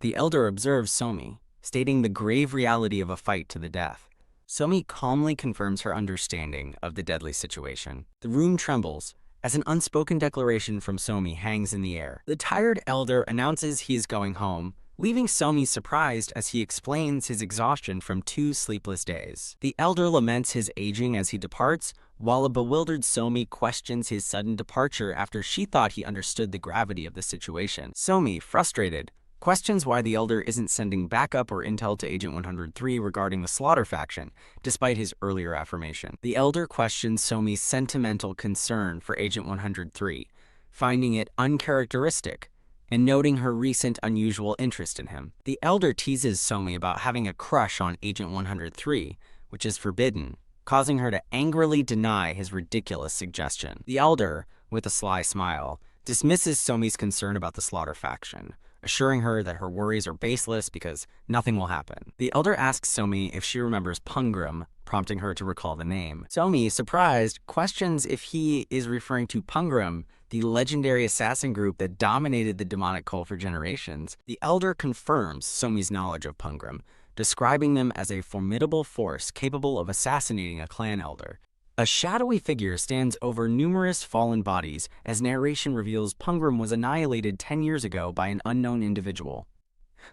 The elder observes Somi, stating the grave reality of a fight to the death. Somi calmly confirms her understanding of the deadly situation. The room trembles as an unspoken declaration from Somi hangs in the air. The tired elder announces he is going home, leaving Somi surprised as he explains his exhaustion from 2 sleepless days. The elder laments his aging as he departs, while a bewildered Somi questions his sudden departure after she thought he understood the gravity of the situation. Somi, frustrated, questions why the Elder isn't sending backup or intel to Agent 103 regarding the Slaughter faction, despite his earlier affirmation. The Elder questions Somi's sentimental concern for Agent 103, finding it uncharacteristic, and noting her recent unusual interest in him. The Elder teases Somi about having a crush on Agent 103, which is forbidden, causing her to angrily deny his ridiculous suggestion. The Elder, with a sly smile, dismisses Somi's concern about the Slaughter faction, assuring her that her worries are baseless because nothing will happen. The Elder asks Somi if she remembers Pungrum, prompting her to recall the name. Somi, surprised, questions if he is referring to Pungrum, the legendary assassin group that dominated the demonic cult for generations. The Elder confirms Somi's knowledge of Pungrum, describing them as a formidable force capable of assassinating a clan elder. A shadowy figure stands over numerous fallen bodies as narration reveals Pungrum was annihilated 10 years ago by an unknown individual.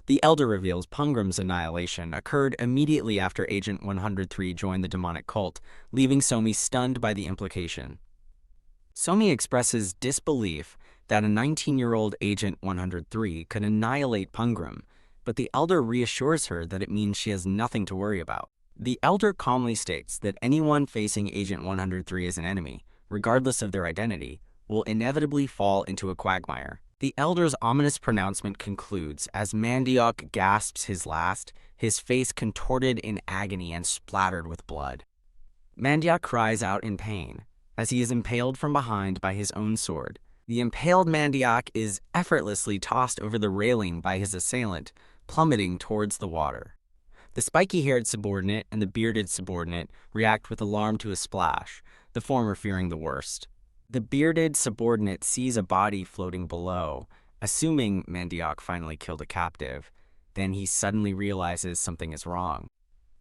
The Elder reveals Pungrum's annihilation occurred immediately after Agent 103 joined the demonic cult, leaving Somi stunned by the implication. Somi expresses disbelief that a 19-year-old Agent 103 could annihilate Pungrum, but the Elder reassures her that it means she has nothing to worry about. The Elder calmly states that anyone facing Agent 103 as an enemy, regardless of their identity, will inevitably fall into a quagmire. The Elder's ominous pronouncement concludes as Mandiok gasps his last, his face contorted in agony and splattered with blood. Mandiok cries out in pain as he is impaled from behind by his own sword. The impaled Mandiok is effortlessly tossed over the railing by his assailant, plummeting towards the water. The spiky-haired subordinate and the bearded subordinate react with alarm to a splash, the former fearing the worst. The bearded subordinate sees a body floating below, assuming Mandiok finally killed a captive. Then he suddenly realizes something is wrong.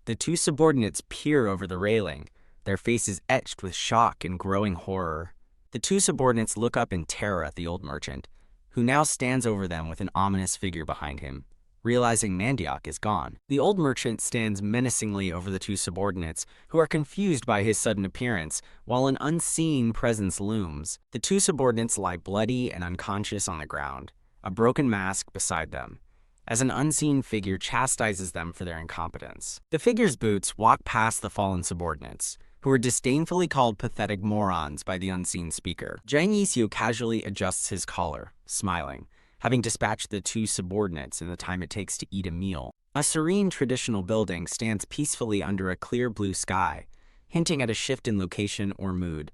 The two subordinates peer over the railing, their faces etched with shock and growing horror. The two subordinates look up in terror at the old merchant, who now stands over them with an ominous figure behind him. Realizing Mandiok is gone, the old merchant stands menacingly over the two subordinates, who are confused by his sudden appearance, while an unseen presence looms. The two subordinates lie bloody and unconscious on the ground, a broken mask beside them, as an unseen figure chastises them for their incompetence. The figure's boots walk past the fallen subordinates, who are disdainfully called pathetic morons by the unseen speaker. Jang Yisio casually adjusts his collar, smiling, having dispatched the two subordinates in the time it takes to eat a meal. A serene traditional building stands peacefully under a clear blue sky, hinting at a shift in location or mood.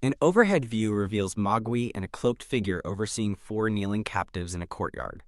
An overhead view reveals Magui and a cloaked figure overseeing 4 kneeling captives in a courtyard.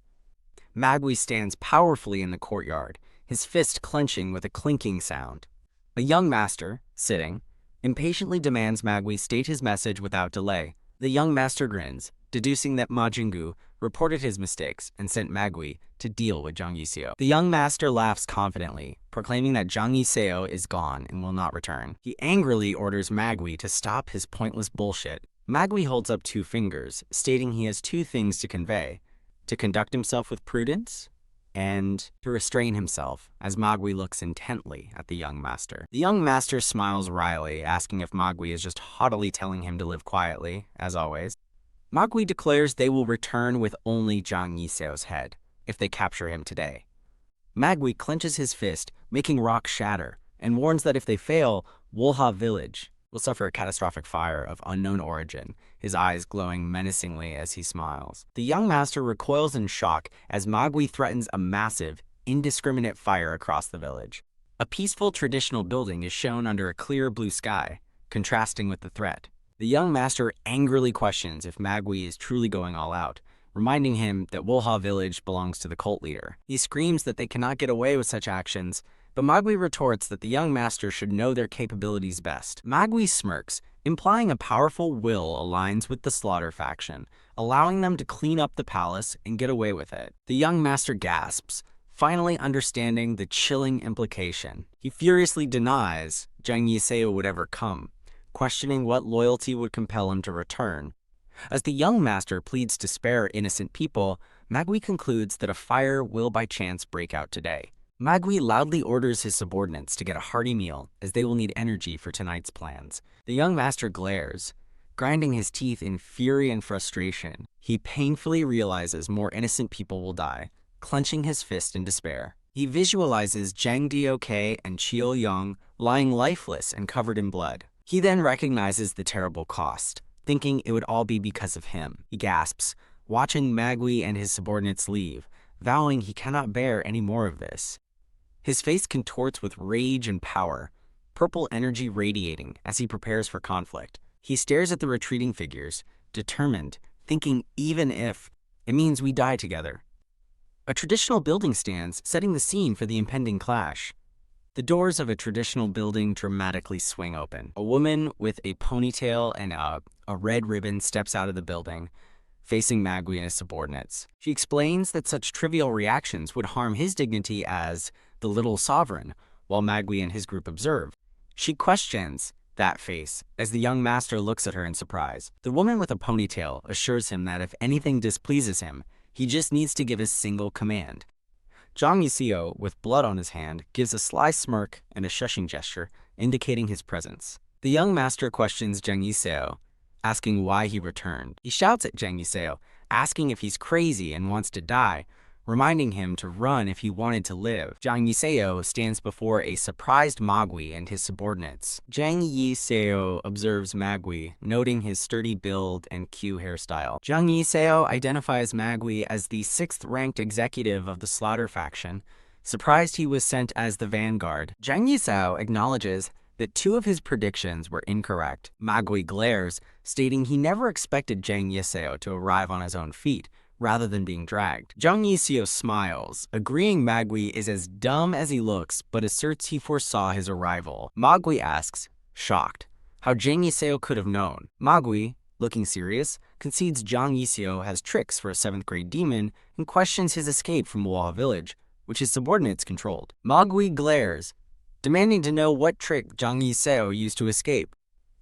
Magui stands powerfully in the courtyard, his fist clenching with a clinking sound. A young master, sitting, impatiently demands Magui state his message without delay. The young master grins, deducing that Majingu reported his mistakes and sent Magui to deal with Jang Yiseo. The young master laughs confidently, proclaiming that Jang Yiseo is gone and will not return. He angrily orders Magui to stop his pointless bullshit. Magui holds up 2 fingers, stating he has 2 things to convey: to conduct himself with prudence and to restrain himself, as Magui looks intently at the young master. The young master smiles wryly, asking if Magui is just haughtily telling him to live quietly, as always. Magui declares they will return with only Jang Yiseo's head, if they capture him today. Magui clenches his fist, making rocks shatter, and warns that if they fail, Wolha village will suffer a catastrophic fire of unknown origin, his eyes glowing menacingly as he smiles. The young master recoils in shock as Magui threatens a massive, indiscriminate fire across the village. A peaceful traditional building is shown under a clear blue sky, contrasting with the threat. The young master angrily questions if Magui is truly going all out, reminding him that Wolha village belongs to the cult leader. He screams that they cannot get away with such actions, but Magui retorts that the young master should know their capabilities best. Magui smirks, implying a powerful will aligns with the Slaughter faction, allowing them to clean up the palace and get away with it. The young master gasps, finally understanding the chilling implication. He furiously denies Jang Yiseo would ever come, questioning what loyalty would compel him to return. As the young master pleads to spare innocent people, Magui concludes that a fire will by chance break out today. Magui loudly orders his subordinates to get a hearty meal, as they will need energy for tonight's plans. The young master glares, grinding his teeth in fury and frustration. He painfully realizes more innocent people will die, clenching his fist in despair. He visualizes Zhang Diok and Qiu Yong lying lifeless and covered in blood. He then recognizes the terrible cost, thinking it would all be because of him. He gasps, watching Magui and his subordinates leave, vowing he cannot bear any more of this. His face contorts with rage and power, purple energy radiating as he prepares for conflict. He stares at the retreating figures, determined, thinking even if it means we die together. A traditional building stands, setting the scene for the impending clash. The doors of a traditional building dramatically swing open. A woman with a ponytail and a red ribbon steps out of the building, facing Magui and his subordinates. She explains that such trivial reactions would harm his dignity as the little sovereign, while Magui and his group observe. She questions that face as the young master looks at her in surprise. The woman with a ponytail assures him that if anything displeases him, he just needs to give a single command. Zhang Yixio, with blood on his hand, gives a sly smirk and a shushing gesture, indicating his presence. The young master questions Zhang Yixio, asking why he returned. He shouts at Zhang Yixio, asking if he's crazy and wants to die, reminding him to run if he wanted to live. Zhang Yixio stands before a surprised Magui and his subordinates. Zhang Yixio observes Magui, noting his sturdy build and Q hairstyle. Zhang Yixio identifies Magui as the 6th-ranked executive of the Slaughter faction, surprised he was sent as the vanguard. Zhang Yixio acknowledges that 2 of his predictions were incorrect. Magui glares, stating he never expected Zhang Yixio to arrive on his own feet, rather than being dragged. Zhang Yixio smiles, agreeing Magui is as dumb as he looks, but asserts he foresaw his arrival. Magui asks, shocked, how Zhang Yixio could have known. Magui, looking serious, concedes Zhang Yixio has tricks for a 7th-grade demon and questions his escape from Wall Village, which his subordinates controlled. Magui glares, demanding to know what trick Zhang Yixio used to escape.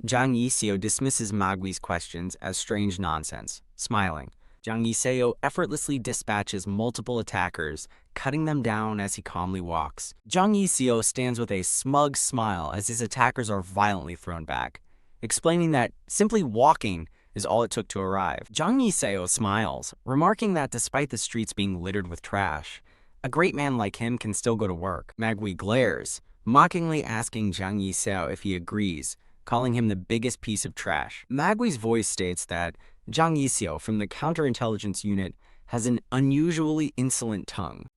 Zhang Yixio dismisses Magui's questions as strange nonsense, smiling. Zhang Yixio effortlessly dispatches multiple attackers, cutting them down as he calmly walks. Zhang Yixio stands with a smug smile as his attackers are violently thrown back, explaining that simply walking is all it took to arrive. Zhang Yixio smiles, remarking that despite the streets being littered with trash, a great man like him can still go to work. Magui glares, mockingly asking Zhang Yixio if he agrees, calling him the biggest piece of trash. Magui's voice states that Zhang Yixio from the counterintelligence unit has an unusually insolent tongue.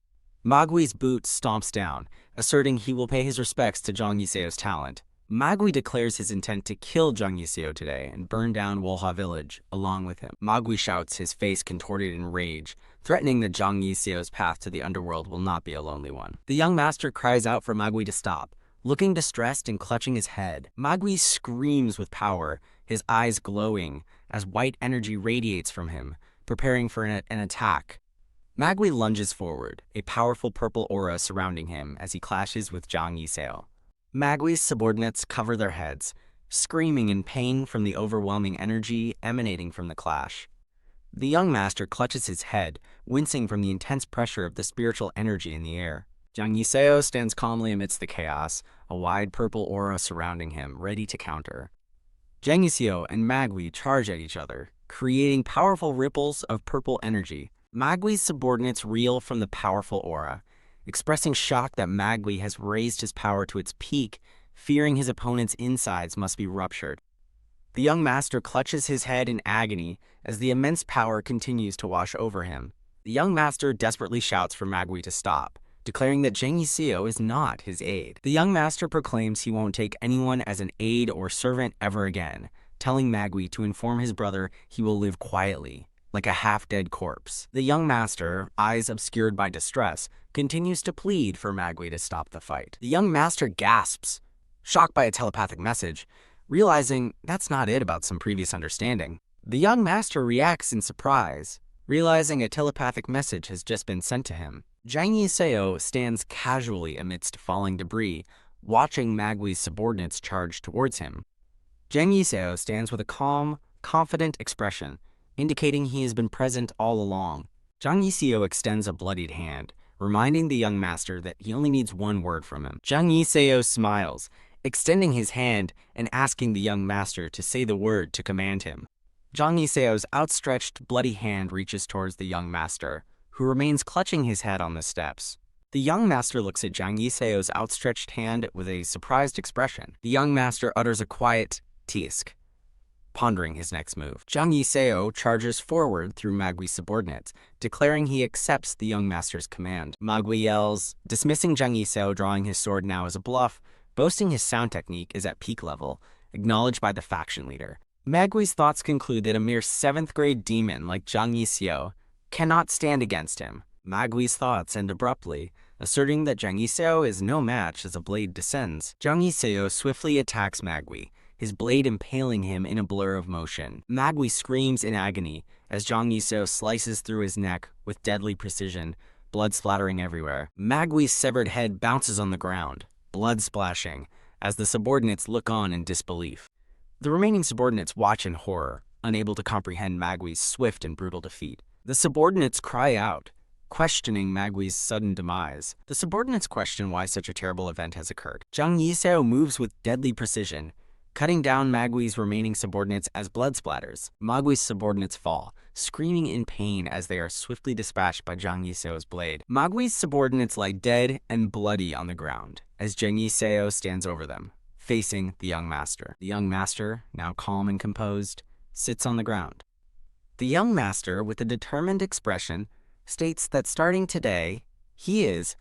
Magui's boot stomps down, asserting he will pay his respects to Zhang Yixio's talent. Magui declares his intent to kill Zhang Yixio today and burn down Wolha village along with him. Magui shouts, his face contorted in rage, threatening that Zhang Yixio's path to the underworld will not be a lonely one. The young master cries out for Magui to stop, looking distressed and clutching his head. Magui screams with power, his eyes glowing as white energy radiates from him, preparing for an attack. Magui lunges forward, a powerful purple aura surrounding him as he clashes with Zhang Yixio. Magui's subordinates cover their heads, screaming in pain from the overwhelming energy emanating from the clash. The young master clutches his head, wincing from the intense pressure of the spiritual energy in the air. Zhang Yixio stands calmly amidst the chaos, a wide purple aura surrounding him, ready to counter. Zhang Yixio and Magui charge at each other, creating powerful ripples of purple energy. Magui's subordinates reel from the powerful aura, expressing shock that Magui has raised his power to its peak, fearing his opponent's insides must be ruptured. The young master clutches his head in agony as the immense power continues to wash over him. The young master desperately shouts for Magui to stop, declaring that Zhang Yixio is not his aide. The young master proclaims he won't take anyone as an aide or servant ever again, telling Magui to inform his brother he will live quietly, like a half-dead corpse. The young master, eyes obscured by distress, continues to plead for Magui to stop the fight. The young master gasps, shocked by a telepathic message, realizing that's not it about some previous understanding. The young master reacts in surprise, realizing a telepathic message has just been sent to him. Zhang Yixio stands casually amidst falling debris, watching Magui's subordinates charge towards him. Zhang Yixio stands with a calm, confident expression, indicating he has been present all along. Zhang Yixio extends a bloodied hand, reminding the young master that he only needs one word from him. Zhang Yixio smiles, extending his hand and asking the young master to say the word to command him. Zhang Yixio's outstretched, bloody hand reaches towards the young master, who remains clutching his head on the steps. The young master looks at Zhang Yiseo's outstretched hand with a surprised expression. The young master utters a quiet tisk, pondering his next move. Zhang Yiseo charges forward through Magui's subordinates, declaring he accepts the young master's command. Magui yells, dismissing Zhang Yiseo, drawing his sword now as a bluff, boasting his sound technique is at peak level, acknowledged by the faction leader. Magui's thoughts conclude that a mere 7th-grade demon like Zhang Yiseo cannot stand against him. Magui's thoughts end abruptly, asserting that Zhang Yiseo is no match as a blade descends. Zhang Yiseo swiftly attacks Magui, his blade impaling him in a blur of motion. Magui screams in agony as Zhang Yiseo slices through his neck with deadly precision, blood splattering everywhere. Magui's severed head bounces on the ground, blood splashing, as the subordinates look on in disbelief. The remaining subordinates watch in horror, unable to comprehend Magui's swift and brutal defeat. The subordinates cry out, questioning Magui's sudden demise. The subordinates question why such a terrible event has occurred. Zhang Yiseo moves with deadly precision, cutting down Magui's remaining subordinates as blood splatters. Magui's subordinates fall, screaming in pain as they are swiftly dispatched by Zhang Yiseo's blade. Magui's subordinates lie dead and bloody on the ground as Zhang Yiseo stands over them, facing the young master. The young master, now calm and composed, sits on the ground. The young master, with a determined expression, states that starting today, he is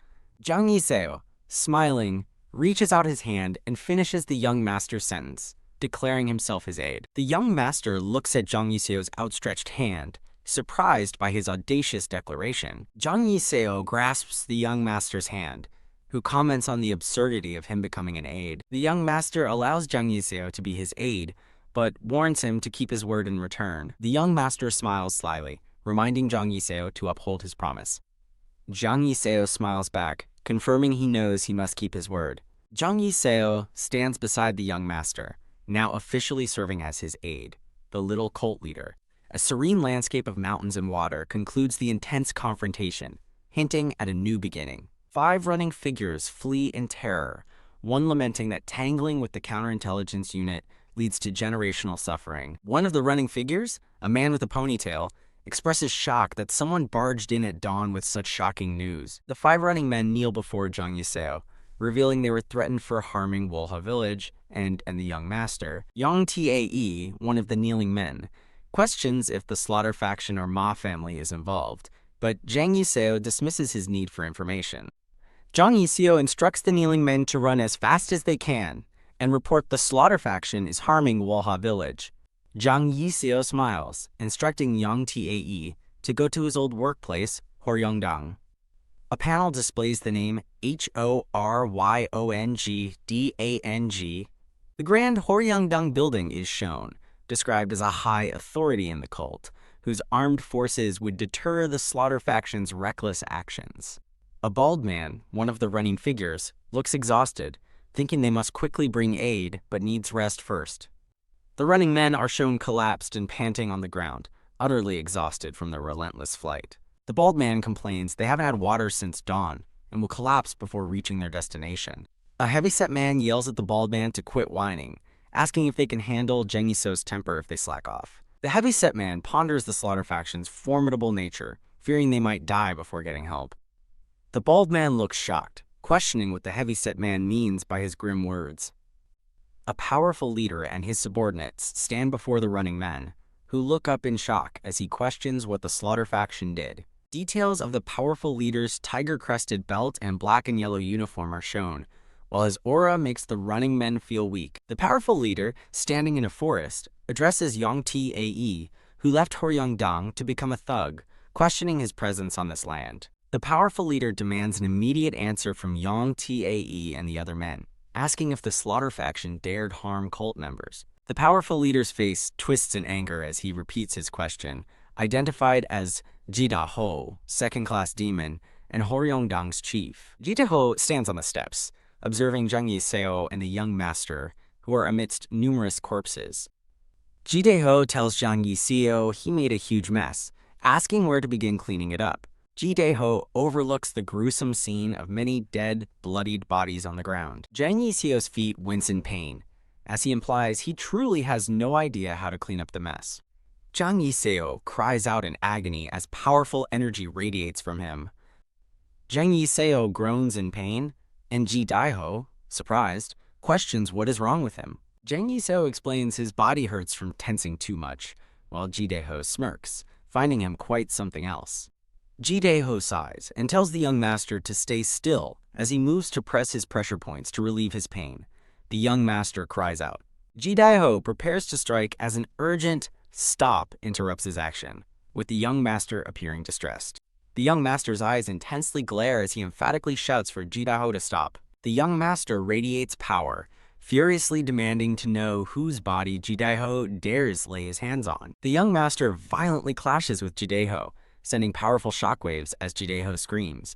Zhang Yiseo, smiling, reaches out his hand and finishes the young master's sentence, declaring himself his aide. The young master looks at Zhang Yiseo's outstretched hand, surprised by his audacious declaration. Zhang Yiseo grasps the young master's hand, who comments on the absurdity of him becoming an aide. The young master allows Zhang Yiseo to be his aide, but warns him to keep his word in return. The young master smiles slyly, reminding Zhang Yiseo to uphold his promise. Zhang Yiseo smiles back, confirming he knows he must keep his word. Zhang Yiseo stands beside the young master, now officially serving as his aide, the little cult leader. A serene landscape of mountains and water concludes the intense confrontation, hinting at a new beginning. 5 running figures flee in terror, one lamenting that tangling with the counterintelligence unit leads to generational suffering. One of the running figures, a man with a ponytail, expresses shock that someone barged in at dawn with such shocking news. The 5 running men kneel before Zhang Yiseo, revealing they were threatened for harming Wolha village and the young master. Yang Tae, one of the kneeling men, questions if the Slaughter faction or Ma family is involved, but Zhang Yiseo dismisses his need for information. Zhang Yiseo instructs the kneeling men to run as fast as they can and report the Slaughter faction is harming Wolha village. Zhang Yiseo smiles, instructing Yang Tae to go to his old workplace, Horyongdang. A panel displays the name Horyongdang. The Grand Horyongdang building is shown, described as a high authority in the cult, whose armed forces would deter the Slaughter faction's reckless actions. A bald man, one of the running figures, looks exhausted, thinking they must quickly bring aid but needs rest first. The running men are shown collapsed and panting on the ground, utterly exhausted from their relentless flight. The bald man complains they haven't had water since dawn and will collapse before reaching their destination. A heavyset man yells at the bald man to quit whining, asking if they can handle Zhang Yiseo's temper if they slack off. The heavyset man ponders the Slaughter faction's formidable nature, fearing they might die before getting help. The bald man looks shocked, questioning what the heavyset man means by his grim words. A powerful leader and his subordinates stand before the running men, who look up in shock as he questions what the Slaughter faction did. Details of the powerful leader's tiger-crested belt and black and yellow uniform are shown, while his aura makes the running men feel weak. The powerful leader, standing in a forest, addresses Yang Tae, who left Horyongdang to become a thug, questioning his presence on this land. The powerful leader demands an immediate answer from Yang Tae and the other men, asking if the Slaughter faction dared harm cult members. The powerful leader's face twists in anger as he repeats his question, identified as Jidaho, second-class demon, and Horyongdang's chief. Jidaho stands on the steps, observing Zhang Yiseo and the young master, who are amidst numerous corpses. Jidaho tells Zhang Yiseo he made a huge mess, asking where to begin cleaning it up. Jidaho overlooks the gruesome scene of many dead, bloodied bodies on the ground. Zhang Yiseo's feet wince in pain, as he implies he truly has no idea how to clean up the mess. Zhang Yiseo cries out in agony as powerful energy radiates from him. Zhang Yiseo groans in pain, and Ji Daiho, surprised, questions what is wrong with him. Zhang Yiseo explains his body hurts from tensing too much, while Ji Daiho smirks, finding him quite something else. Ji Daiho sighs and tells the young master to stay still as he moves to press his pressure points to relieve his pain. The young master cries out. Ji Daiho prepares to strike as an urgent stop interrupts his action, with the young master appearing distressed. The young master's eyes intensely glare as he emphatically shouts for Ji Daiho to stop. The young master radiates power, furiously demanding to know whose body Ji Daiho dares lay his hands on. The young master violently clashes with Ji Daiho, sending powerful shockwaves as Ji Daiho screams.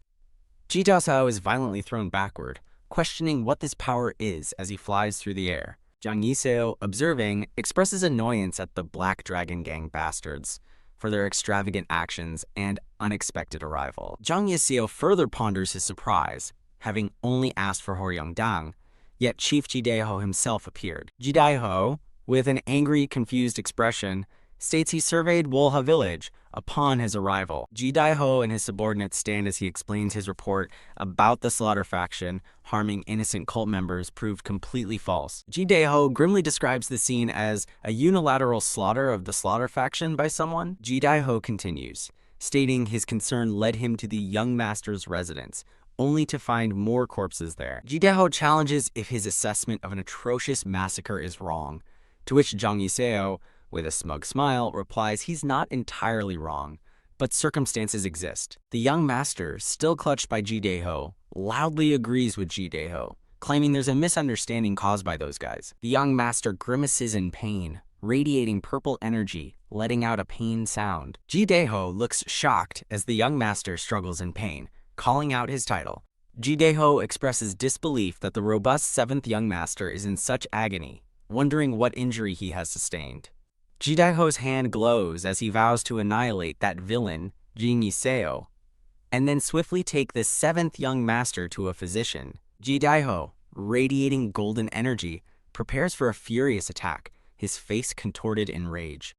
Ji Daiho is violently thrown backward, questioning what this power is as he flies through the air. Zhang Yiseo, observing, expresses annoyance at the Black Dragon Gang bastards for their extravagant actions and unexpected arrival. Zhang Yiseo further ponders his surprise, having only asked for Horyongdang, yet Chief Ji Daiho himself appeared. Ji Daiho, with an angry, confused expression, states he surveyed Wolha village upon his arrival. Ji Daiho and his subordinates stand as he explains his report about the slaughter faction harming innocent cult members proved completely false. Ji Daiho grimly describes the scene as a unilateral slaughter of the slaughter faction by someone. Ji Daiho continues, stating his concern led him to the young master's residence, only to find more corpses there. Ji Daiho challenges if his assessment of an atrocious massacre is wrong, to which Zhang Yiseo, with a smug smile, replies he's not entirely wrong, but circumstances exist. The young master, still clutched by Ji Daiho, loudly agrees with Ji Daiho, claiming there's a misunderstanding caused by those guys. The young master grimaces in pain, radiating purple energy, letting out a pain sound. Ji Daiho looks shocked as the young master struggles in pain, calling out his title. Ji Daiho expresses disbelief that the robust seventh young master is in such agony, wondering what injury he has sustained. Ji Daiho's hand glows as he vows to annihilate that villain, Zhang Yiseo, and then swiftly take the seventh young master to a physician. Ji Daiho, radiating golden energy, prepares for a furious attack, his face contorted in rage.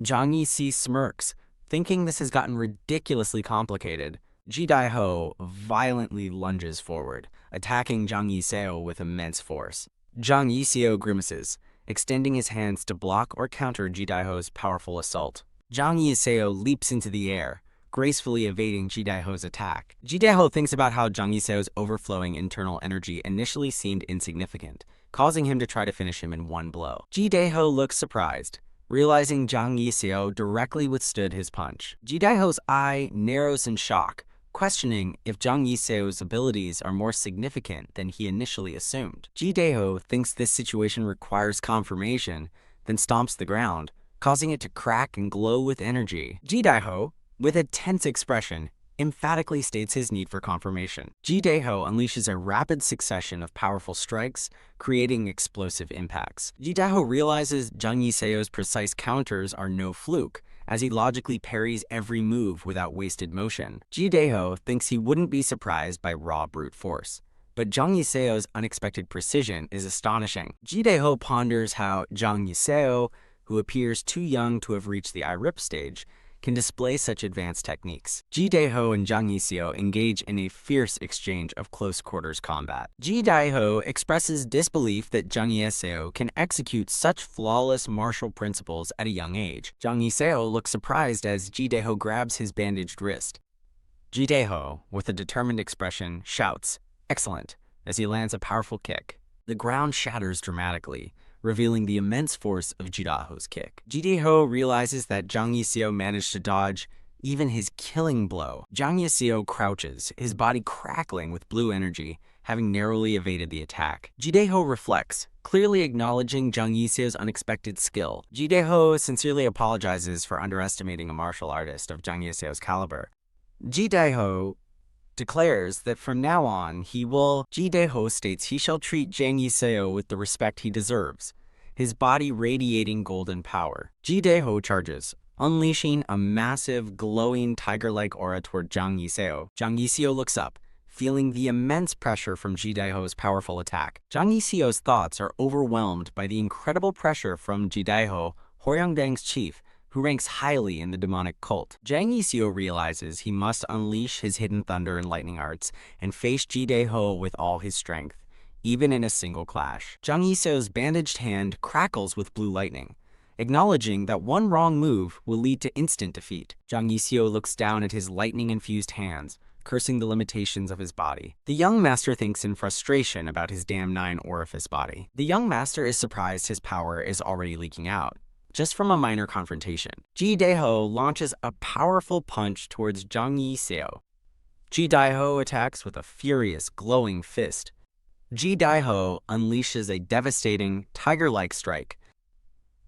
Zhang Yiseo smirks, thinking this has gotten ridiculously complicated. Ji Daiho violently lunges forward, attacking Zhang Yiseo with immense force. Zhang Yiseo grimaces, extending his hands to block or counter Ji Daiho's powerful assault. Zhang Yiseo leaps into the air, gracefully evading Ji Daiho's attack. Ji Daiho thinks about how Zhang Yiseo's overflowing internal energy initially seemed insignificant, causing him to try to finish him in one blow. Ji Daiho looks surprised, realizing Zhang Yiseo directly withstood his punch. Ji Daiho's eye narrows in shock, questioning if Zhang Yiseo's abilities are more significant than he initially assumed. Ji Daiho thinks this situation requires confirmation, then stomps the ground, causing it to crack and glow with energy. Ji Daiho, with a tense expression, emphatically states his need for confirmation. Ji Daiho unleashes a rapid succession of powerful strikes, creating explosive impacts. Ji Daiho realizes Zhang Yiseo's precise counters are no fluke, as he logically parries every move without wasted motion. Ji Daiho thinks he wouldn't be surprised by raw brute force, but Zhang Yiseo's unexpected precision is astonishing. Ji Daiho ponders how Zhang Yiseo, who appears too young to have reached the IRIP stage, can display such advanced techniques. Ji Daiho and Zhang Yiseo engage in a fierce exchange of close-quarters combat. Ji Daiho expresses disbelief that Zhang Yiseo can execute such flawless martial principles at a young age. Zhang Yiseo looks surprised as Ji Daiho grabs his bandaged wrist. Ji Daiho, with a determined expression, shouts, "Excellent," as he lands a powerful kick. The ground shatters dramatically, revealing the immense force of Ji Daiho's kick. Ji Daiho realizes that Zhang Yiseo managed to dodge even his killing blow. Zhang Yiseo crouches, his body crackling with blue energy, having narrowly evaded the attack. Ji Daiho reflects, clearly acknowledging Zhang Yiseo's unexpected skill. Ji Daiho sincerely apologizes for underestimating a martial artist of Zhang Yiseo's caliber. Ji Daiho declares that from now on Ji Daiho states he shall treat Zhang Yiseo with the respect he deserves, his body radiating golden power. Ji Daiho charges, unleashing a massive, glowing, tiger-like aura toward Zhang Yiseo. Zhang Yiseo looks up, feeling the immense pressure from Ji Daiho's powerful attack. Zhang Yiseo's thoughts are overwhelmed by the incredible pressure from Ji Daiho, Horyongdang's chief, who ranks highly in the demonic cult. Jang Yiseo realizes he must unleash his hidden thunder and lightning arts and face Ji Dae-ho with all his strength, even in a single clash. Jang Yiseo's bandaged hand crackles with blue lightning, acknowledging that one wrong move will lead to instant defeat. Jang Yiseo looks down at his lightning-infused hands, cursing the limitations of his body. The young master thinks in frustration about his damn 9-orifice body. The young master is surprised his power is already leaking out, just from a minor confrontation. Ji Dae-ho launches a powerful punch towards Jang Yiseo. Ji Dae-ho attacks with a furious, glowing fist. Ji Dae-ho unleashes a devastating, tiger-like strike.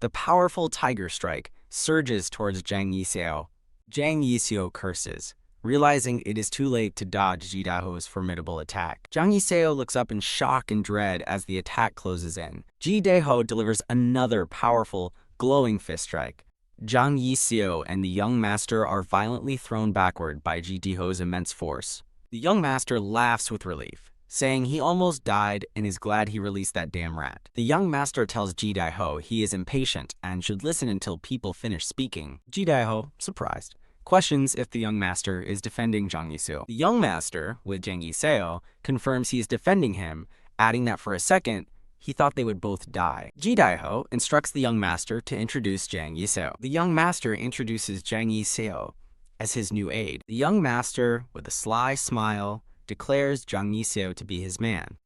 The powerful tiger strike surges towards Jang Yiseo. Jang Yiseo curses, realizing it is too late to dodge Ji Dae-ho's formidable attack. Jang Yiseo looks up in shock and dread as the attack closes in. Ji Dae-ho delivers another powerful, glowing fist strike. Jang Yiseo and the young master are violently thrown backward by Ji Dae-ho's immense force. The young master laughs with relief, saying he almost died and is glad he released that damn rat. The young master tells Ji Dae-ho he is impatient and should listen until people finish speaking. Ji Dae-ho, surprised, questions if the young master is defending Jang Yiseo. The young master, with Jang Yiseo, confirms he is defending him, adding that for a second, he thought they would both die. Ji Dae-ho instructs the young master to introduce Jang Yiseo. The young master introduces Jang Yiseo as his new aide. The young master, with a sly smile, declares Jang Yiseo to be his man.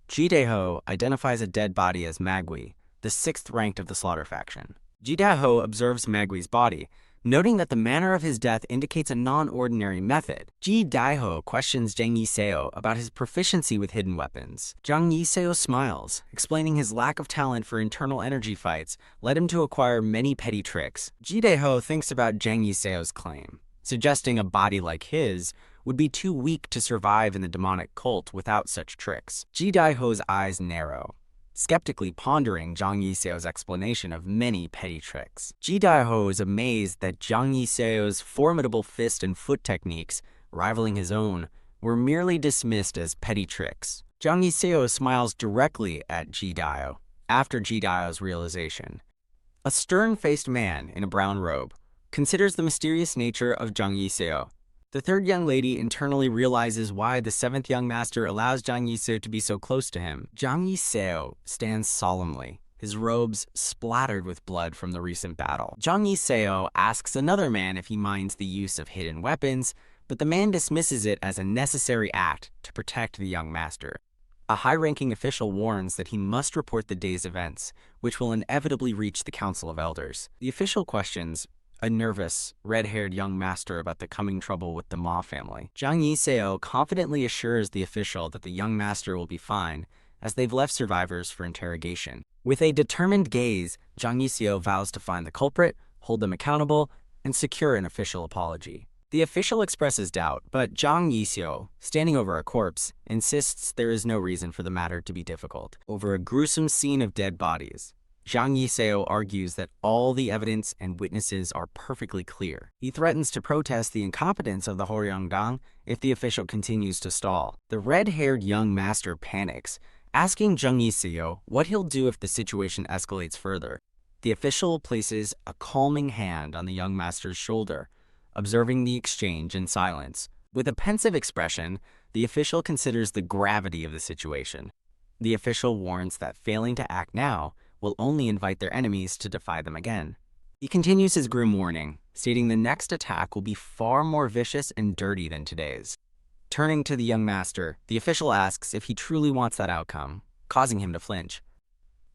Ji Dae-ho identifies a dead body as Magui, the 6th ranked of the Slaughter faction. Ji Dae-ho observes Magui's body, noting that the manner of his death indicates a non-ordinary method. Ji Dae-ho questions Jang Yiseo about his proficiency with hidden weapons. Jang Yiseo smiles, explaining his lack of talent for internal energy fights led him to acquire many petty tricks. Ji Dae-ho thinks about Jang Yiseo's claim, suggesting a body like his would be too weak to survive in the demonic cult without such tricks. Ji Dae-ho's eyes narrow, skeptically pondering Jang Yiseo's explanation of many petty tricks. Ji Dae-ho is amazed that Jang Yiseo's formidable fist and foot techniques, rivaling his own, were merely dismissed as petty tricks. Jang Yiseo smiles directly at Ji Dae-ho after Ji Dae-ho's realization. A stern-faced man in a brown robe considers the mysterious nature of Jang Yiseo. The 3rd young lady internally realizes why the 7th young master allows Jang Yiseo to be so close to him. Jang Yiseo stands solemnly, his robes splattered with blood from the recent battle. Jang Yiseo asks another man if he minds the use of hidden weapons, but the man dismisses it as a necessary act to protect the young master. A high-ranking official warns that he must report the day's events, which will inevitably reach the Council of Elders. The official questions a nervous, red-haired young master about the coming trouble with the Ma family. Jang Yiseo confidently assures the official that the young master will be fine, as they've left survivors for interrogation. With a determined gaze, Jang Yiseo vows to find the culprit, hold them accountable, and secure an official apology. The official expresses doubt, but Jang Yiseo, standing over a corpse, insists there is no reason for the matter to be difficult. Over a gruesome scene of dead bodies, Jang Yiseo argues that all the evidence and witnesses are perfectly clear. He threatens to protest the incompetence of the Horyongdang if the official continues to stall. The red-haired young master panics, asking Jang Yiseo what he'll do if the situation escalates further. The official places a calming hand on the young master's shoulder, observing the exchange in silence. With a pensive expression, the official considers the gravity of the situation. The official warns that failing to act now will only invite their enemies to defy them again. He continues his grim warning, stating the next attack will be far more vicious and dirty than today's. Turning to the young master, the official asks if he truly wants that outcome, causing him to flinch.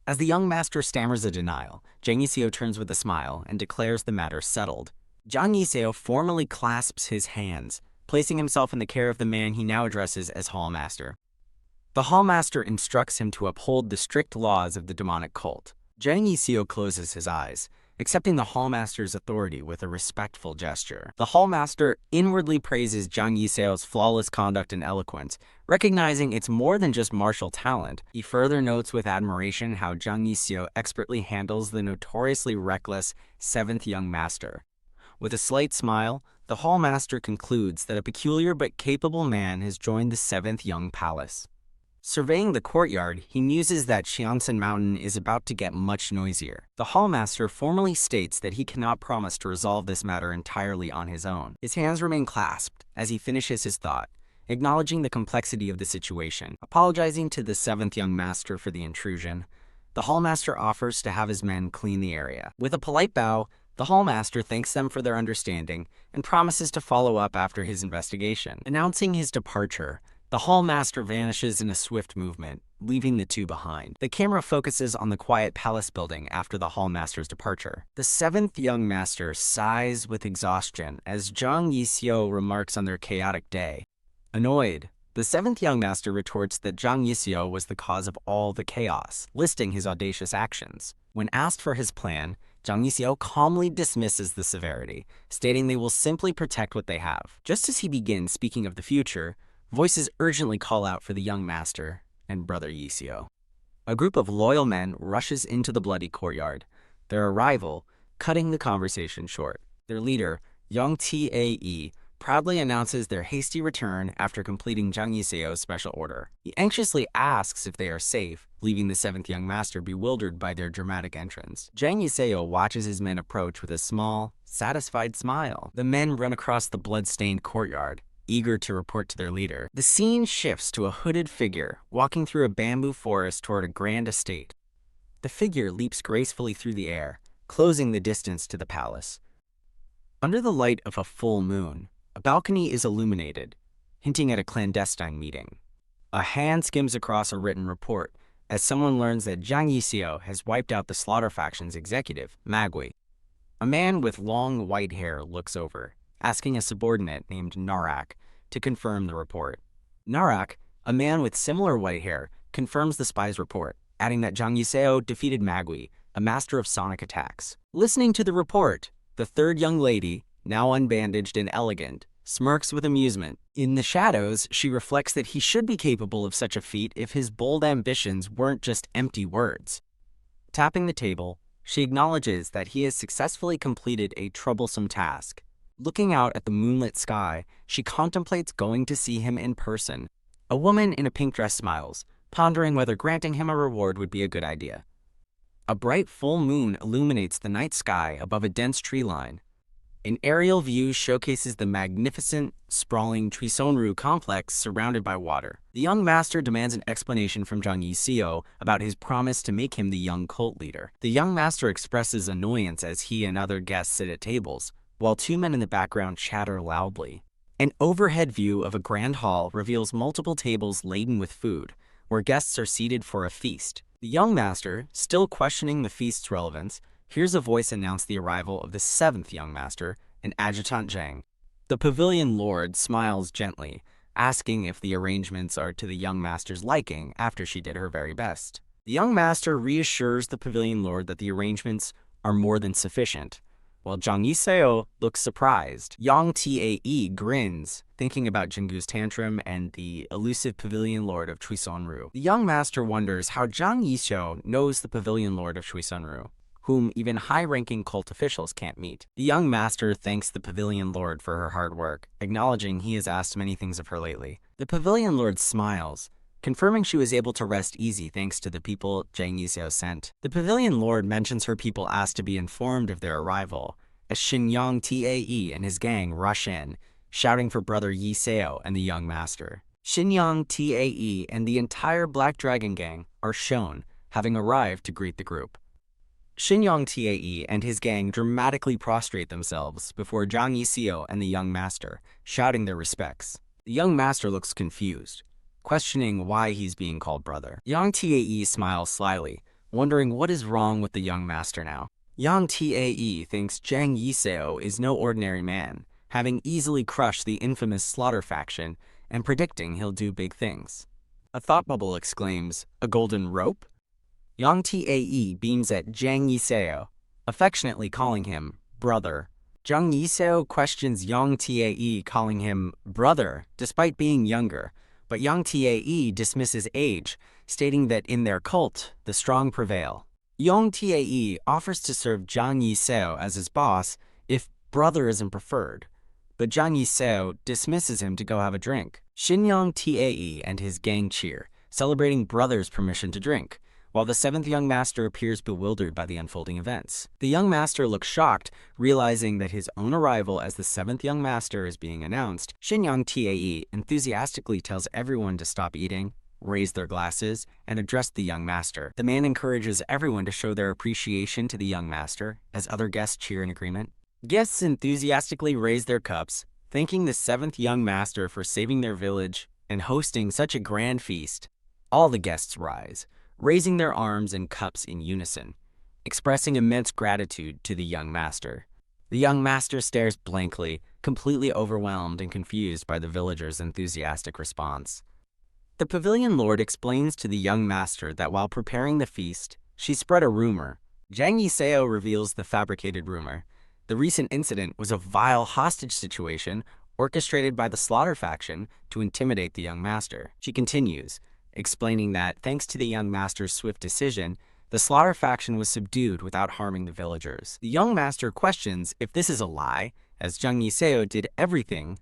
As the young master stammers a denial, Jang Yiseo turns with a smile and declares the matter settled. Jang Yiseo formally clasps his hands, placing himself in the care of the man he now addresses as Hall Master. The Hall Master instructs him to uphold the strict laws of the demonic cult. Jang Yiseo closes his eyes, accepting the Hall Master's authority with a respectful gesture. The Hall Master inwardly praises Jang Yiseo's flawless conduct and eloquence, recognizing it's more than just martial talent. He further notes with admiration how Jang Yiseo expertly handles the notoriously reckless 7th young master. With a slight smile, the Hall Master concludes that a peculiar but capable man has joined the 7th young palace. Surveying the courtyard, he muses that Xianxin Mountain is about to get much noisier. The hallmaster formally states that he cannot promise to resolve this matter entirely on his own. His hands remain clasped as he finishes his thought, acknowledging the complexity of the situation. Apologizing to the seventh young master for the intrusion, the hallmaster offers to have his men clean the area. With a polite bow, the hallmaster thanks them for their understanding and promises to follow up after his investigation. Announcing his departure, the hallmaster vanishes in a swift movement, leaving the two behind. The camera focuses on the quiet palace building after the hallmaster's departure. The seventh young master sighs with exhaustion as Zhang Yixio remarks on their chaotic day. Annoyed, the seventh young master retorts that Zhang Yixio was the cause of all the chaos, listing his audacious actions. When asked for his plan, Zhang Yixio calmly dismisses the severity, stating they will simply protect what they have. Just as he begins speaking of the future, voices urgently call out for the young master and brother Yixio. A group of loyal men rushes into the bloody courtyard, their arrival cutting the conversation short. Their leader, Yang Tae, proudly announces their hasty return after completing Zhang Yixio's special order. He anxiously asks if they are safe, leaving the seventh young master bewildered by their dramatic entrance. Zhang Yixio watches his men approach with a small, satisfied smile. The men run across the blood-stained courtyard, eager to report to their leader. The scene shifts to a hooded figure walking through a bamboo forest toward a grand estate. The figure leaps gracefully through the air, closing the distance to the palace. Under the light of a full moon, a balcony is illuminated, hinting at a clandestine meeting. A hand skims across a written report as someone learns that Zhang Yixio has wiped out the Slaughter Faction's executive, Magui. A man with long white hair looks over, asking a subordinate named Narak to confirm the report. Narak, a man with similar white hair, confirms the spy's report, adding that Zhang Yixio defeated Magui, a master of sonic attacks. Listening to the report, the third young lady, now unbandaged and elegant, smirks with amusement. In the shadows, she reflects that he should be capable of such a feat if his bold ambitions weren't just empty words. Tapping the table, she acknowledges that he has successfully completed a troublesome task. Looking out at the moonlit sky, she contemplates going to see him in person. A woman in a pink dress smiles, pondering whether granting him a reward would be a good idea. A bright full moon illuminates the night sky above a dense tree line. An aerial view showcases the magnificent, sprawling Chuisonru complex surrounded by water. The young master demands an explanation from Zhang Yixio about his promise to make him the young cult leader. The young master expresses annoyance as he and other guests sit at tables, while two men in the background chatter loudly. An overhead view of a grand hall reveals multiple tables laden with food, where guests are seated for a feast. The young master, still questioning the feast's relevance, hears a voice announce the arrival of the seventh young master, an adjutant Zhang. The pavilion lord smiles gently, asking if the arrangements are to the young master's liking after she did her very best. The young master reassures the pavilion lord that the arrangements are more than sufficient, while Zhang Yixio looks surprised. Yang Tae grins, thinking about Jingu's tantrum and the elusive pavilion lord of Chuisonru. The young master wonders how Zhang Yixio knows the pavilion lord of Chuisonru, whom even high-ranking cult officials can't meet. The young master thanks the pavilion lord for her hard work, acknowledging he has asked many things of her lately. The pavilion lord smiles, confirming she was able to rest easy thanks to the people Zhang Yixio sent. The pavilion lord mentions her people asked to be informed of their arrival, as Xinyang Tae and his gang rush in, shouting for brother Yixio and the young master. Xinyang Tae and the entire Black Dragon gang are shown, having arrived to greet the group. Xinyang Tae and his gang dramatically prostrate themselves before Zhang Yixio and the young master, shouting their respects. The young master looks confused, questioning why he's being called brother. Yang Tae smiles slyly, wondering what is wrong with the young master now. Yang Tae thinks Zhang Yixio is no ordinary man, having easily crushed the infamous Slaughter Faction and predicting he'll do big things. A thought bubble exclaims, "A golden rope?" Yang Tae beams at Zhang Yixio, affectionately calling him brother. Zhang Yixio questions Yang Tae calling him brother despite being younger, but Yang Tae dismisses age, stating that in their cult, the strong prevail. Yang Tae offers to serve Zhang Yixio as his boss if brother isn't preferred, but Zhang Yixio dismisses him to go have a drink. Xinyang Tae and his gang cheer, celebrating brothers' permission to drink, while the seventh young master appears bewildered by the unfolding events. The young master looks shocked, realizing that his own arrival as the seventh young master is being announced. Shinyang Tae enthusiastically tells everyone to stop eating, raise their glasses, and address the young master. The man encourages everyone to show their appreciation to the young master, as other guests cheer in agreement. Guests enthusiastically raise their cups, thanking the seventh young master for saving their village and hosting such a grand feast. All the guests rise, raising their arms and cups in unison, expressing immense gratitude to the young master. The young master stares blankly, completely overwhelmed and confused by the villagers' enthusiastic response. The pavilion lord explains to the young master that while preparing the feast, she spread a rumor. Jang Yiseo reveals the fabricated rumor. The recent incident was a vile hostage situation orchestrated by the Slaughter faction to intimidate the young master. She continues, explaining that thanks to the young master's swift decision, the Slaughter faction was subdued without harming the villagers. The young master questions if this is a lie, as Jang Yiseo did everything,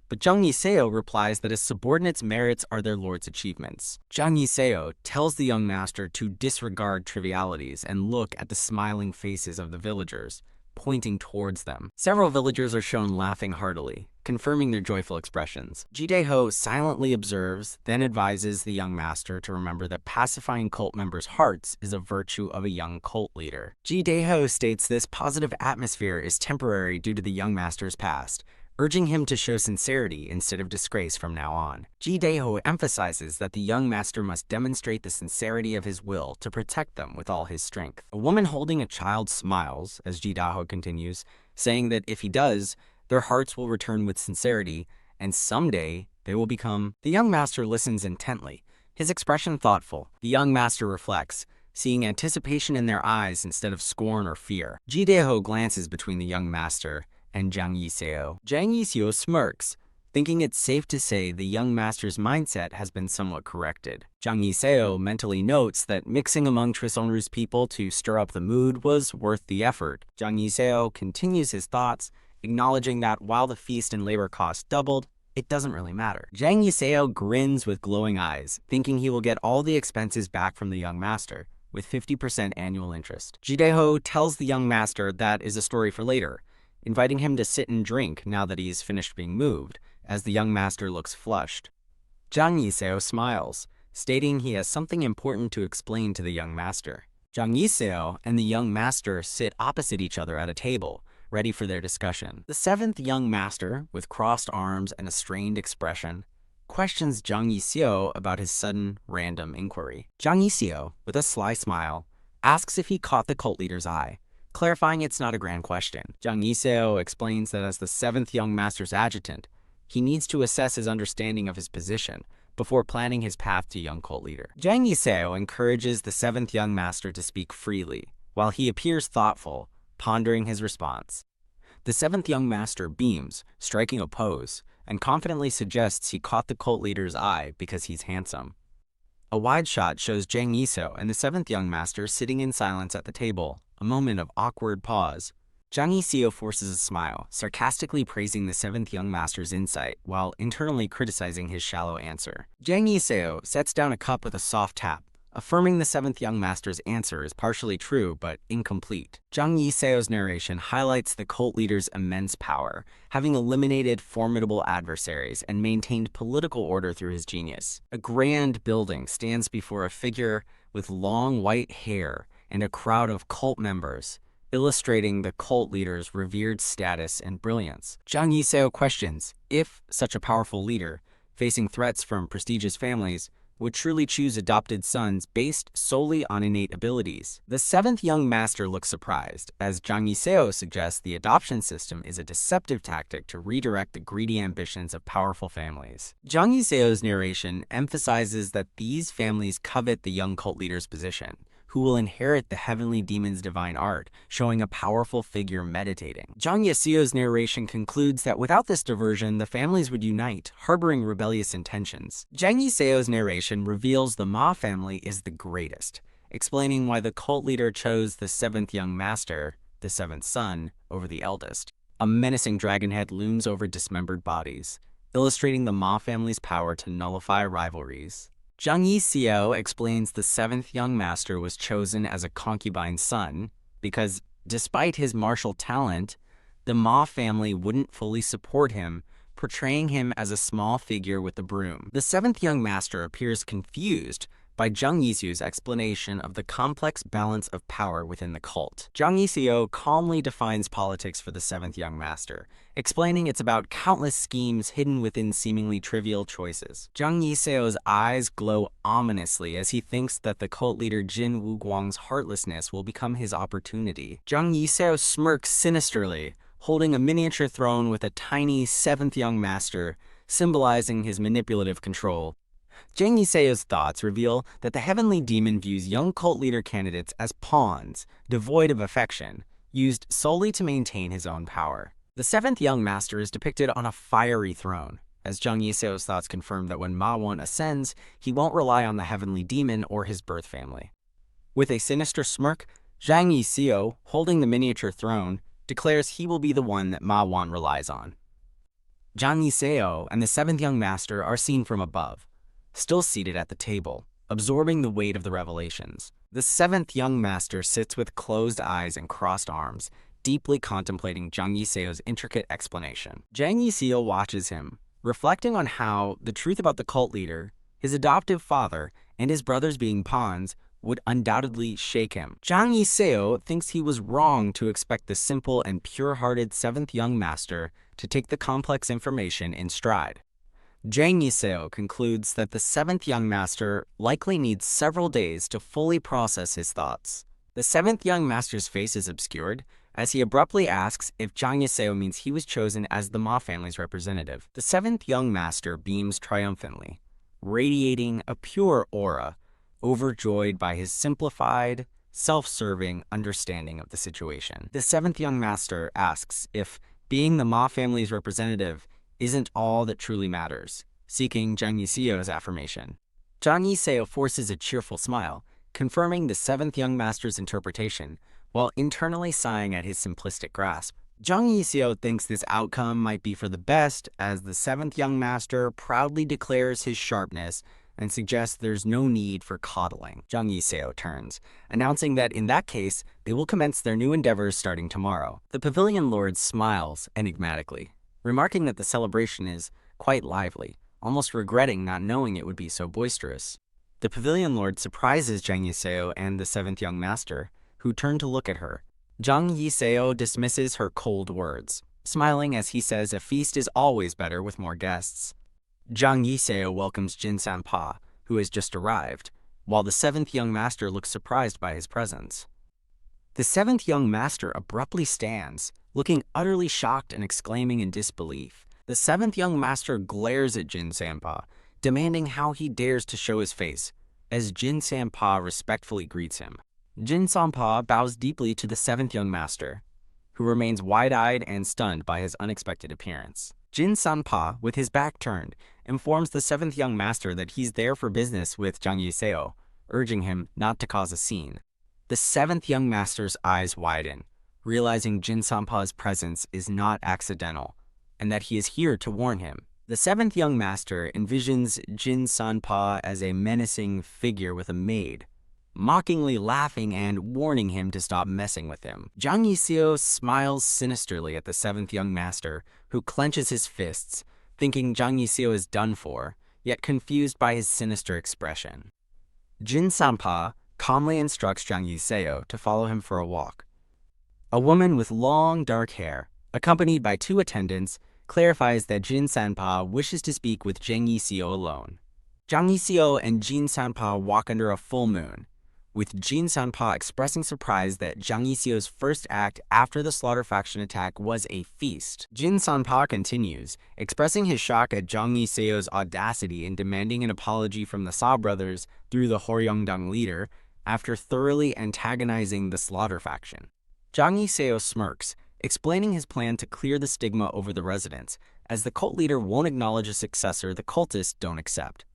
but Jang Yiseo replies that his subordinates' merits are their lord's achievements. Jang Yiseo tells the young master to disregard trivialities and look at the smiling faces of the villagers, pointing towards them. Several villagers are shown laughing heartily, confirming their joyful expressions. Jidae-ho silently observes, then advises the young master to remember that pacifying cult members' hearts is a virtue of a young cult leader. Jidae-ho states this positive atmosphere is temporary due to the young master's past, urging him to show sincerity instead of disgrace from now on. Jidae-ho emphasizes that the young master must demonstrate the sincerity of his will to protect them with all his strength. A woman holding a child smiles, as Jidae-ho continues, saying that if he does, their hearts will return with sincerity, and someday they will become... The young master listens intently, his expression thoughtful. The young master reflects, seeing anticipation in their eyes instead of scorn or fear. Jidae-ho glances between the young master and Jang Yiseo. Jang Yiseo smirks, thinking it's safe to say the young master's mindset has been somewhat corrected. Jang Yiseo mentally notes that mixing among Trisonru's people to stir up the mood was worth the effort. Jang Yiseo continues his thoughts, acknowledging that while the feast and labor costs doubled, it doesn't really matter. Jang Yiseo grins with glowing eyes, thinking he will get all the expenses back from the young master, with 50% annual interest. Jidae-ho tells the young master that is a story for later, inviting him to sit and drink now that he's finished being moved, as the young master looks flushed. Jang Yiseo smiles, stating he has something important to explain to the young master. Jang Yiseo and the young master sit opposite each other at a table, ready for their discussion. The seventh young master, with crossed arms and a strained expression, questions Jang Yiseo about his sudden, random inquiry. Jang Yiseo, with a sly smile, asks if he caught the cult leader's eye, clarifying it's not a grand question. Jang Yiseo explains that as the seventh young master's adjutant, he needs to assess his understanding of his position before planning his path to young cult leader. Jang Yiseo encourages the seventh young master to speak freely, while he appears thoughtful, pondering his response. The seventh young master beams, striking a pose, and confidently suggests he caught the cult leader's eye because he's handsome. A wide shot shows Jang Yiseo and the seventh young master sitting in silence at the table, a moment of awkward pause. Jang Yiseo forces a smile, sarcastically praising the seventh young master's insight, while internally criticizing his shallow answer. Jang Yiseo sets down a cup with a soft tap, affirming the seventh young master's answer is partially true but incomplete. Jang Yiseo's narration highlights the cult leader's immense power, having eliminated formidable adversaries and maintained political order through his genius. A grand building stands before a figure with long white hair and a crowd of cult members, illustrating the cult leader's revered status and brilliance. Jang Yiseo questions if such a powerful leader, facing threats from prestigious families, would truly choose adopted sons based solely on innate abilities. The seventh young master looks surprised, as Jang Yiseo suggests the adoption system is a deceptive tactic to redirect the greedy ambitions of powerful families. Jang Yiseo's narration emphasizes that these families covet the young cult leader's position, who will inherit the heavenly demon's divine art, showing a powerful figure meditating. Jang Yiseo's narration concludes that without this diversion, the families would unite, harboring rebellious intentions. Jang Yiseo's narration reveals the Ma family is the greatest, explaining why the cult leader chose the seventh young master, the seventh son, over the eldest. A menacing dragon head looms over dismembered bodies, illustrating the Ma family's power to nullify rivalries. Zhang Yixio explains the seventh young master was chosen as a concubine's son because, despite his martial talent, the Ma family wouldn't fully support him, portraying him as a small figure with a broom. The seventh young master appears confused by Zhang Yixio's explanation of the complex balance of power within the cult. Zhang Yixio calmly defines politics for the seventh young master, explaining it's about countless schemes hidden within seemingly trivial choices. Zhang Yixio's eyes glow ominously as he thinks that the cult leader Jin Wuguang's heartlessness will become his opportunity. Zhang Yixio smirks sinisterly, holding a miniature throne with a tiny seventh young master, symbolizing his manipulative control. Zhang Yixio's thoughts reveal that the heavenly demon views young cult leader candidates as pawns, devoid of affection, used solely to maintain his own power. The seventh young master is depicted on a fiery throne, as Zhang Yixio's thoughts confirm that when Ma Wan ascends, he won't rely on the heavenly demon or his birth family. With a sinister smirk, Zhang Yixio, holding the miniature throne, declares he will be the one that Ma Wan relies on. Zhang Yixio and the seventh young master are seen from above, still seated at the table, absorbing the weight of the revelations. The seventh young master sits with closed eyes and crossed arms, deeply contemplating Zhang Yixio's intricate explanation. Zhang Yixio watches him, reflecting on how the truth about the cult leader, his adoptive father, and his brothers being pawns would undoubtedly shake him. Zhang Yixio thinks he was wrong to expect the simple and pure-hearted seventh young master to take the complex information in stride. Zhang Yixio concludes that the seventh young master likely needs several days to fully process his thoughts. The seventh young master's face is obscured, as he abruptly asks if Zhang Yixio means he was chosen as the Ma family's representative. The seventh young master beams triumphantly, radiating a pure aura, overjoyed by his simplified, self-serving understanding of the situation. The seventh young master asks if being the Ma family's representative isn't all that truly matters, seeking Zhang Yixio's affirmation. Zhang Yixio forces a cheerful smile, confirming the seventh young master's interpretation, while internally sighing at his simplistic grasp. Zhang Yixio thinks this outcome might be for the best, as the seventh young master proudly declares his sharpness and suggests there's no need for coddling. Zhang Yixio turns, announcing that in that case, they will commence their new endeavors starting tomorrow. The pavilion lord smiles enigmatically, remarking that the celebration is quite lively, almost regretting not knowing it would be so boisterous. The pavilion lord surprises Zhang Yixio and the seventh young master, who turn to look at her. Zhang Yixio dismisses her cold words, smiling as he says a feast is always better with more guests. Zhang Yixio welcomes Jin Sanpa, who has just arrived, while the seventh young master looks surprised by his presence. The seventh young master abruptly stands, looking utterly shocked and exclaiming in disbelief. The seventh young master glares at Jin Sanpa, demanding how he dares to show his face, as Jin Sanpa respectfully greets him. Jin Sanpa bows deeply to the seventh young master, who remains wide-eyed and stunned by his unexpected appearance. Jin Sanpa, with his back turned, informs the seventh young master that he's there for business with Zhang Yixio, urging him not to cause a scene. The seventh young master's eyes widen, realizing Jin Sanpa's presence is not accidental, and that he is here to warn him. The seventh young master envisions Jin Sanpa as a menacing figure with a maid, mockingly laughing and warning him to stop messing with him. Zhang Yixio smiles sinisterly at the seventh young master, who clenches his fists, thinking Zhang Yixio is done for, yet confused by his sinister expression. Jin Sanpa calmly instructs Zhang Yixio to follow him for a walk. A woman with long, dark hair, accompanied by two attendants, clarifies that Jin Sanpa wishes to speak with Zhang Yixio alone. Zhang Yixio and Jin Sanpa walk under a full moon, with Jin Sanpa expressing surprise that Zhang Yixio's first act after the Slaughter faction attack was a feast. Jin Sanpa continues, expressing his shock at Zhang Yixio's audacity in demanding an apology from the Sa brothers through the Horyongdang leader after thoroughly antagonizing the Slaughter faction. Zhang Yixio smirks, explaining his plan to clear the stigma over the residents, as the cult leader won't acknowledge a successor the cultists don't accept.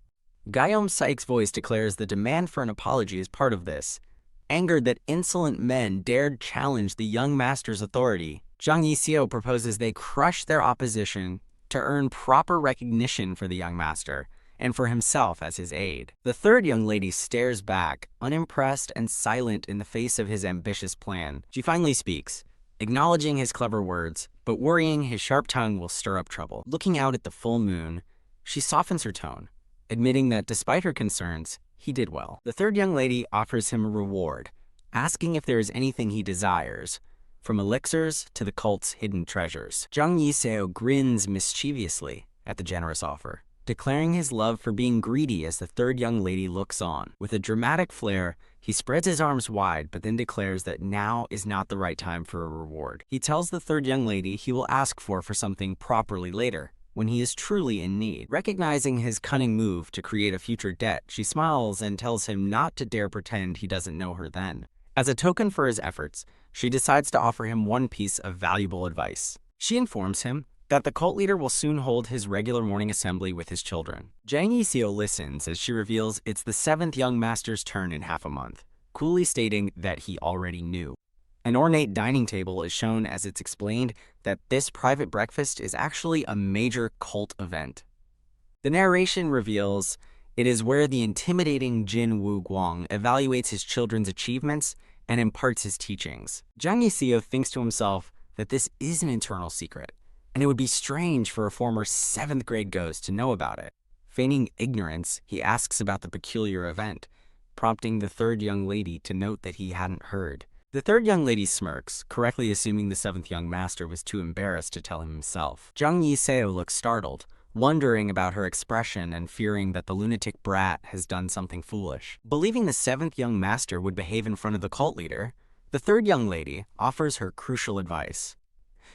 Guillaume Sykes' voice declares the demand for an apology is part of this. Angered that insolent men dared challenge the young master's authority, Zhang Yixio proposes they crush their opposition to earn proper recognition for the young master, and for himself as his aide. The third young lady stares back, unimpressed and silent in the face of his ambitious plan. She finally speaks, acknowledging his clever words, but worrying his sharp tongue will stir up trouble. Looking out at the full moon, she softens her tone, admitting that despite her concerns, he did well. The third young lady offers him a reward, asking if there is anything he desires, from elixirs to the cult's hidden treasures. Zhang Yiseo grins mischievously at the generous offer, declaring his love for being greedy as the third young lady looks on. With a dramatic flair, he spreads his arms wide, but then declares that now is not the right time for a reward. He tells the third young lady he will ask for something properly later, when he is truly in need. Recognizing his cunning move to create a future debt, she smiles and tells him not to dare pretend he doesn't know her then. As a token for his efforts, she decides to offer him one piece of valuable advice. She informs him that the cult leader will soon hold his regular morning assembly with his children. Zhang Yiseo listens as she reveals it's the seventh young master's turn in half a month, coolly stating that he already knew. An ornate dining table is shown as it's explained that this private breakfast is actually a major cult event. The narration reveals it is where the intimidating Jin Wu Guang evaluates his children's achievements and imparts his teachings. Zhang Yiseo thinks to himself that this is an internal secret, and it would be strange for a former 7th grade ghost to know about it. Feigning ignorance, he asks about the peculiar event, prompting the third young lady to note that he hadn't heard. The third young lady smirks, correctly assuming the 7th young master was too embarrassed to tell him himself. Zhang Yiseo looks startled, wondering about her expression and fearing that the lunatic brat has done something foolish. Believing the 7th young master would behave in front of the cult leader, the third young lady offers her crucial advice.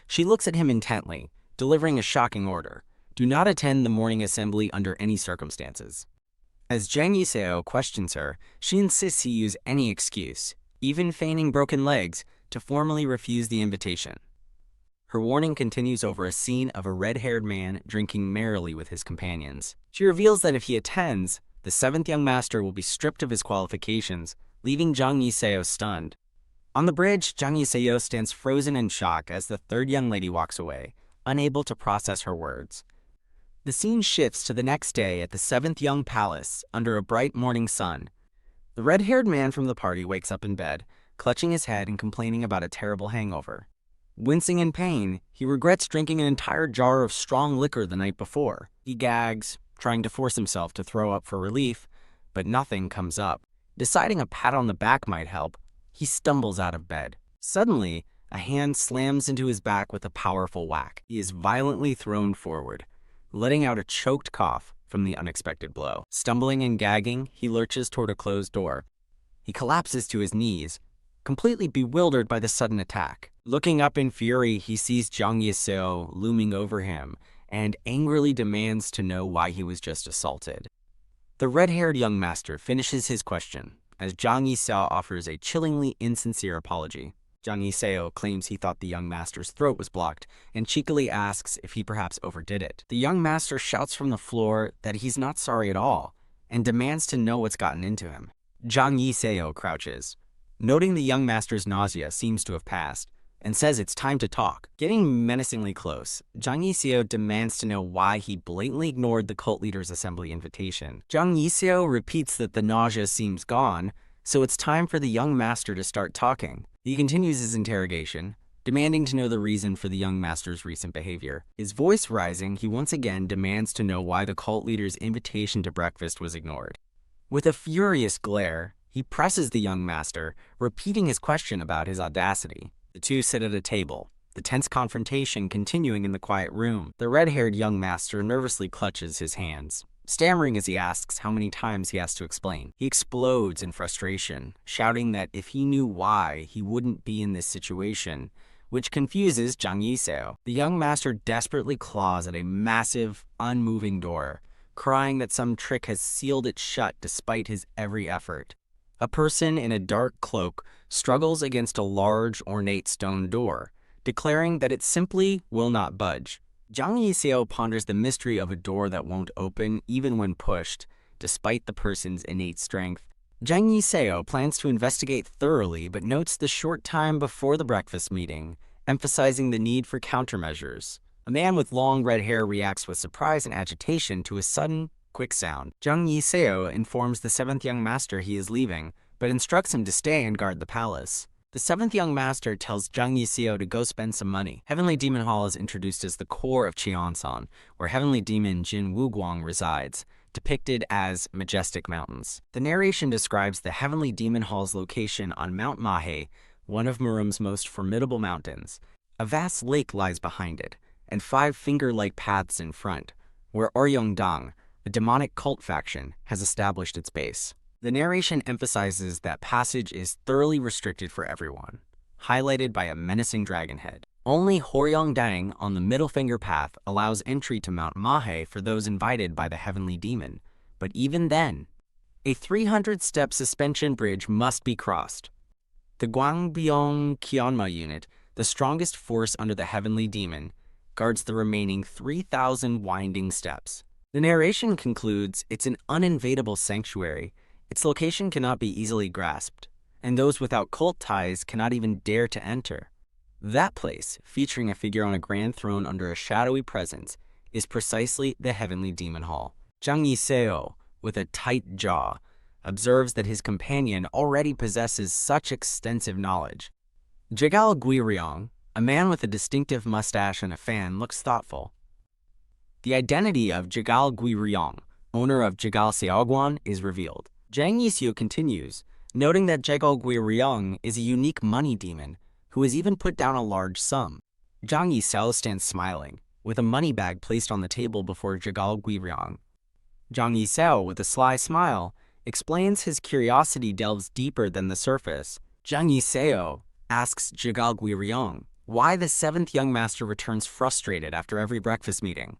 She looks at him intently, delivering a shocking order. Do not attend the morning assembly under any circumstances. As Zhang Yiseo questions her, she insists he use any excuse, even feigning broken legs, to formally refuse the invitation. Her warning continues over a scene of a red-haired man drinking merrily with his companions. She reveals that if he attends, the 7th young master will be stripped of his qualifications, leaving Zhang Yiseo stunned. On the bridge, Zhang Yiseo stands frozen in shock as the third young lady walks away, unable to process her words. The scene shifts to the next day at the 7th young palace under a bright morning sun. The red-haired man from the party wakes up in bed, clutching his head and complaining about a terrible hangover. Wincing in pain, he regrets drinking an entire jar of strong liquor the night before. He gags, trying to force himself to throw up for relief, but nothing comes up. Deciding a pat on the back might help, he stumbles out of bed. Suddenly, a hand slams into his back with a powerful whack. He is violently thrown forward, letting out a choked cough from the unexpected blow. Stumbling and gagging, he lurches toward a closed door. He collapses to his knees, completely bewildered by the sudden attack. Looking up in fury, he sees Zhang Yiseo looming over him and angrily demands to know why he was just assaulted. The red-haired young master finishes his question as Zhang Yiseo offers a chillingly insincere apology. Zhang Yiseo claims he thought the young master's throat was blocked and cheekily asks if he perhaps overdid it. The young master shouts from the floor that he's not sorry at all and demands to know what's gotten into him. Zhang Yiseo crouches, noting the young master's nausea seems to have passed, and says it's time to talk. Getting menacingly close, Zhang Yiseo demands to know why he blatantly ignored the cult leader's assembly invitation. Zhang Yiseo repeats that the nausea seems gone, so it's time for the young master to start talking. He continues his interrogation, demanding to know the reason for the young master's recent behavior. His voice rising, he once again demands to know why the cult leader's invitation to breakfast was ignored. With a furious glare, he presses the young master, repeating his question about his audacity. The two sit at a table, the tense confrontation continuing in the quiet room. The red-haired young master nervously clutches his hands, stammering as he asks how many times he has to explain. He explodes in frustration, shouting that if he knew why, he wouldn't be in this situation, which confuses Zhang Yiseo. The young master desperately claws at a massive, unmoving door, crying that some trick has sealed it shut despite his every effort. A person in a dark cloak struggles against a large, ornate stone door, declaring that it simply will not budge. Zhang Yiseo ponders the mystery of a door that won't open even when pushed, despite the person's innate strength. Zhang Yiseo plans to investigate thoroughly but notes the short time before the breakfast meeting, emphasizing the need for countermeasures. A man with long red hair reacts with surprise and agitation to a sudden, quick sound. Zhang Yiseo informs the seventh young master he is leaving, but instructs him to stay and guard the palace. The seventh young master tells Zhang Yiseo to go spend some money. Heavenly Demon Hall is introduced as the core of Cheonsan, where heavenly demon Jin Wuguang resides, depicted as majestic mountains. The narration describes the heavenly demon hall's location on Mount Mahe, one of Murim's most formidable mountains. A vast lake lies behind it, and 5 finger-like paths in front, where Oryongdang, a demonic cult faction, has established its base. The narration emphasizes that passage is thoroughly restricted for everyone, highlighted by a menacing dragon head. Only Horyongdang on the middle finger path allows entry to Mount Mahe for those invited by the heavenly demon, but even then, a 300-step suspension bridge must be crossed. The Gwangbyeong Kyeonma unit, the strongest force under the heavenly demon, guards the remaining 3,000 winding steps. The narration concludes it's an uninvadable sanctuary. Its location cannot be easily grasped, and those without cult ties cannot even dare to enter. That place, featuring a figure on a grand throne under a shadowy presence, is precisely the Heavenly Demon Hall. Zhang Yiseo, with a tight jaw, observes that his companion already possesses such extensive knowledge. Jegal Guiryong, a man with a distinctive mustache and a fan, looks thoughtful. The identity of Jegal Guiryong, owner of Jegal Seogwon, is revealed. Zhang Yiseo continues, noting that Jegal Guiryong is a unique money demon who has even put down a large sum. Zhang Yiseo stands smiling, with a money bag placed on the table before Jegal Guiryong. Zhang Yiseo, with a sly smile, explains his curiosity delves deeper than the surface. Zhang Yiseo asks Jegal Guiryong why the 7th young master returns frustrated after every breakfast meeting.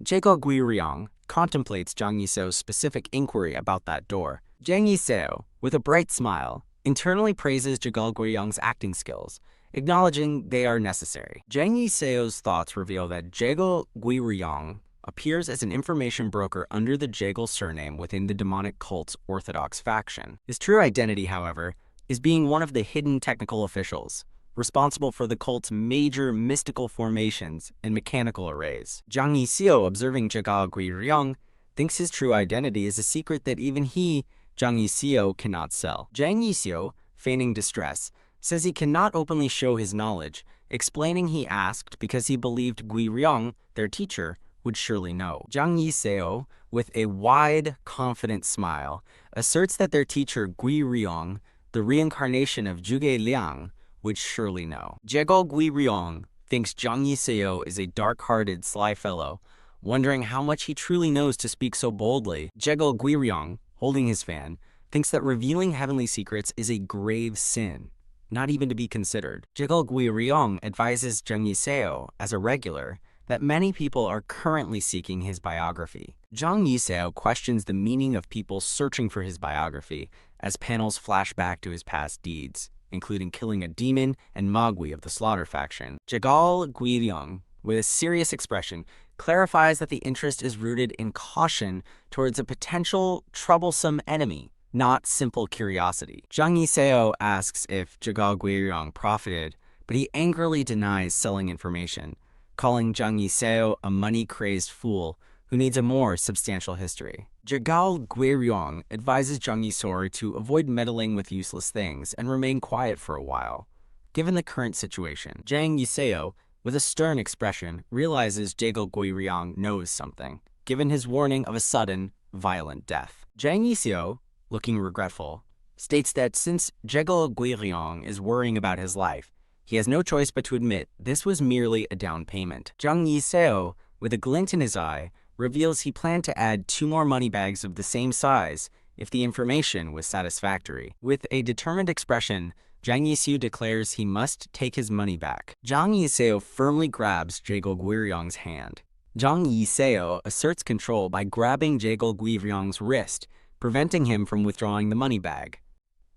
Jegal Guiryong contemplates Zhang Yiseo's specific inquiry about that door. Zhang Yiseo, with a bright smile, internally praises Jegal Guiryong's acting skills, acknowledging they are necessary. Zhang Yiseo's thoughts reveal that Jegal Guiryong appears as an information broker under the Jegal surname within the demonic cult's orthodox faction. His true identity, however, is being one of the hidden technical officials, responsible for the cult's major mystical formations and mechanical arrays. Zhang Yiseo, observing Jegal Guiryong, thinks his true identity is a secret that even he, Zhang Yiseo, cannot sell. Zhang Yiseo, feigning distress, says he cannot openly show his knowledge, explaining he asked because he believed Guiryong, their teacher, would surely know. Zhang Yiseo, with a wide, confident smile, asserts that their teacher Guiryong, the reincarnation of Zhuge Liang, would surely know. Jegal Guiryong thinks Zhang Yiseo is a dark-hearted, sly fellow, wondering how much he truly knows to speak so boldly. Jegal Guiryong, holding his fan, thinks that revealing heavenly secrets is a grave sin, not even to be considered. Jegal Guiryong advises Zhang Yiseo, as a regular, that many people are currently seeking his biography. Zhang Yiseo questions the meaning of people searching for his biography as panels flash back to his past deeds, including killing a demon and Mogwai of the Slaughter faction. Jegal Guiryong, with a serious expression, clarifies that the interest is rooted in caution towards a potential troublesome enemy, not simple curiosity. Zhang Yiseo asks if Jegal Guiryong profited, but he angrily denies selling information, calling Zhang Yiseo a money-crazed fool who needs a more substantial history. Jegal Guiryong advises Zhang Yiseo to avoid meddling with useless things and remain quiet for a while. Given the current situation, Zhang Yiseo, with a stern expression, realizes Jegal Guiryong knows something, given his warning of a sudden, violent death. Zhang Yiseo, looking regretful, states that since Jegal Guiryong is worrying about his life, he has no choice but to admit this was merely a down payment. Zhang Yiseo, with a glint in his eye, reveals he planned to add 2 more money bags of the same size if the information was satisfactory. With a determined expression, Zhang Yiseo declares he must take his money back. Zhang Yiseo firmly grabs Jegal Guiryong's hand. Zhang Yiseo asserts control by grabbing Jegal Guiryong's wrist, preventing him from withdrawing the money bag.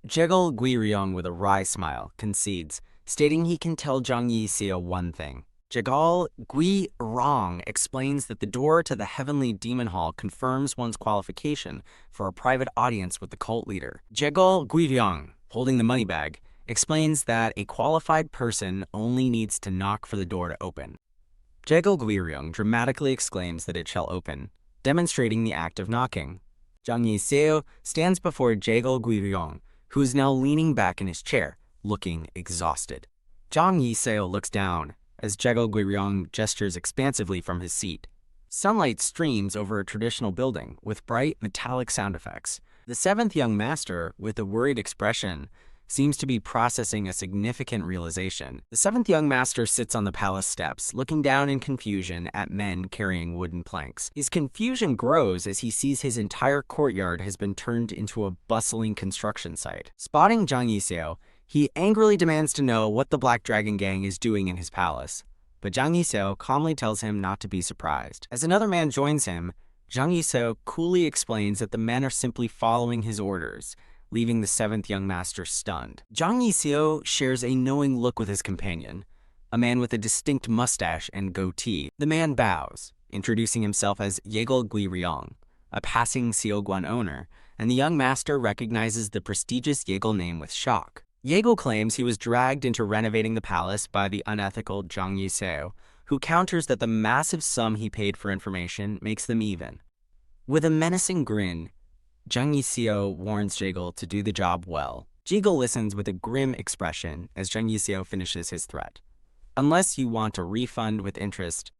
Jegal Guiryong, with a wry smile, concedes, stating he can tell Zhang Yiseo one thing. Jegal Guiryong explains that the door to the Heavenly Demon Hall confirms one's qualification for a private audience with the cult leader. Jegal Guiryong, holding the money bag, explains that a qualified person only needs to knock for the door to open. Jegal Guiryong dramatically exclaims that it shall open, demonstrating the act of knocking. Zhang Yiseo stands before Jaegol Guiryong, who is now leaning back in his chair, looking exhausted. Zhang Yiseo looks down as Jaegol Guiryong gestures expansively from his seat. Sunlight streams over a traditional building with bright metallic sound effects. The seventh young master, with a worried expression, seems to be processing a significant realization. The seventh young master sits on the palace steps, looking down in confusion at men carrying wooden planks. His confusion grows as he sees his entire courtyard has been turned into a bustling construction site. Spotting Zhang Yiseo, he angrily demands to know what the Black Dragon Gang is doing in his palace. But Zhang Yiseo calmly tells him not to be surprised. As another man joins him, Zhang Yiseo coolly explains that the men are simply following his orders, leaving the seventh young master stunned. Zhang Yiseo shares a knowing look with his companion, a man with a distinct mustache and goatee. The man bows, introducing himself as Jaegol Guiryong, a passing Seoguan owner, and the young master recognizes the prestigious Jaegol name with shock. Jaegol claims he was dragged into renovating the palace by the unethical Zhang Yiseo, who counters that the massive sum he paid for information makes them even. With a menacing grin, Zhang Yiseo warns Jaegol to do the job well. Jaegol listens with a grim expression as Zhang Yiseo finishes his threat. Unless you want a refund with interest.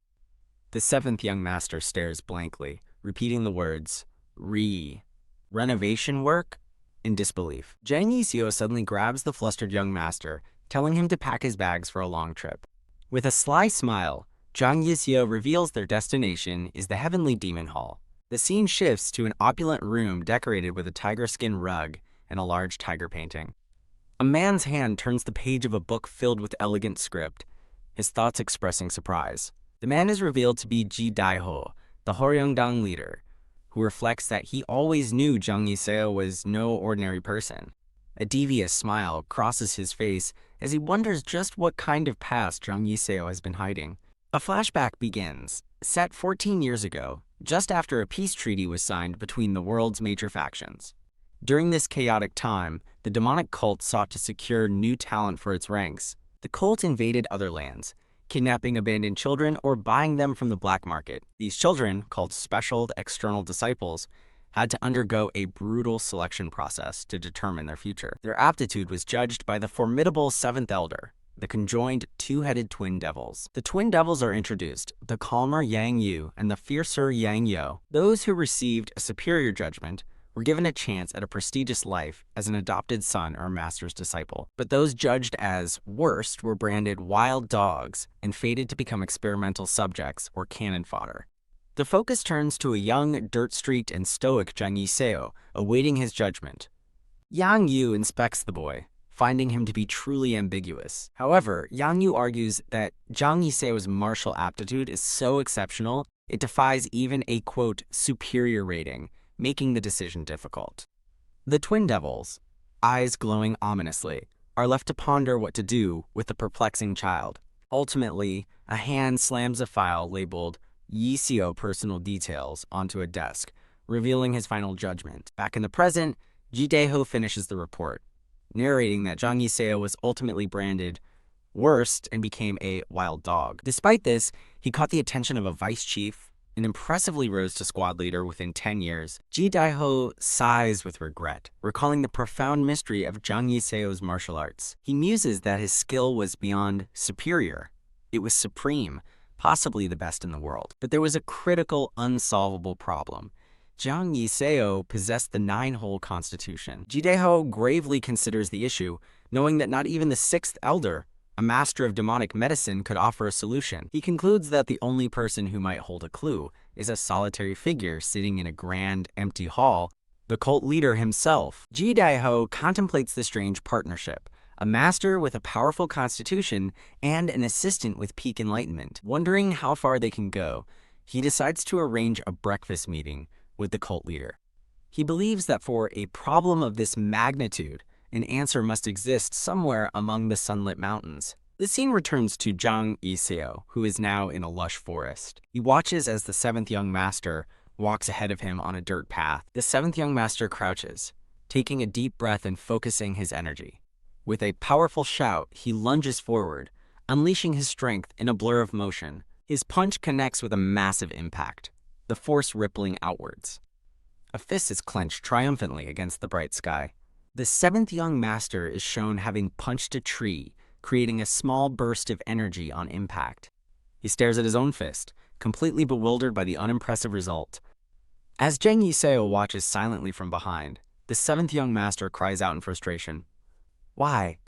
The seventh young master stares blankly, repeating the words, renovation work? In disbelief. Zhang Yiseo suddenly grabs the flustered young master, telling him to pack his bags for a long trip. With a sly smile, Zhang Yiseo reveals their destination is the Heavenly Demon Hall. The scene shifts to an opulent room decorated with a tiger skin rug and a large tiger painting. A man's hand turns the page of a book filled with elegant script, his thoughts expressing surprise. The man is revealed to be Ji Daiho, the Horyongdang leader, who reflects that he always knew Zhang Yiseo was no ordinary person. A devious smile crosses his face as he wonders just what kind of past Zhang Yiseo has been hiding. A flashback begins, set 14 years ago, just after a peace treaty was signed between the world's major factions. During this chaotic time, the demonic cult sought to secure new talent for its ranks. The cult invaded other lands, kidnapping abandoned children or buying them from the black market. These children, called special external disciples, had to undergo a brutal selection process to determine their future. Their aptitude was judged by the formidable seventh elder, the conjoined two-headed twin devils. The twin devils are introduced, the calmer Yang Yu and the fiercer Yang Yo. Those who received a superior judgment were given a chance at a prestigious life as an adopted son or master's disciple. But those judged as worst were branded wild dogs and fated to become experimental subjects or cannon fodder. The focus turns to a young, dirt-streaked, and stoic Zhang Yiseo awaiting his judgment. Yang Yu inspects the boy, finding him to be truly ambiguous. However, Yang Yu argues that Zhang Yiseo's martial aptitude is so exceptional, it defies even a, quote, superior rating, making the decision difficult. The twin devils, eyes glowing ominously, are left to ponder what to do with the perplexing child. Ultimately, a hand slams a file labeled Yiseo Personal Details onto a desk, revealing his final judgment. Back in the present, Ji Daeho finishes the report, narrating that Zhang Yiseo was ultimately branded worst and became a wild dog. Despite this, he caught the attention of a vice chief and impressively rose to squad leader within 10 years. Ji Daeho sighs with regret, recalling the profound mystery of Zhang Yiseo's martial arts. He muses that his skill was beyond superior. It was supreme, possibly the best in the world. But there was a critical, unsolvable problem. Zhang Yiseo possessed the 9-hole constitution. Ji Daeho gravely considers the issue, knowing that not even the 6th elder, a master of demonic medicine, could offer a solution. He concludes that the only person who might hold a clue is a solitary figure sitting in a grand, empty hall, the cult leader himself. Ji Daeho contemplates the strange partnership, a master with a powerful constitution and an assistant with peak enlightenment. Wondering how far they can go, he decides to arrange a breakfast meeting with the cult leader. He believes that for a problem of this magnitude, an answer must exist somewhere among the sunlit mountains. The scene returns to Zhang Yiseo, who is now in a lush forest. He watches as the 7th young master walks ahead of him on a dirt path. The 7th young master crouches, taking a deep breath and focusing his energy. With a powerful shout, he lunges forward, unleashing his strength in a blur of motion. His punch connects with a massive impact, the force rippling outwards. A fist is clenched triumphantly against the bright sky. The seventh young master is shown having punched a tree, creating a small burst of energy on impact. He stares at his own fist, completely bewildered by the unimpressive result. As Zheng Yiseo watches silently from behind, the seventh young master cries out in frustration. Why?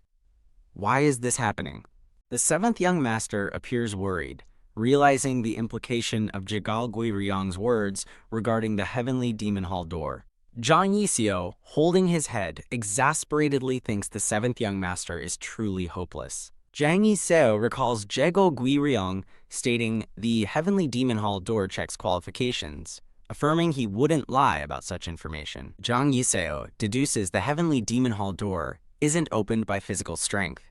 Why is this happening? The seventh young master appears worried, realizing the implication of Jigal Guiryong's words regarding the heavenly demon hall door. Zhang Yiseo, holding his head, exasperatedly thinks the seventh young master is truly hopeless. Zhang Yiseo recalls Jigal Guiryong stating the heavenly demon hall door checks qualifications, affirming he wouldn't lie about such information. Zhang Yiseo deduces the heavenly demon hall door isn't opened by physical strength,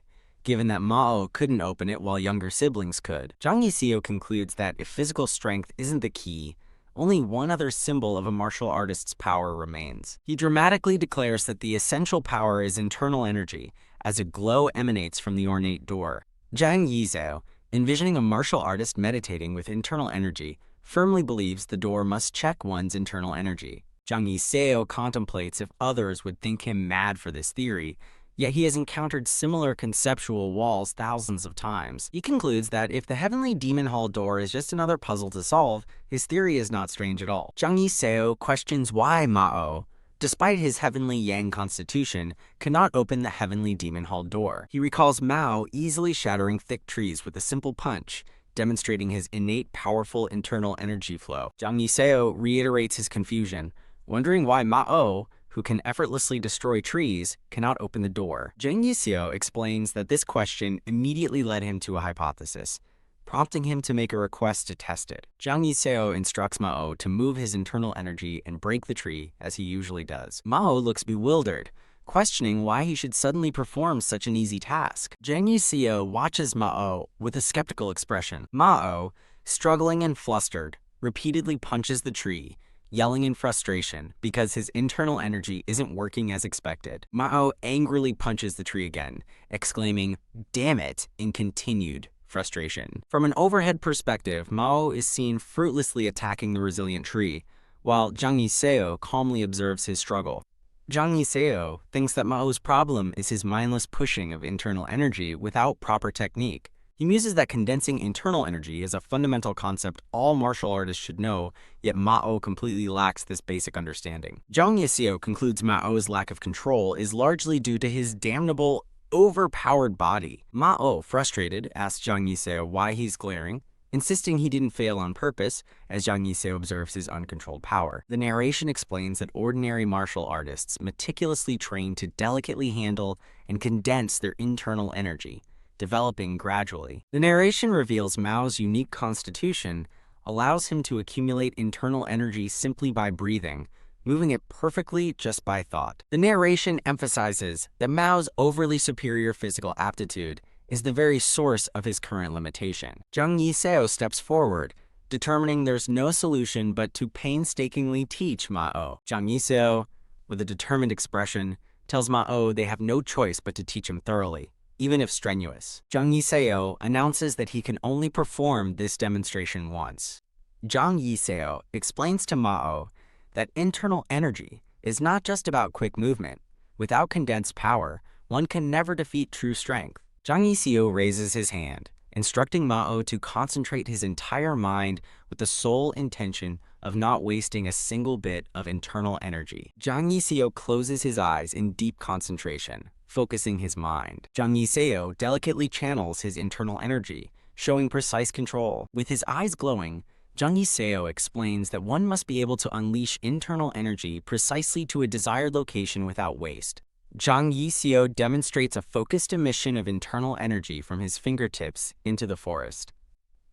given that Mao couldn't open it while younger siblings could. Zhang Yiseo concludes that if physical strength isn't the key, only one other symbol of a martial artist's power remains. He dramatically declares that the essential power is internal energy, as a glow emanates from the ornate door. Zhang Yiseo, envisioning a martial artist meditating with internal energy, firmly believes the door must check one's internal energy. Zhang Yiseo contemplates if others would think him mad for this theory, yet he has encountered similar conceptual walls thousands of times. He concludes that if the heavenly demon hall door is just another puzzle to solve, his theory is not strange at all. Zhang Yiseo questions why Mao, despite his heavenly yang constitution, cannot open the heavenly demon hall door. He recalls Mao easily shattering thick trees with a simple punch, demonstrating his innate powerful internal energy flow. Zhang Yiseo reiterates his confusion, wondering why Mao, who can effortlessly destroy trees, cannot open the door. Zhang Yiseo explains that this question immediately led him to a hypothesis, prompting him to make a request to test it. Zhang Yiseo instructs Mao to move his internal energy and break the tree, as he usually does. Mao looks bewildered, questioning why he should suddenly perform such an easy task. Zhang Yiseo watches Mao with a skeptical expression. Mao, struggling and flustered, repeatedly punches the tree, yelling in frustration because his internal energy isn't working as expected. Mao angrily punches the tree again, exclaiming, "Damn it," in continued frustration. From an overhead perspective, Mao is seen fruitlessly attacking the resilient tree, while Zhang Yiseo calmly observes his struggle. Zhang Yiseo thinks that Mao's problem is his mindless pushing of internal energy without proper technique. He muses that condensing internal energy is a fundamental concept all martial artists should know, yet Mao completely lacks this basic understanding. Zhang Yiseo concludes Mao's lack of control is largely due to his damnable, overpowered body. Mao, frustrated, asks Zhang Yiseo why he's glaring, insisting he didn't fail on purpose, as Zhang Yiseo observes his uncontrolled power. The narration explains that ordinary martial artists meticulously train to delicately handle and condense their internal energy, developing gradually. The narration reveals Mao's unique constitution allows him to accumulate internal energy simply by breathing, moving it perfectly just by thought. The narration emphasizes that Mao's overly superior physical aptitude is the very source of his current limitation. Zhang Yiseo steps forward, determining there's no solution but to painstakingly teach Mao. Zhang Yiseo, with a determined expression, tells Mao they have no choice but to teach him thoroughly, even if strenuous. Zhang Yiseo announces that he can only perform this demonstration once. Zhang Yiseo explains to Mao that internal energy is not just about quick movement. Without condensed power, one can never defeat true strength. Zhang Yiseo raises his hand, instructing Mao to concentrate his entire mind with the sole intention of not wasting a single bit of internal energy. Zhang Yiseo closes his eyes in deep concentration, focusing his mind. Zhang Yiseo delicately channels his internal energy, showing precise control. With his eyes glowing, Zhang Yiseo explains that one must be able to unleash internal energy precisely to a desired location without waste. Zhang Yiseo demonstrates a focused emission of internal energy from his fingertips into the forest.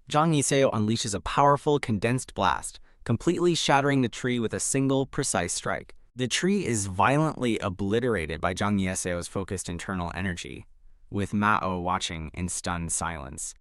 Zhang Yiseo unleashes a powerful, condensed blast, completely shattering the tree with a single, precise strike. The tree is violently obliterated by Zhang Yiseo's focused internal energy, with Mao watching in stunned silence.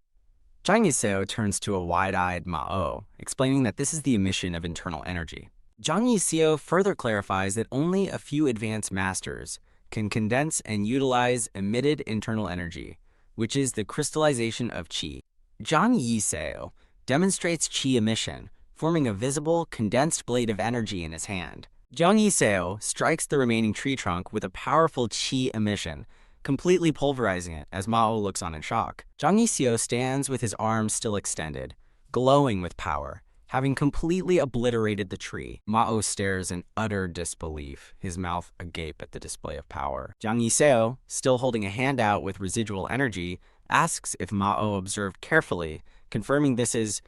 Zhang Yiseo turns to a wide-eyed Mao, explaining that this is the emission of internal energy. Zhang Yiseo further clarifies that only a few advanced masters can condense and utilize emitted internal energy, which is the crystallization of qi. Zhang Yiseo demonstrates qi emission, forming a visible, condensed blade of energy in his hand. Jang Yiseo strikes the remaining tree trunk with a powerful chi emission, completely pulverizing it as Mao looks on in shock. Jang Yiseo stands with his arms still extended, glowing with power, having completely obliterated the tree. Mao stares in utter disbelief, his mouth agape at the display of power. Jang Yiseo, still holding a hand out with residual energy, asks if Mao observed carefully, confirming this is,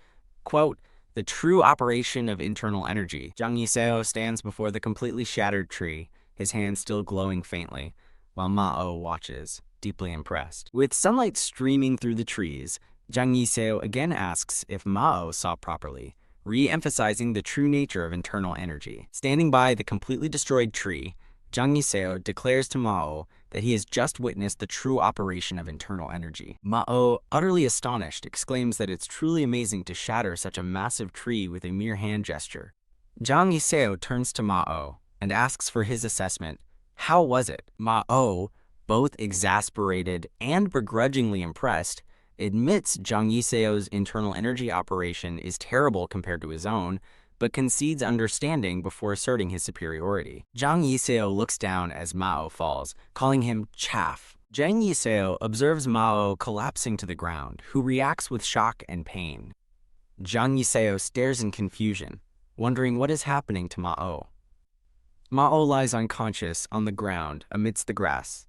quote, the true operation of internal energy. Jang Yiseo stands before the completely shattered tree, his hand still glowing faintly, while Mao watches, deeply impressed. With sunlight streaming through the trees, Jang Yiseo again asks if Mao saw properly, re-emphasizing the true nature of internal energy. Standing by the completely destroyed tree, Jang Yiseo declares to Mao that he has just witnessed the true operation of internal energy. Mao, utterly astonished, exclaims that it's truly amazing to shatter such a massive tree with a mere hand gesture. Jang Yiseo turns to Mao and asks for his assessment. How was it? Mao, both exasperated and begrudgingly impressed, admits Jang Yiseo's internal energy operation is terrible compared to his own, but concedes understanding before asserting his superiority. Jang Yiseo looks down as Mao falls, calling him chaff. Jang Yiseo observes Mao collapsing to the ground, who reacts with shock and pain. Jang Yiseo stares in confusion, wondering what is happening to Mao. Mao lies unconscious on the ground amidst the grass.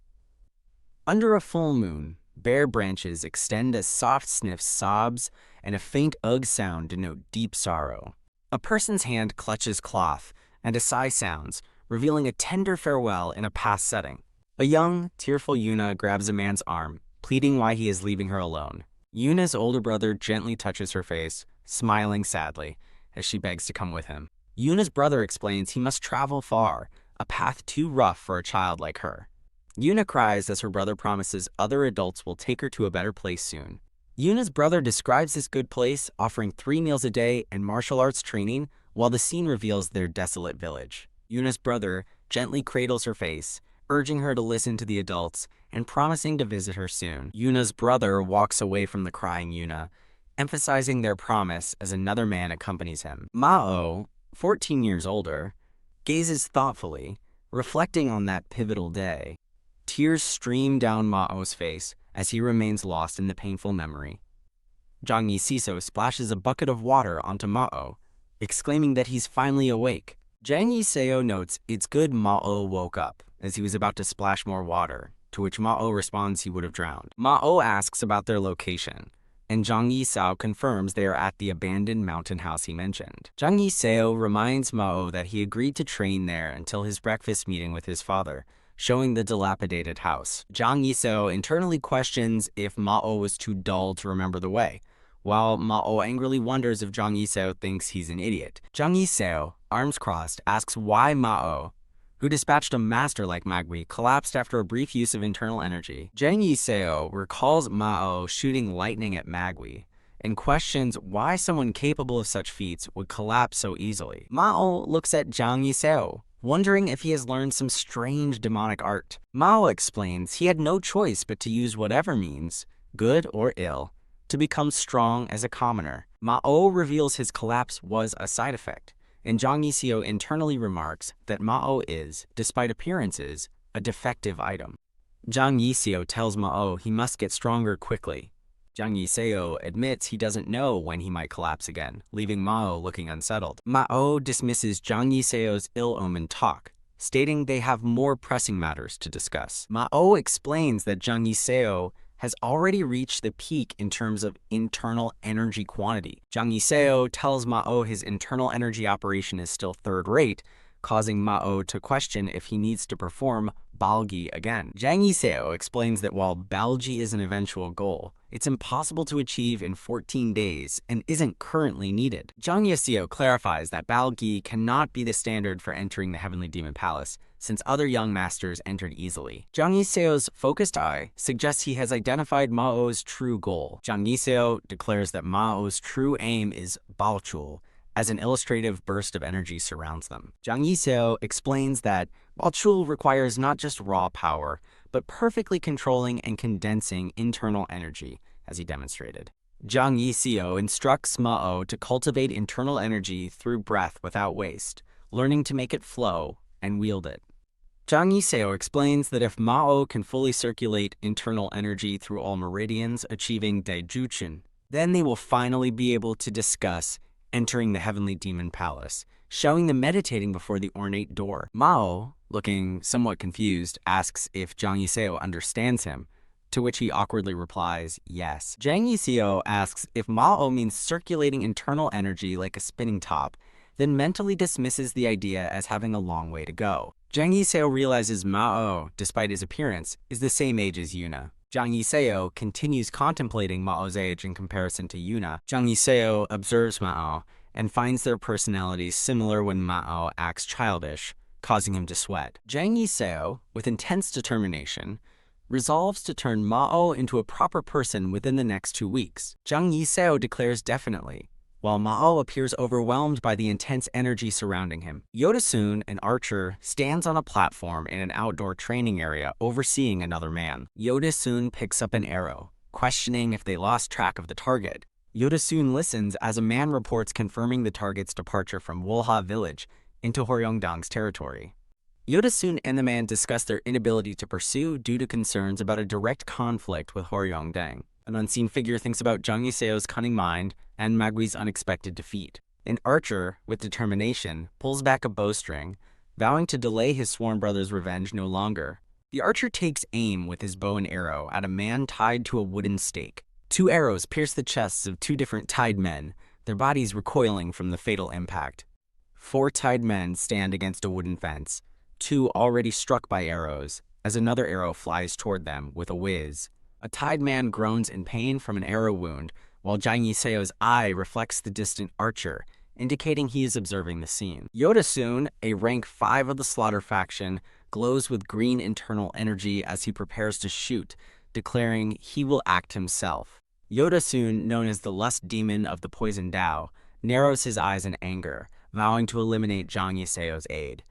Under a full moon, bare branches extend as soft sniffs, sobs, and a faint ugh sound denote deep sorrow. A person's hand clutches cloth, and a sigh sounds, revealing a tender farewell in a past setting. A young, tearful Yuna grabs a man's arm, pleading why he is leaving her alone. Yuna's older brother gently touches her face, smiling sadly, as she begs to come with him. Yuna's brother explains he must travel far, a path too rough for a child like her. Yuna cries as her brother promises other adults will take her to a better place soon. Yuna's brother describes this good place, offering 3 meals a day and martial arts training, while the scene reveals their desolate village. Yuna's brother gently cradles her face, urging her to listen to the adults and promising to visit her soon. Yuna's brother walks away from the crying Yuna, emphasizing their promise as another man accompanies him. Mao, 14 years older, gazes thoughtfully, reflecting on that pivotal day. Tears stream down Mao's face as he remains lost in the painful memory. Jang Yiseo splashes a bucket of water onto Mao, exclaiming that he's finally awake. Jang Yiseo notes it's good Mao woke up, as he was about to splash more water, to which Mao responds he would have drowned. Mao asks about their location, and Jang Yiseo confirms they are at the abandoned mountain house he mentioned. Jang Yiseo reminds Mao that he agreed to train there until his breakfast meeting with his father, showing the dilapidated house. Jang Yiseo internally questions if Mao was too dull to remember the way, while Mao angrily wonders if Jang Yiseo thinks he's an idiot. Jang Yiseo, arms crossed, asks why Mao, who dispatched a master like Magui, collapsed after a brief use of internal energy. Jang Yiseo recalls Mao shooting lightning at Magui, and questions why someone capable of such feats would collapse so easily. Mao looks at Jang Yiseo, wondering if he has learned some strange demonic art. Mao explains he had no choice but to use whatever means, good or ill, to become strong as a commoner. Mao reveals his collapse was a side effect, and Jang Yiseo internally remarks that Mao is, despite appearances, a defective item. Jang Yiseo tells Mao he must get stronger quickly. Jang Yiseo admits he doesn't know when he might collapse again, leaving Mao looking unsettled. Mao dismisses Jang Yiseo's ill-omened talk, stating they have more pressing matters to discuss. Mao explains that Jang Yiseo has already reached the peak in terms of internal energy quantity. Jang Yiseo tells Mao his internal energy operation is still third-rate, causing Mao to question if he needs to perform Balgi again. Jang Yiseo explains that while Balgi is an eventual goal, it's impossible to achieve in 14 days and isn't currently needed. Jang Yiseo clarifies that Balgi cannot be the standard for entering the Heavenly Demon Palace, since other young masters entered easily. Jang Yiseo's focused eye suggests he has identified Mao's true goal. Jang Yiseo declares that Mao's true aim is Balchul, as an illustrative burst of energy surrounds them. Jang Yiseo explains that Balchul requires not just raw power, but perfectly controlling and condensing internal energy, as he demonstrated. Zhang Yixio instructs Mao to cultivate internal energy through breath without waste, learning to make it flow and wield it. Zhang Yixio explains that if Mao can fully circulate internal energy through all meridians, achieving Daijutun, then they will finally be able to discuss entering the heavenly demon palace, showing them meditating before the ornate door. Mao, looking somewhat confused, asks if Zhang Yixio understands him, to which he awkwardly replies, yes. Zhang Yixio asks if Mao means circulating internal energy like a spinning top, then mentally dismisses the idea as having a long way to go. Zhang Yixio realizes Mao, despite his appearance, is the same age as Yuna. Zhang Yixio continues contemplating Mao's age in comparison to Yuna. Zhang Yixio observes Mao and finds their personalities similar when Mao acts childish, causing him to sweat. Zhang Yixio, with intense determination, resolves to turn Mao into a proper person within the next 2 weeks. Zhang Yixio declares definitely, while Mao appears overwhelmed by the intense energy surrounding him. Yodasun, an archer, stands on a platform in an outdoor training area overseeing another man. Yodasun picks up an arrow, questioning if they lost track of the target. Yodasun listens as a man reports confirming the target's departure from Wolha village into Horyongdang's territory. Yodasun and the man discuss their inability to pursue due to concerns about a direct conflict with Horyongdang. An unseen figure thinks about Zhang Yixio's cunning mind and Magui's unexpected defeat. An archer, with determination, pulls back a bowstring, vowing to delay his sworn brother's revenge no longer. The archer takes aim with his bow and arrow at a man tied to a wooden stake. 2 arrows pierce the chests of 2 different tied men, their bodies recoiling from the fatal impact. 4 tied men stand against a wooden fence, 2 already struck by arrows, as another arrow flies toward them with a whiz. A tied man groans in pain from an arrow wound, while Zhang Yixio's eye reflects the distant archer, indicating he is observing the scene. Yodasun, a rank 5 of the Slaughter faction, glows with green internal energy as he prepares to shoot, declaring he will act himself. Yodasun, known as the lust demon of the poison Dao, narrows his eyes in anger, vowing to eliminate Zhang Yixio's aid.